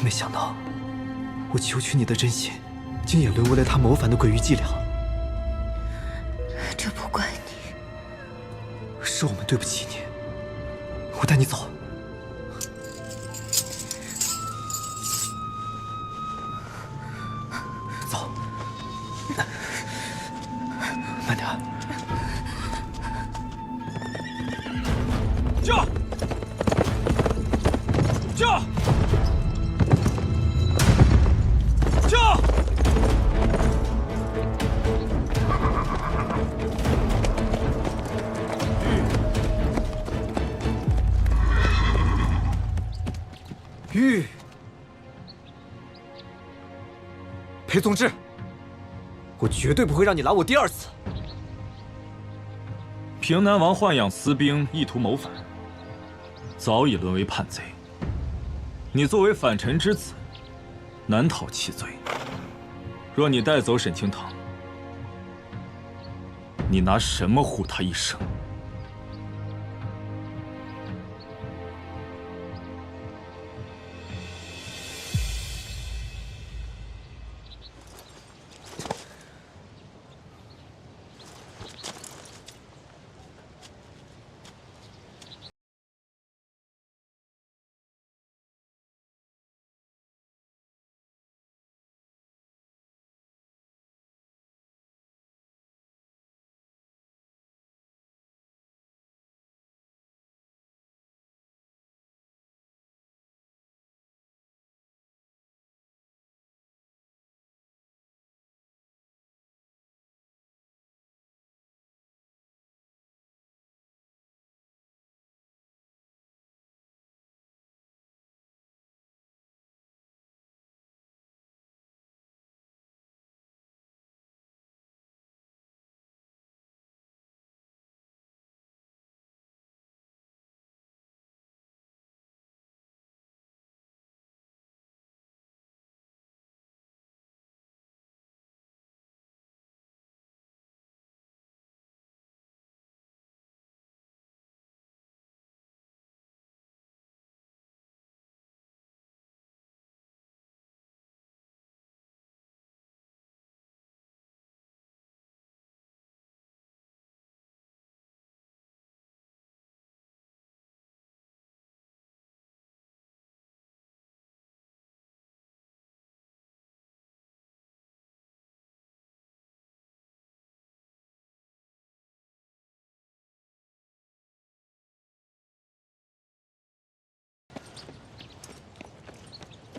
没想到，我求取你的真心，竟也沦为了他谋反的诡异伎俩。这不怪你，是我们对不起你。我带你走。走，慢点。驾！驾！驾！玉，裴宗志，我绝对不会让你拦我第二次。平南王豢养私兵，意图谋反，早已沦为叛贼。你作为反臣之子，难逃其罪。若你带走沈清堂，你拿什么护他一生？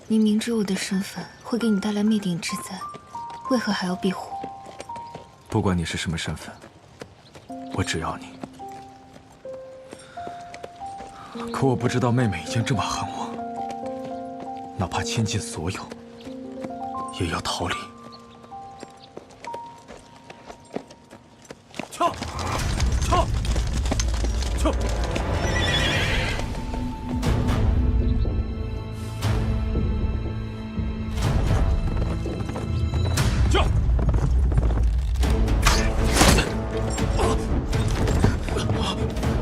你明知我的身份会给你带来灭顶之灾，为何还要庇护？不管你是什么身份，我只要你。可我不知道妹妹已经这么恨我，哪怕倾尽所有，也要逃离。撤！撤！撤！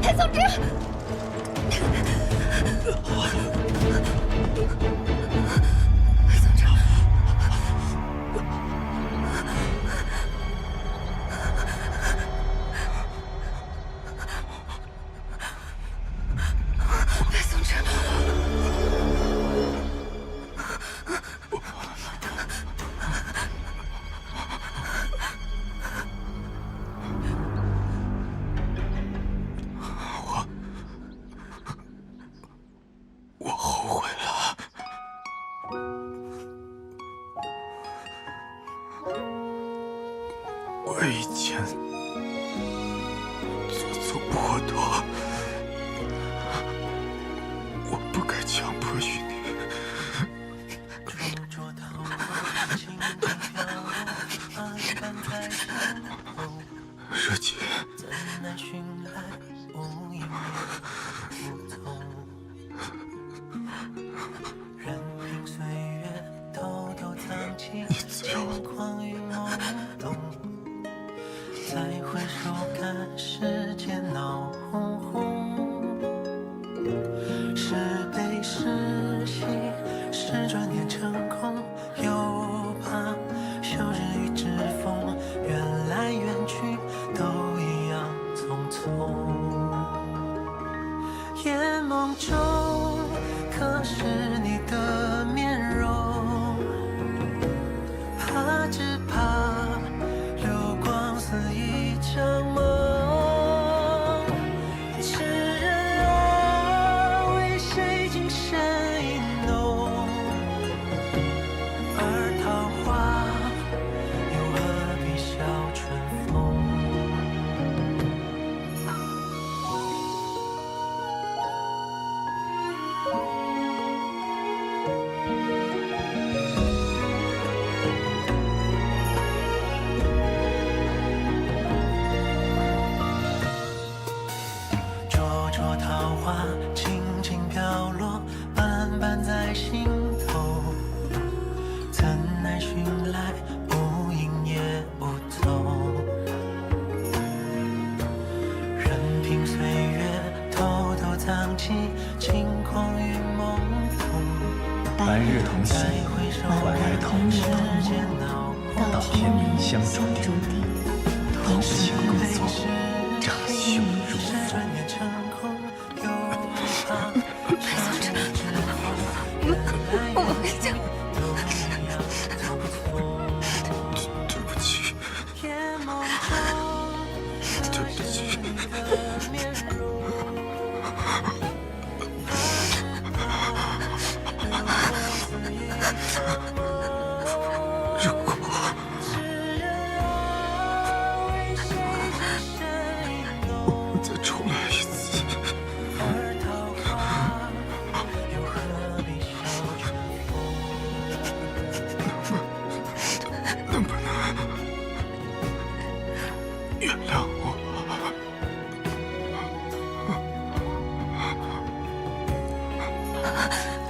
裴宗之，我以前做过多，我不该强迫于你。若姐，你只要我闹哄哄，是悲是喜，是转念成空，又怕休日与之风，缘来缘去都一样匆匆。夜梦中，可是你的面容，怕只怕流光似一场梦。痴人啊，为谁情深意浓？而桃花又何必笑春风？灼灼桃花，轻轻飘落，瓣瓣在心头。怎奈寻来无影也无踪。任凭岁月偷偷藏起轻狂与懵懂。白日同行，晚来同日共到天明相注定，同情共作，长兄如风。我们回家。对不起，对不起。如果我们再重来一次，能不能原谅我？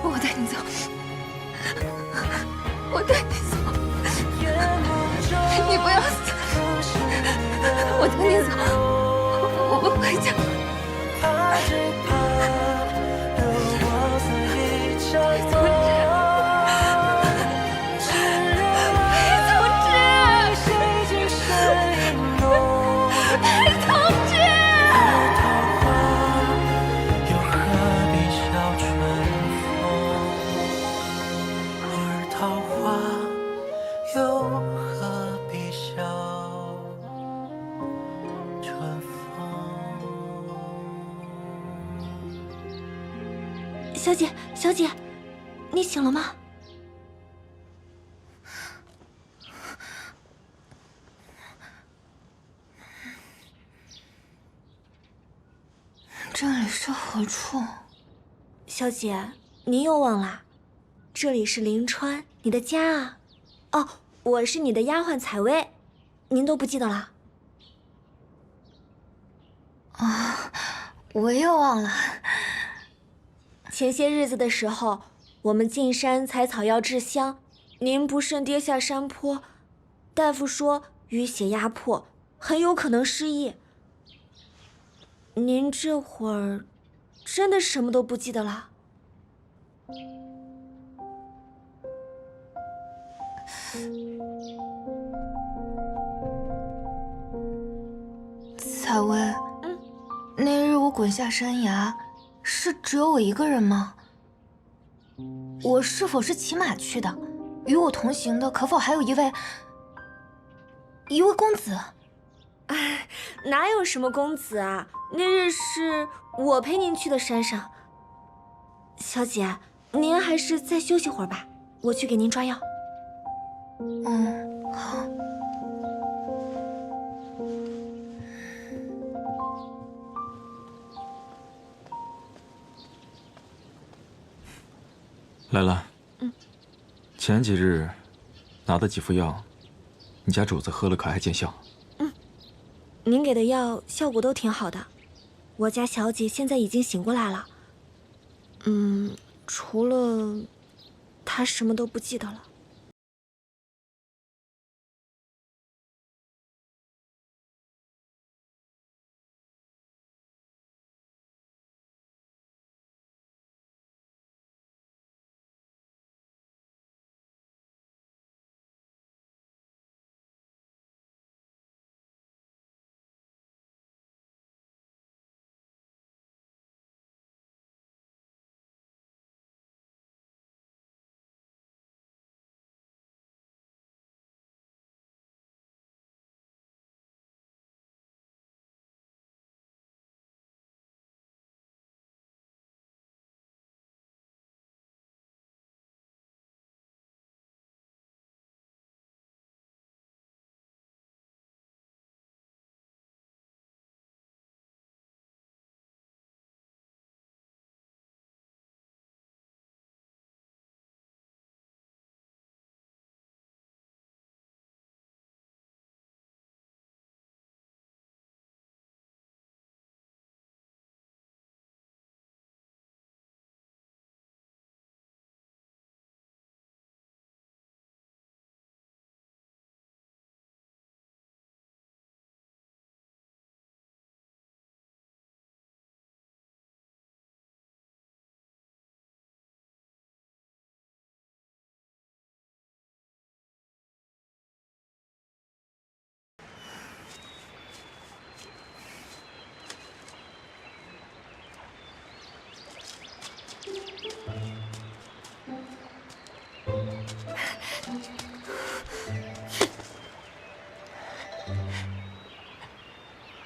我带你走，我带你走，你不要死，我带你走，我们回家。小姐，小姐，你醒了吗？这里是何处？小姐，您又忘了，这里是临川，你的家啊。哦，我是你的丫鬟采薇，您都不记得了？啊，我又忘了。前些日子的时候，我们进山采草药制香，您不慎跌下山坡，大夫说淤血压迫，很有可能失忆。您这会儿真的什么都不记得了？采薇，那日我滚下山崖，是只有我一个人吗？我是否是骑马去的？与我同行的可否还有一位公子？哎，哪有什么公子啊？那日是我陪您去的山上。小姐，您还是再休息会儿吧，我去给您抓药。嗯，好。兰兰，前几日拿的几副药，你家主子喝了可还见效？您给的药效果都挺好的，我家小姐现在已经醒过来了。除了她什么都不记得了。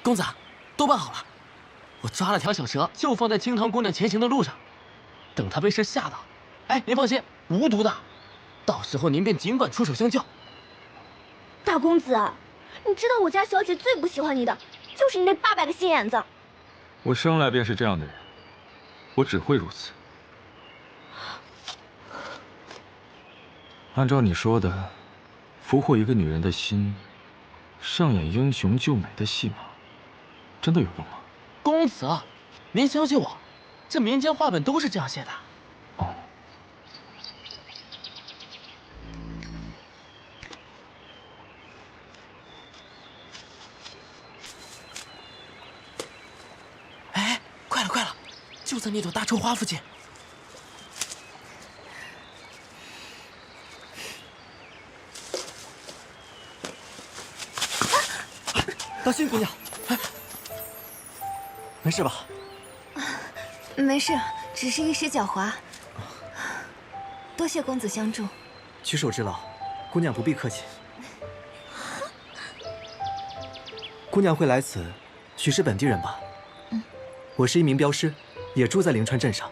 公子，都办好了。我抓了条小蛇，就放在清塘姑娘前行的路上，等她被蛇吓到。哎，您放心，无毒的。到时候您便尽管出手相救。大公子，你知道我家小姐最不喜欢你的，就是你那800个心眼子。我生来便是这样的人，我只会如此。按照你说的，俘获一个女人的心，上演英雄救美的戏码，真的有用吗？公子，您相信我，这民间话本都是这样写的。哦。哎，快了快了，就在那朵大臭花附近。当心，姑娘！没事吧？没事，只是一时狡猾。多谢公子相助。举手之劳，姑娘不必客气。姑娘会来此，许是本地人吧？我是一名镖师，也住在灵川镇上。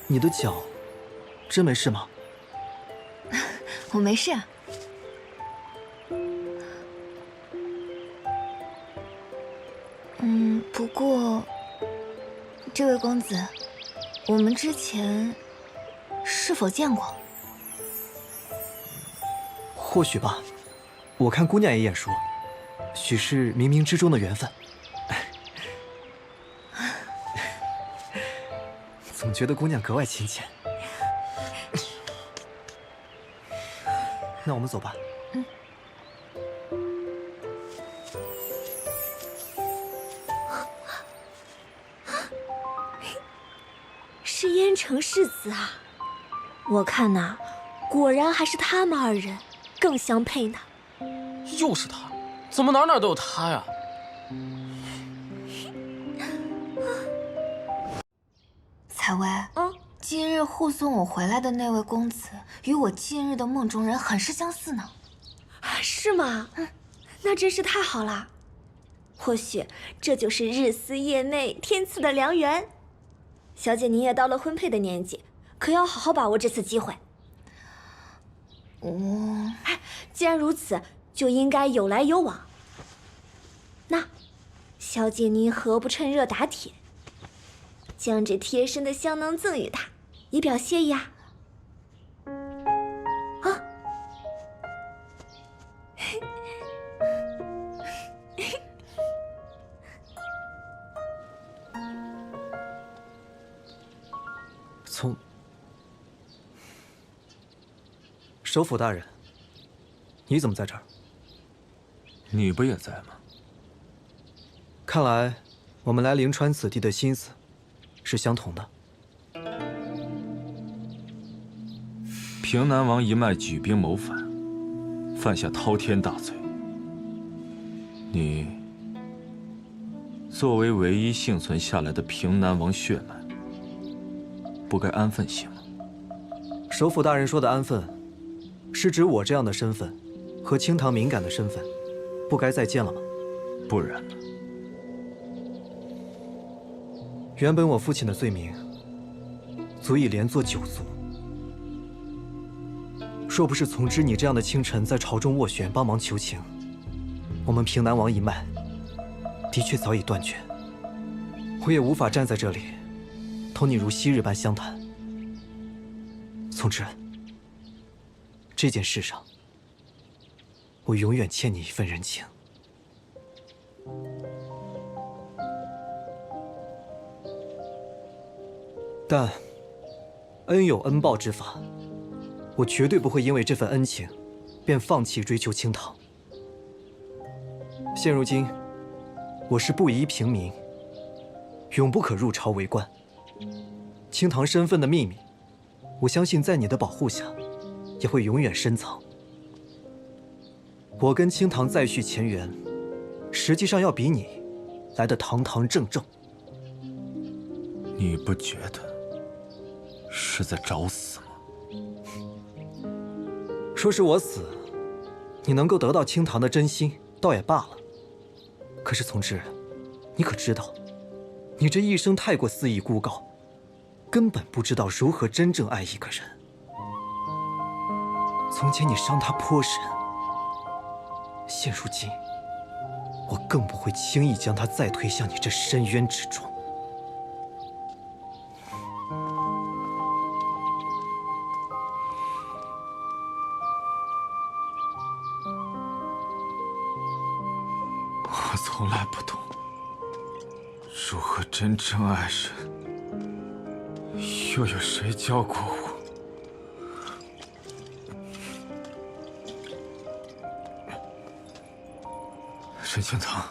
你的脚，真没事吗？我没事。不过，这位公子，我们之前是否见过？或许吧，我看姑娘也眼熟，许是冥冥之中的缘分。总觉得姑娘格外亲切。那我们走吧。是燕城世子啊！我看呐，果然还是他们2人更相配呢。又是他，怎么哪哪都有他呀？采薇，今日护送我回来的那位公子，与我近日的梦中人很是相似呢。是吗？那真是太好了。或许这就是日思夜寐、天赐的良缘。小姐，您也到了婚配的年纪，可要好好把握这次机会。既然如此，就应该有来有往。那，小姐您何不趁热打铁，将这贴身的香囊赠予他，以表谢意啊？首府大人，你怎么在这儿？你不也在吗？看来我们来灵川此地的心思是相同的。平南王一脉举兵谋反，犯下滔天大罪。你作为唯一幸存下来的平南王血脉，不该安分些吗？首府大人说的安分，是指我这样的身份和清堂敏感的身份，不该再见了吗？不然呢？原本我父亲的罪名足以连坐9族，若不是从知你这样的清臣在朝中斡旋帮忙求情，我们平南王一脉的确早已断绝。我也无法站在这里同你如昔日般相谈。从之，这件事上，我永远欠你一份人情。但恩有恩报之法，我绝对不会因为这份恩情，便放弃追求清堂。现如今，我是布衣平民，永不可入朝为官。清堂身份的秘密，我相信在你的保护下，也会永远深藏。我跟清堂再续前缘，实际上要比你来得堂堂正正。你不觉得是在找死吗？说是我死，你能够得到清堂的真心，倒也罢了。可可是从之，你可知道，你这一生太过肆意孤高，根本不知道如何真正爱一个人。从前你伤他颇深，现如今，我更不会轻易将他再推向你这深渊之中。我从来不懂如何真正爱人，又有谁教过我？沈清堂，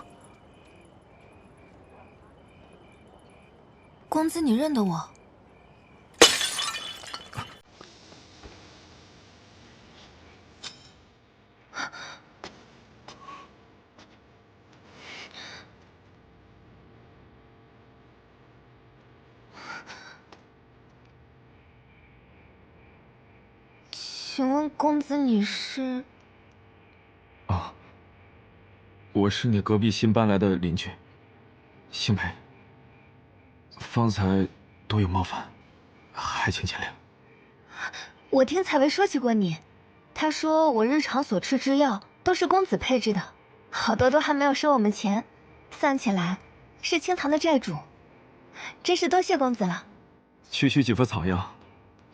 公子，你认得我？请问公子你是？啊，我是你隔壁新搬来的邻居，姓裴。方才多有冒犯，还请见谅。我听采薇说起过你，她说我日常所吃之药都是公子配制的，好多都还没有收我们钱，算起来是清堂的债主，真是多谢公子了。区区几副草药，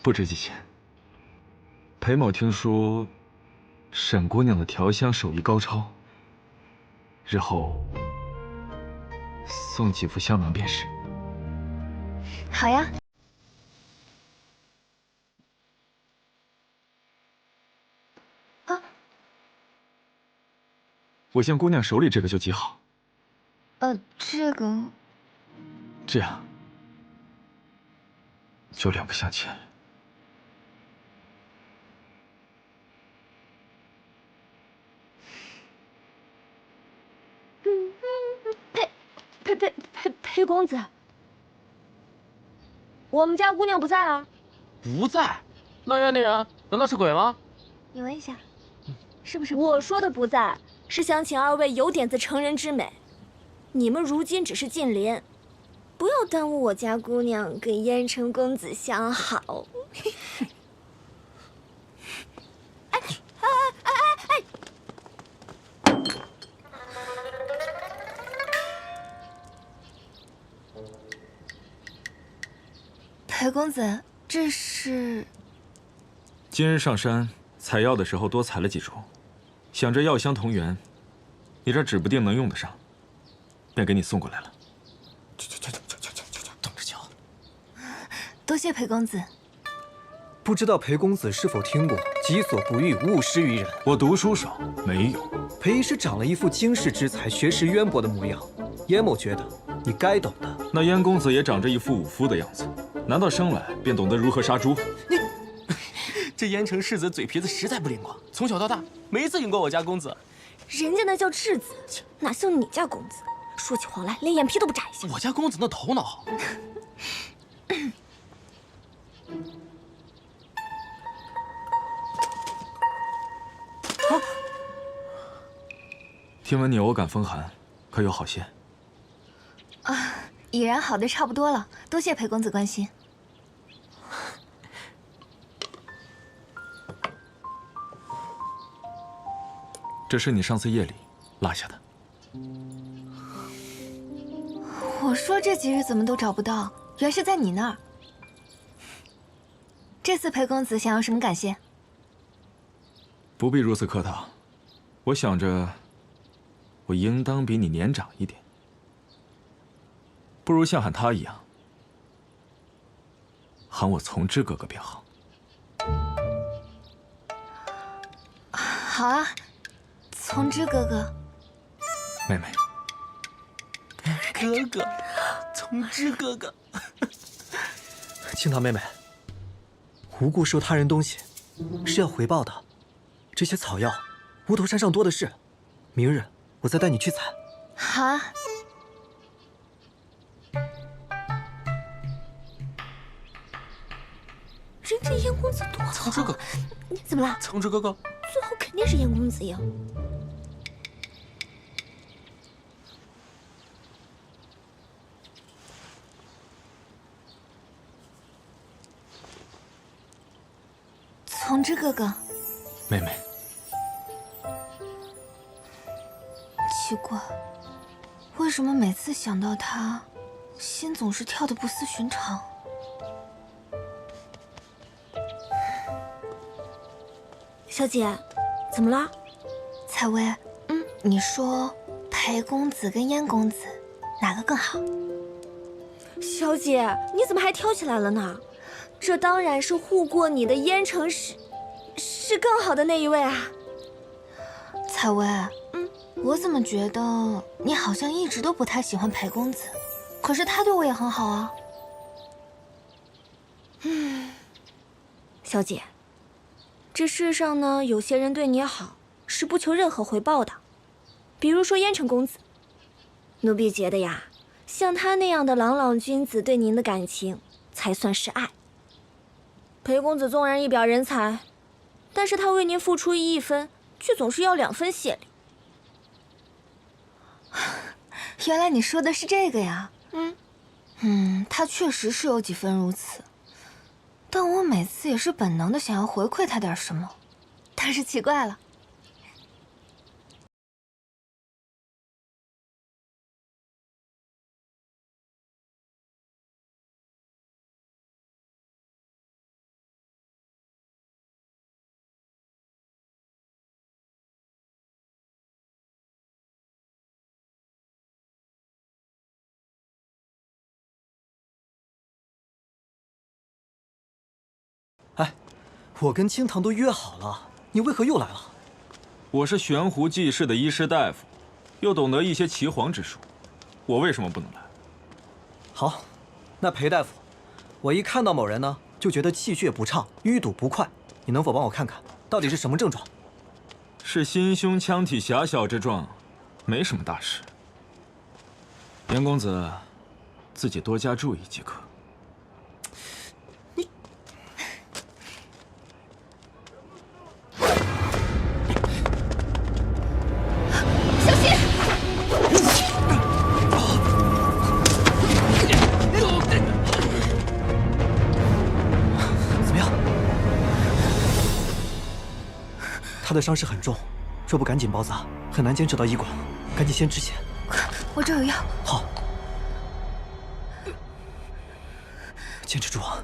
不值几钱。裴某听说沈姑娘的调香手艺高超，日后送几副香囊便是。好呀。啊，我见姑娘手里这个就极好。这个这样就两不相欠。裴公子，我们家姑娘不在啊。不在？那院内人难道是鬼吗？你闻一下，是不是？我说的不在，是想请二位有点子成人之美。你们如今只是近邻，不要耽误我家姑娘跟燕城公子相好。裴公子，这是？今日上山采药的时候多采了几株，想着药香同源，你这指不定能用得上，便给你送过来了。等着瞧。多谢裴公子。不知道裴公子是否听过“己所不欲，勿施于人”？我读书少，没有。裴医师长了一副经世之才、学识渊博的模样，燕某觉得你该懂的。那燕公子也长着一副武夫的样子，难道生来便懂得如何杀猪？这燕城世子嘴皮子实在不灵光，从小到大没一次赢过我家公子。人家那叫质子，哪像你家公子，说起话来连眼皮都不眨一下。我家公子那头脑好。听闻你偶感风寒，可有好些？啊，已然好的差不多了，多谢裴公子关心。这是你上次夜里落下的。我说这几日怎么都找不到，原是在你那儿。这次裴公子想要什么感谢？不必如此客套，我想着，我应当比你年长一点，不如像喊他一样，喊我从之哥哥便好。好啊，从之哥哥。妹妹。哥哥，从之哥哥。清堂妹妹，无故收他人东西，是要回报的。这些草药，乌头山上多的是。明日我再带你去采。好啊。人家燕公子多好。从之哥哥，怎么了？从之哥哥，最后肯定是燕公子赢。同知哥哥。妹妹，奇怪，为什么每次想到他，心总是跳得不似寻常？小姐，怎么了？采薇，你说裴公子跟燕公子哪个更好？小姐，你怎么还挑起来了呢？这当然是护过你的燕城是更好的那一位啊。采薇，我怎么觉得你好像一直都不太喜欢裴公子，可是他对我也很好啊。小姐，这世上呢，有些人对你好是不求任何回报的，比如说燕城公子。奴婢觉得呀，像他那样的朗朗君子对您的感情才算是爱。裴公子纵然一表人才，但是他为您付出1分，却总是要2分谢礼。原来你说的是这个呀？他确实是有几分如此，但我每次也是本能的想要回馈他点什么，但是奇怪了。哎，我跟青堂都约好了，你为何又来了？我是玄湖济世的医师大夫，又懂得一些岐黄之术，我为什么不能来？好，那裴大夫，我一看到某人呢，就觉得气血不畅，淤堵不快，你能否帮我看看，到底是什么症状？是心胸腔体狭小之状，没什么大事。严公子，自己多加注意即可。他的伤势很重，若不赶紧包扎，很难坚持到医馆。赶紧先止血。我这有药。好，坚持住啊！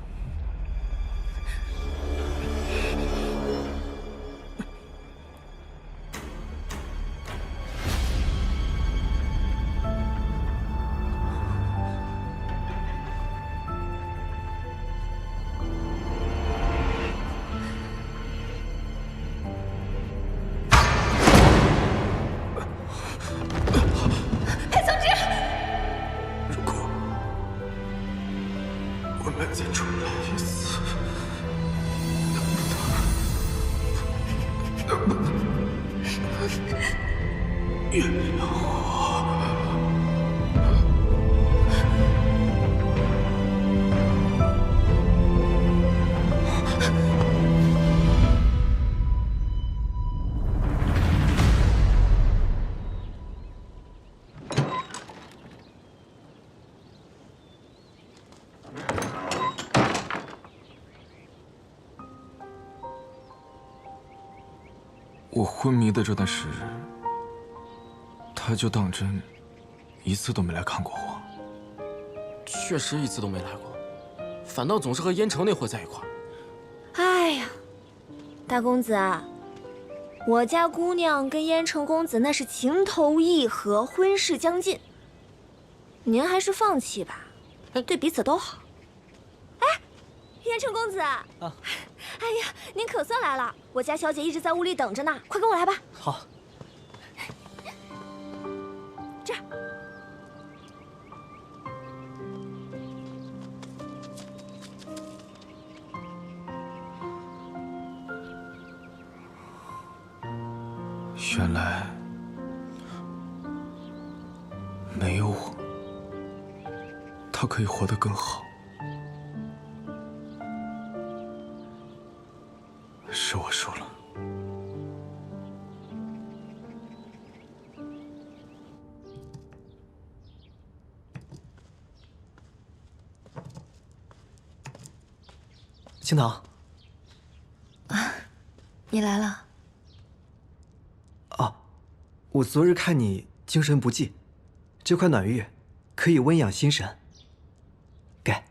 再出来一次，能不能原谅我？我昏迷的这段时日，他就当真一次都没来看过我。确实一次都没来过，反倒总是和燕城那货在一块儿。哎呀，大公子啊，我家姑娘跟燕城公子那是情投意合，婚事将近，您还是放弃吧，对彼此都好。哎，燕城公子啊，哎呀，您可算来了，我家小姐一直在屋里等着呢，快跟我来吧。好。这儿。原来没有我，他可以活得更好。是我输了。青堂，啊。你来了。哦，我昨日看你精神不济，这块暖玉可以温养心神。给。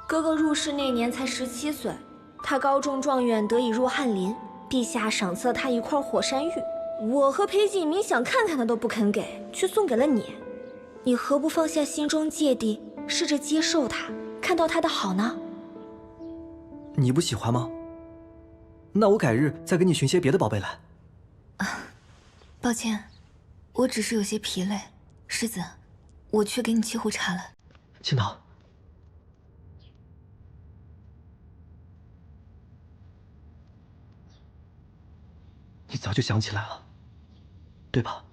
哥哥入世那年才17岁，他高中状元得以入翰林，陛下赏赐了他一块火山玉。我和裴景明想看看他都不肯给，却送给了你。你何不放下心中芥蒂，试着接受他，看到他的好呢？你不喜欢吗？那我改日再给你寻些别的宝贝来。抱歉，我只是有些疲累。世子，我去给你沏壶茶来。青桃。你早就想起来了，对吧？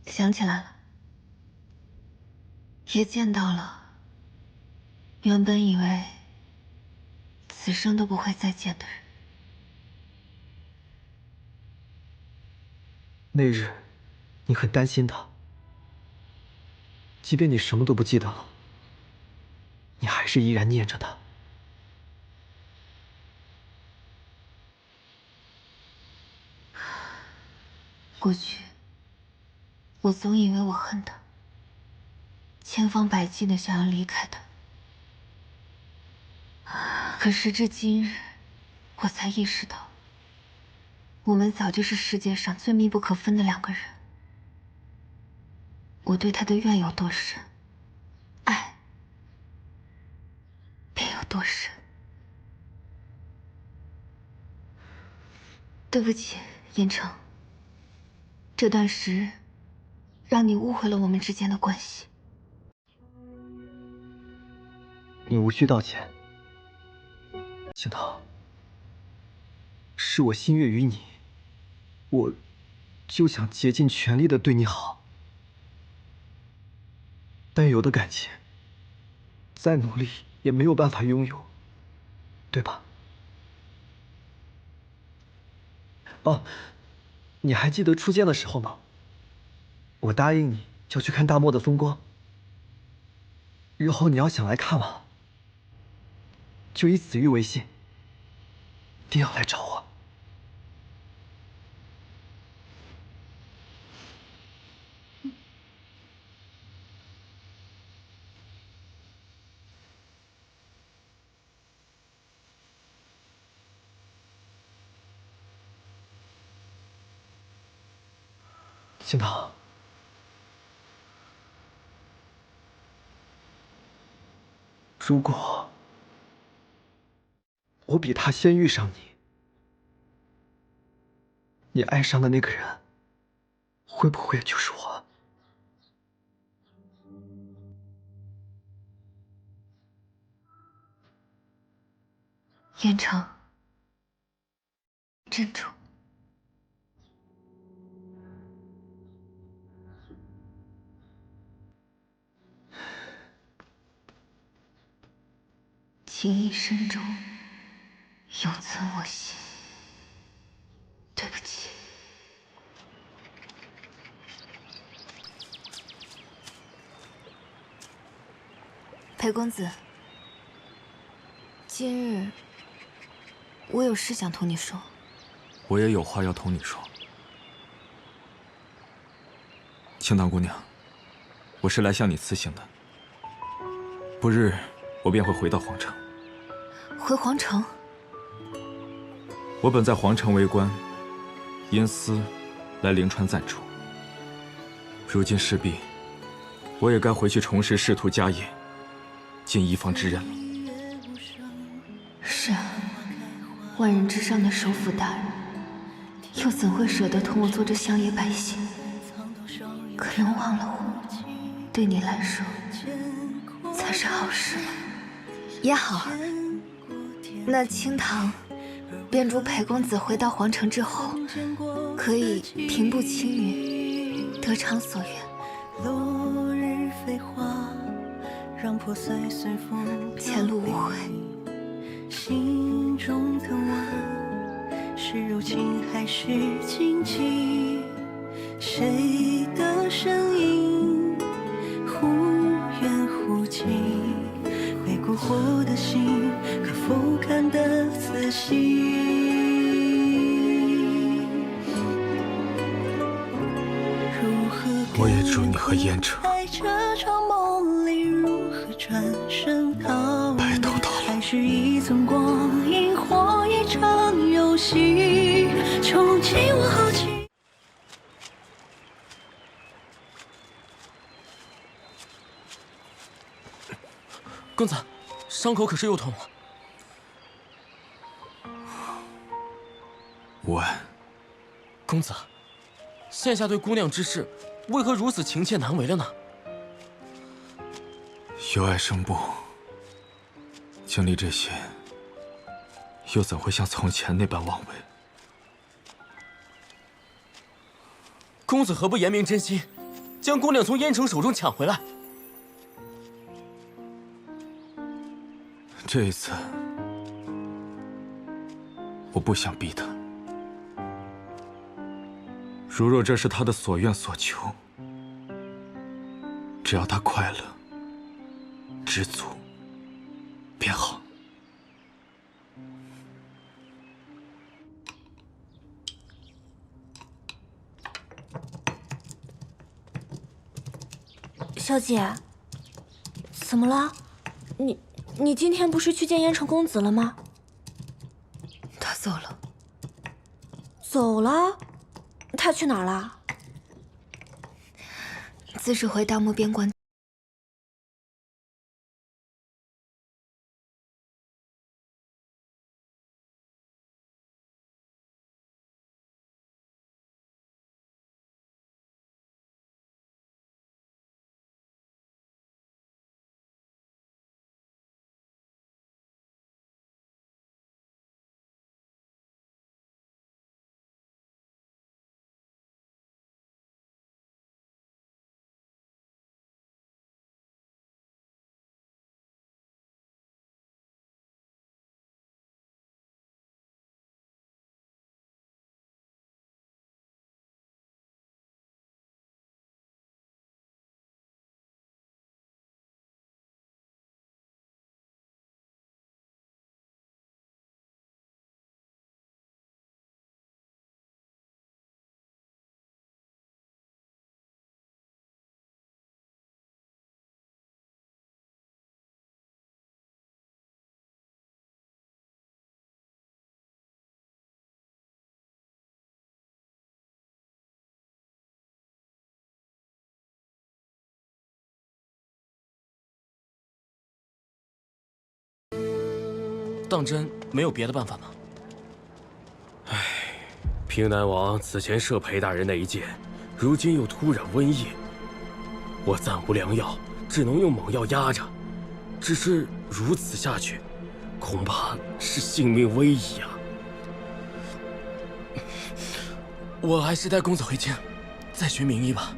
想起来了，也见到了原本以为此生都不会再见的人。那日，你很担心他，即便你什么都不记得了，你还是依然念着他。过去，我总以为我恨他，千方百计的想要离开他。可时至今日，我才意识到，我们早就是世界上最密不可分的两个人。我对他的怨有多深，爱便有多深。对不起，燕城，这段时日让你误会了我们之间的关系。你无需道歉，青桃。是我心悦于你，我就想竭尽全力的对你好。但有的感情，再努力也没有办法拥有，对吧？哦，你还记得初见的时候吗？我答应你要去看大漠的风光，日后你要想来看我，就以紫玉为信，一定要来找我。青桃，如果我比他先遇上你，你爱上的那个人，会不会就是我？燕城，珍珠。情意深重，永存我心。对不起。裴公子，今日我有事想同你说。我也有话要同你说。青檀姑娘，我是来向你辞行的。不日，我便会回到皇城。回皇城？我本在皇城为官，因私来灵川暂住。如今势必，我也该回去重拾仕途家业，尽一方之任了。是啊，万人之上的首辅大人，又怎会舍得同我做这乡野百姓？可能忘了我，对你来说才是好事了。也好，那清堂便如裴公子回到皇城之后，可以平步青云，得偿所愿。前路无悔。心中的吻是是柔情还是禁忌？谁的声音忽远忽近？被蛊惑的心，可否看得仔细？如何我也祝你和燕城在这场梦里如何转身逃离？还是一寸光阴或一场游戏？穷尽我好奇。公子，伤口可是又痛了。无碍。公子，现下对姑娘之事，为何如此情切难为了呢？由爱生不，经历这些，又怎会像从前那般妄为？公子何不言明真心，将姑娘从燕城手中抢回来？这一次，我不想逼他。如若这是他的所愿所求，只要他快乐、知足，便好。小姐，怎么了？你今天不是去见燕城公子了吗？他走了。走了？他去哪儿了？自是回大漠边关。当真没有别的办法吗？唉，平南王此前设裴大人那一箭，如今又突然瘟疫，我暂无良药，只能用猛药压着。只是如此下去，恐怕是性命危矣啊！我还是带公子回京，再寻名医吧。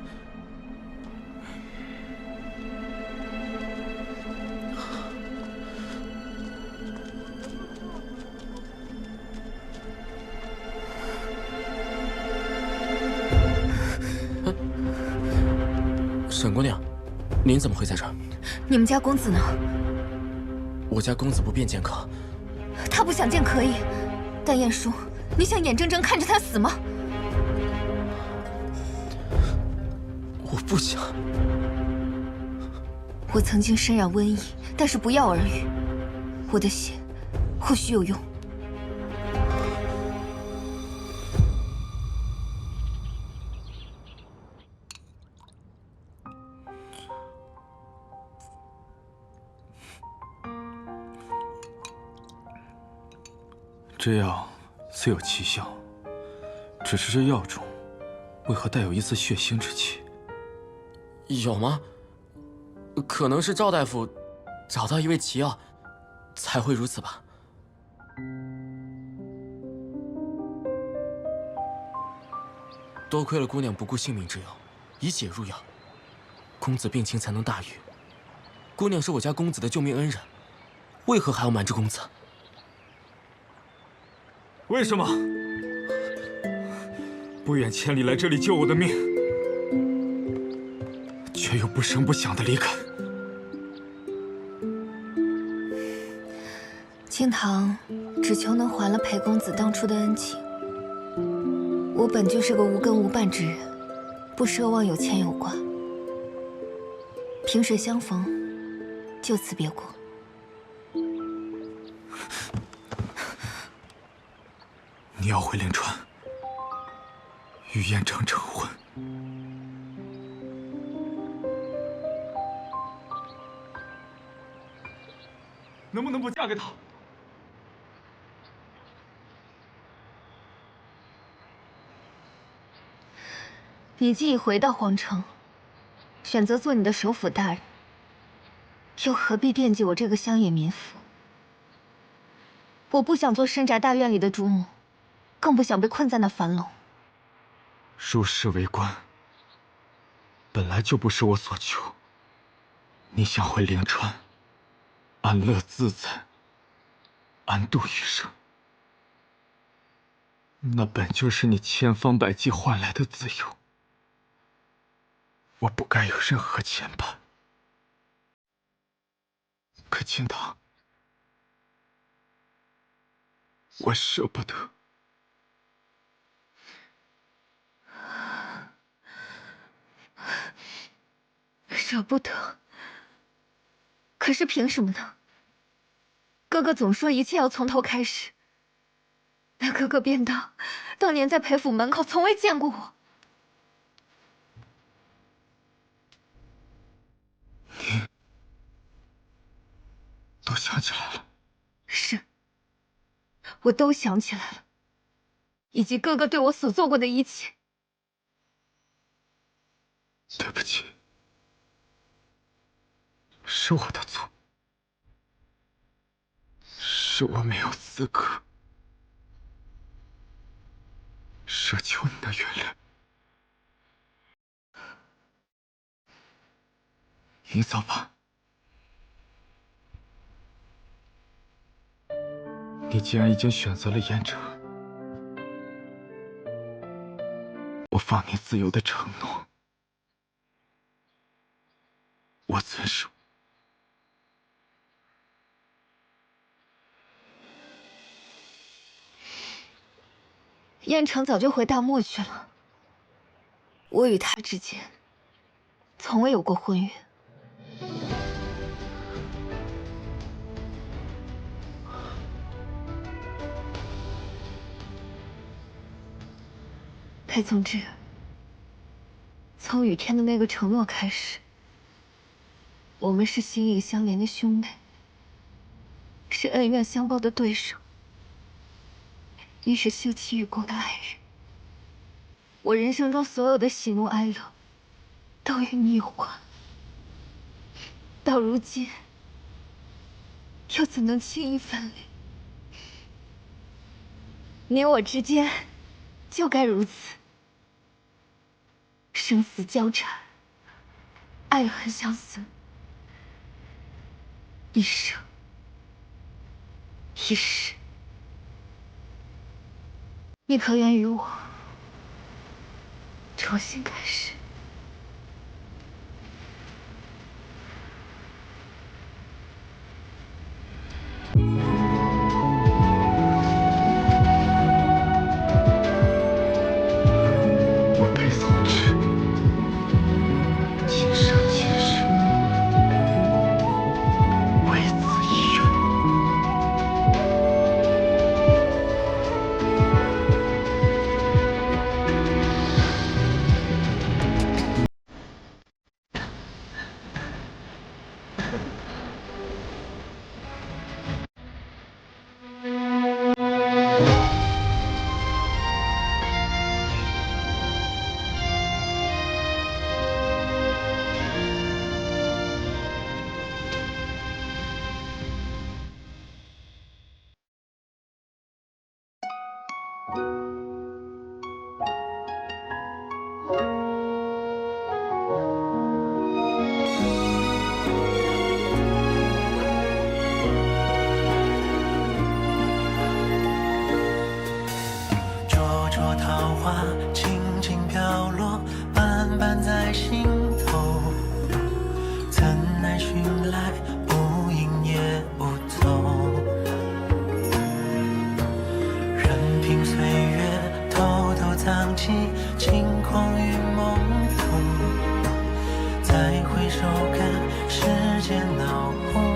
沈姑娘，您怎么会在这儿？你们家公子呢？我家公子不便见客。他不想见可以，但晏殊，你想眼睁睁看着他死吗？我不想。我曾经身染瘟疫，但是不药而愈。我的血或许有用。这药虽有奇效，只是这药中为何带有一丝血腥之气？有吗？可能是赵大夫找到一味奇药，才会如此吧。多亏了姑娘不顾性命之忧，以血入药，公子病情才能大愈。姑娘是我家公子的救命恩人，为何还要瞒着公子？为什么？不远千里来这里救我的命，却又不声不响的离开。青堂只求能还了裴公子当初的恩情。我本就是个无根无伴之人，不奢望有牵有挂。萍水相逢，就此别过。你要回灵川，与燕城成婚。能不能不嫁给他？你既已回到皇城，选择做你的首辅大人，又何必惦记我这个乡野民妇？我不想做深宅大院里的主母，更不想被困在那樊笼。入仕为官，本来就不是我所求。你想回灵川，安乐自在，安度余生，那本就是你千方百计换来的自由。我不该有任何牵绊。可青堂，我舍不得。舍不得，可是凭什么呢？哥哥总说一切要从头开始，那哥哥便当当年在裴府门口从未见过我。你都想起来了？是，我都想起来了，以及哥哥对我所做过的一切。对不起。是我的错，是我没有资格奢求你的原谅。你走吧，你既然已经选择了燕城，我放你自由的承诺，我遵守。燕城早就回大漠去了，我与他之间从未有过婚约。裴总之，从与天的那个承诺开始，我们是心意相连的兄妹，是恩怨相报的对手。你是休戚与共的爱人，我人生中所有的喜怒哀乐，都与你有关。到如今，又怎能轻易分离？你我之间，就该如此，生死交缠，爱恨相随，一生一世。你可愿与我重新开始？我裴总之，今生今世，为此一愿。灼灼桃花尽藏起轻狂与懵懂，再回首看世间闹哄。